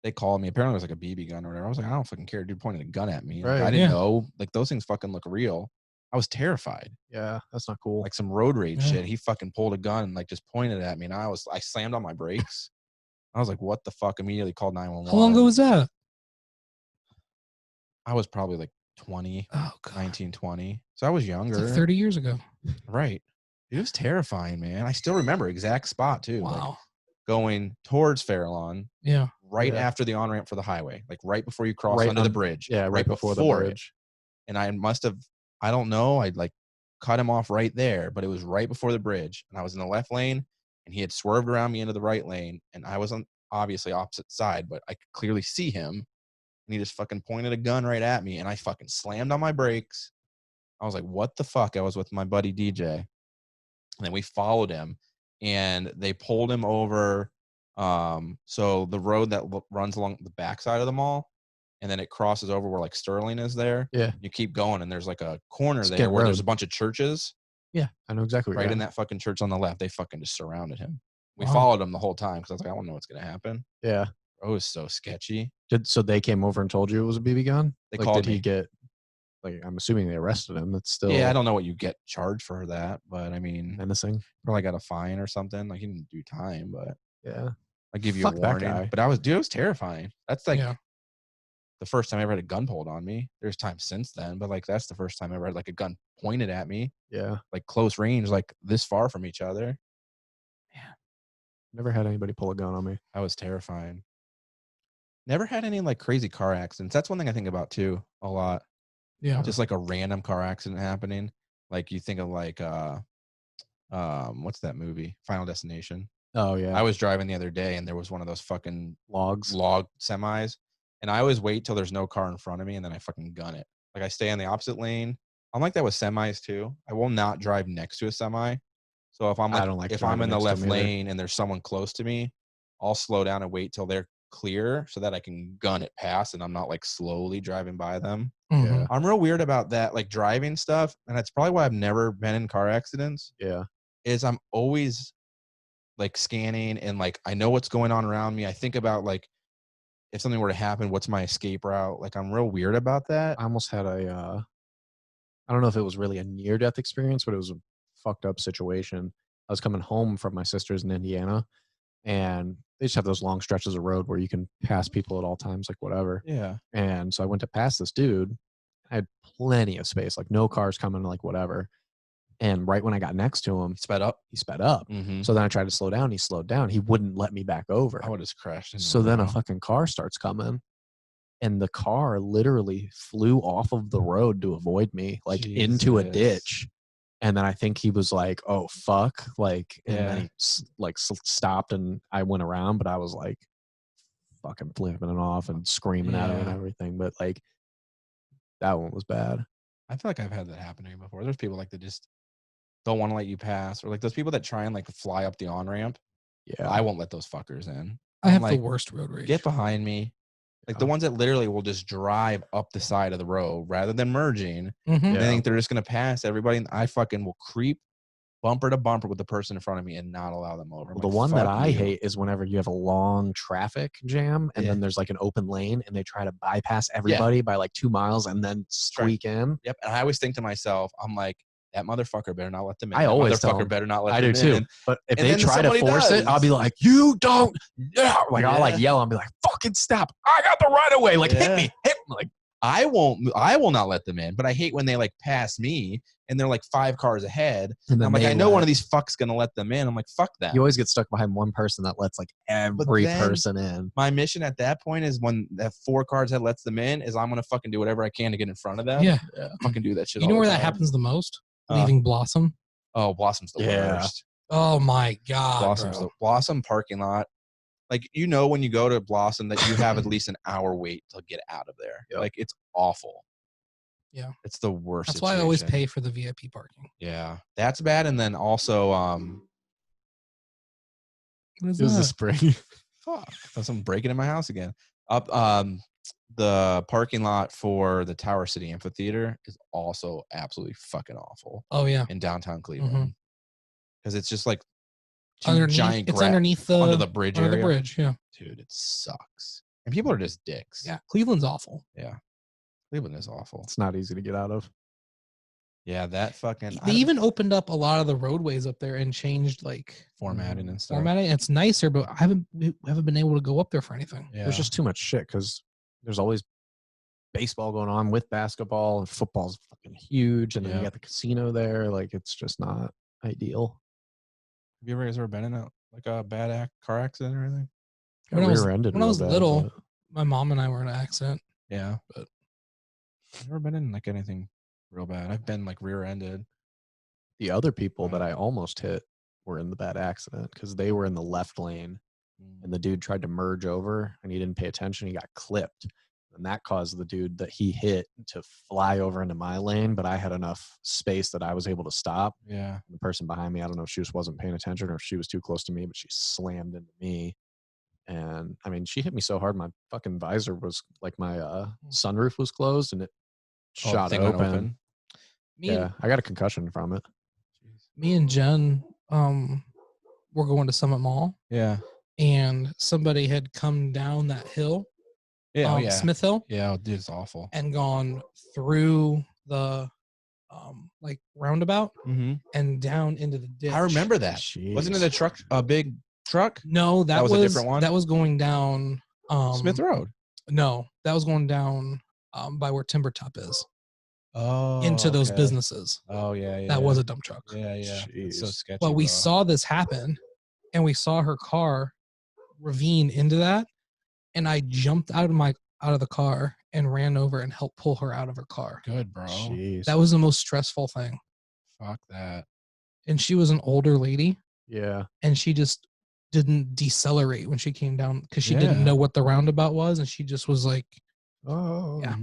They called me. Apparently it was like a BB gun or whatever. I was like, I don't fucking care. Dude pointed a gun at me. Like, Right, I didn't yeah. know. Like those things fucking look real. I was terrified. Yeah, that's not cool. Like some road rage Yeah. shit. He fucking pulled a gun and like just pointed at me and I slammed on my brakes. I was like, what the fuck? Immediately called 911. How long ago was that? I was probably like 20, Oh god, 19, 20. So I was younger. it's like 30 years ago. Right. It was terrifying, man. I still remember exact spot too. Like, Wow. going towards Fairlawn, Yeah. right Yeah. after the on-ramp for the highway, like right before you cross Right under the on- bridge. Yeah, right before the it. bridge. And I must have, I don't know, I'd like cut him off right there, but it was right before the bridge. And I was in the left lane and he had swerved around me into the right lane. And I was on obviously opposite side, but I could clearly see him. And he just fucking pointed a gun right at me. And I fucking slammed on my brakes. I was like, what the fuck? I was with my buddy DJ. And then we followed him, and they pulled him over. So the road that runs along the backside of the mall, and then it crosses over where like Sterling is there. Yeah. You keep going, and there's like a corner Skid there where road. there's a bunch of churches. Yeah, I know exactly. Right in that fucking church on the left, they fucking just surrounded him. We Wow. followed him the whole time because I was like, I don't know what's gonna happen. Yeah. Bro, it was so sketchy. So they came over and told you it was a BB gun? They like, called did he me. get, like, I'm assuming they arrested him. It's still Yeah, I don't know what you get charged for that, but I mean, menacing. probably got a fine or something. Like he didn't do time, but Yeah. I give you Fuck a that warning. guy. But it was terrifying. That's like Yeah. the first time I ever had a gun pulled on me. There's times since then, but like that's the first time I ever had like a gun pointed at me, Yeah. like close range, like this far from each other. Never had anybody pull a gun on me. That was terrifying. Never had any like crazy car accidents. That's one thing I think about too a lot. Yeah. Just like a random car accident happening. Like you think of like what's that movie? Final Destination. Oh, yeah. I was driving the other day and there was one of those fucking Logs. log semis. And I always wait till there's no car in front of me and then I fucking gun it. Like I stay on the opposite lane. I'm like that with semis too. I will not drive next to a semi. So if I'm like, I don't like if I'm driving in the next to left them either. lane and there's someone close to me, I'll slow down and wait till they're clear so that I can gun it past and I'm not like slowly driving by them. Mhm. I'm real weird about that, like driving stuff. And that's probably why I've never been in car accidents. Yeah. Is I'm always like scanning and like I know what's going on around me. I think about like if something were to happen, what's my escape route? Like I'm real weird about that. I almost had a, I don't know if it was really a near-death experience, but it was a fucked up situation. I was coming home from my sister's in Indiana, and they just have those long stretches of road where you can pass people at all times, like whatever. Yeah. And so I went to pass this dude. I had plenty of space, like no cars coming, like whatever. And right when I got next to him, Sped up. he sped up. Mm-hmm. So then I tried to slow down. He slowed down. He wouldn't let me back over. I would have crashed. Into So him then a now. fucking car starts coming, and the car literally flew off of the road to avoid me, like into a Jesus. ditch. And then I think he was like, "Oh fuck!" Like, and then Yeah. he stopped, and I went around, but I was like, fucking flipping it off and screaming at him and Yeah. everything. But like, that one was bad. I feel like I've had that happen to me before. There's people like that just don't want to let you pass, or like those people that try and like fly up the on ramp. Yeah, I won't let those fuckers in. I have like, the worst road rage. Get behind me. Like the Yeah. ones that literally will just drive up the side of the road rather than merging. Mhm. They Yeah. think they're just gonna pass everybody, and I fucking will creep bumper to bumper with the person in front of me and not allow them over. I'm Well, the like, one that "Fuck I you." hate is whenever you have a long traffic jam and Yeah. then there's like an open lane and they try to bypass everybody by like 2 miles and then squeak in. Yep. And I always think to myself, I'm like, that motherfucker better not let them in. I That always tell motherfucker 'em. better not let I them do too. in. But if And they then try to somebody force it, I'll does. be like, "You don't know!" Like I'll like Yeah. yell. I'll be like, "Fucking stop! I got the right of way! Like hit Yeah. me, hit me!" Like I will not let them in, but I hate when they like pass me and they're like 5 cars ahead. and then I'm like, they I know one let- of these fucks gonna let them in. I'm like, fuck that. You always get stuck behind one person that lets like every then- person in. My mission at that point is when that 4 cars that lets them in is I'm gonna fucking do whatever I can to get in front of them. Yeah. Fucking do that shit. You know all where the that time. happens the most? Uh, Leaving Blossom. Oh, Blossom's the Yeah. worst. Oh my god, Blossom's bro. the Blossom parking lot. Like when you go to Blossom that you have at least an hour wait to get out of there. Yep. Like it's awful. Yeah. It's the worst. That's why I always situation. pay for the VIP parking. Yeah, that's bad. And then also, What is It was the that? spring. fuck, that's I'm breaking in my house again. Up, the parking lot for the Tower City Amphitheater is also absolutely fucking awful Oh yeah. in downtown Cleveland because it's just like two Underneath, giant it's gra- underneath the under the bridge under area. the bridge. Yeah. Dude, it sucks, and people are just dicks. Yeah. Cleveland's awful. Cleveland is awful. It's not easy to get out of. Yeah, that fucking They even opened up a lot of the roadways up there and changed like formatting and stuff. formatting. It's nicer, but we haven't been able to go up there for anything. Yeah. There's just too much shit because there's always baseball going on with basketball, and football's fucking huge, and then Yeah. you got the casino there. Like it's just not ideal. Have you guys ever been in a bad car accident or anything? When I was- rear-ended when I real was bad, little- but My mom and I were in an accident. Yeah, But- I've never been in like anything real bad. I've been like rear-ended. the other people that Right. I almost hit were in the bad accident because they were in the left lane, and the dude tried to merge over, and he didn't pay attention. He got clipped, and and that caused the dude that he hit to fly over into my lane, but I had enough space that I was able to stop. Yeah. The person behind me, I don't know if she just wasn't paying attention or if she was too close to me, but she slammed into me. And I mean, she hit me so hard, my fucking visor was like my sunroof was closed and it shot thing went open. Me and, I got a concussion from it. me and Jen, were going to Summit Mall, Yeah. and somebody had come down that hill, Yeah. Yeah. Smith Hill, Yeah. Oh, dude, it's awful. and gone through the like roundabout Mm-hmm. and down into the ditch. I remember that. Jeez. Wasn't it a big truck? No, that was a different one? That was going down Smith Road. No, that was going down by where Timber Top is. Oh. Into those okay. businesses. Oh yeah. That was a dump truck. Yeah. Yeah. It's so Jeez. sketchy. But we bro. saw this happen, and we saw her car ravine into that, and I jumped out of the car and ran over and helped pull her out of her car. Good, bro. Jeez. That was the most stressful thing. Fuck that. And she was an older lady, Yeah. and she just didn't decelerate when she came down because she didn't Yeah. know what the roundabout was, and she just was like, Oh. Yeah.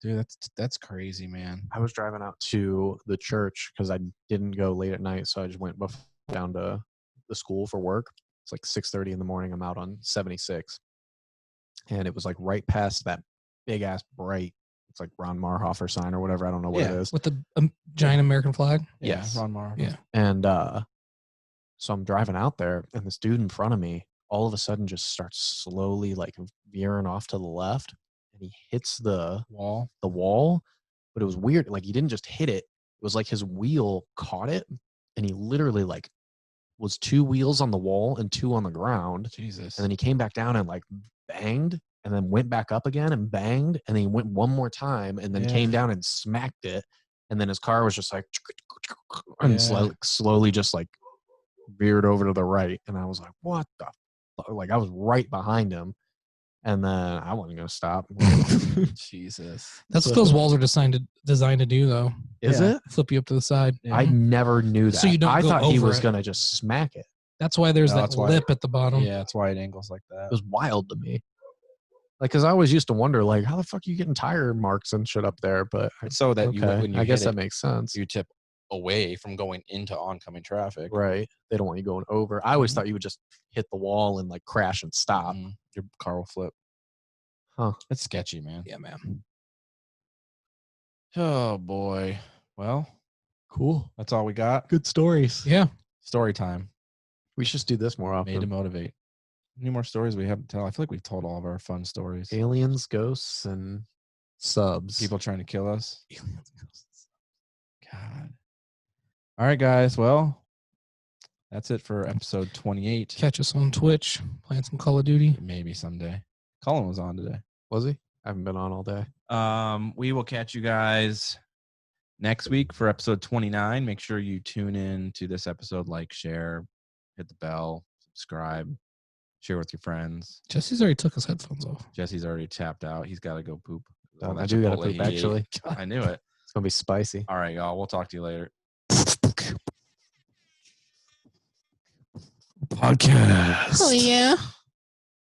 Dude, that's crazy, man. I was driving out to the church because I didn't go late at night, so I just went down to the school for work. It's like 6:30 in the morning. I'm out on 76, and it was like right past that big ass bright. It's like Ron Marhofer sign or whatever. I don't know what it is. with the giant American flag. Yeah, Yes. Ron Mara. Yeah. And so I'm driving out there, and this dude in front of me all of a sudden just starts slowly like veering off to the left, and he hits the Wall. wall. But it was weird. Like he didn't just hit it. It was like his wheel caught it, and he literally like was 2 wheels on the wall and 2 on the ground. Jesus. And then he came back down and like banged, and then went back up again and banged, and then he went one more time and then Yeah. came down and smacked it. And then his car was just like, and Yeah. slowly just like veered over to the right. And I was like, what the fuck? Like I was right behind him. And then I wasn't going to stop. Jesus. That's what those walls are designed to do, though. Is Yeah. it? Flip you up to the side. Yeah. I never knew that. So you don't I go thought he over was it. going to just smack it. That's why there's No, that that's why- lip at the bottom. Yeah, that's why it angles like It that. was wild to me. Like, because I always used to wonder, like, how the fuck are you getting tire marks and shit up there? But It's so that you, okay, when you I guess hit that it, makes sense. you tip away from going into oncoming traffic. Right. They don't want you going over. I always Mhm. thought you would just hit the wall and like crash and stop. Mhm. Your car will flip. Huh. It's sketchy, man. Yeah, man. Oh boy. Well, Cool. that's all we got. Good stories. Yeah. Story time. We should just do this more Made to often. motivate. Any more stories we haven't tell? I feel like we've told all of our fun stories. Aliens, ghosts, and subs. People trying to kill us. God. All right, guys. Well, that's it for episode 28. Catch us on Twitch playing some Call of Duty. Maybe someday. Colin was on today. Was he? I haven't been on all day. We will catch you guys next week for episode 29. Make sure you tune in to this episode, like, share, hit the bell, subscribe, share with your friends. Jesse's already took his headphones off.Jesse's already tapped out. He's got to go poop. All I that do got to Chipotle poop, he ate. actually. I knew it. It's going to be spicy. All right, y'all. We'll talk to you later. Podcast. Oh, yeah.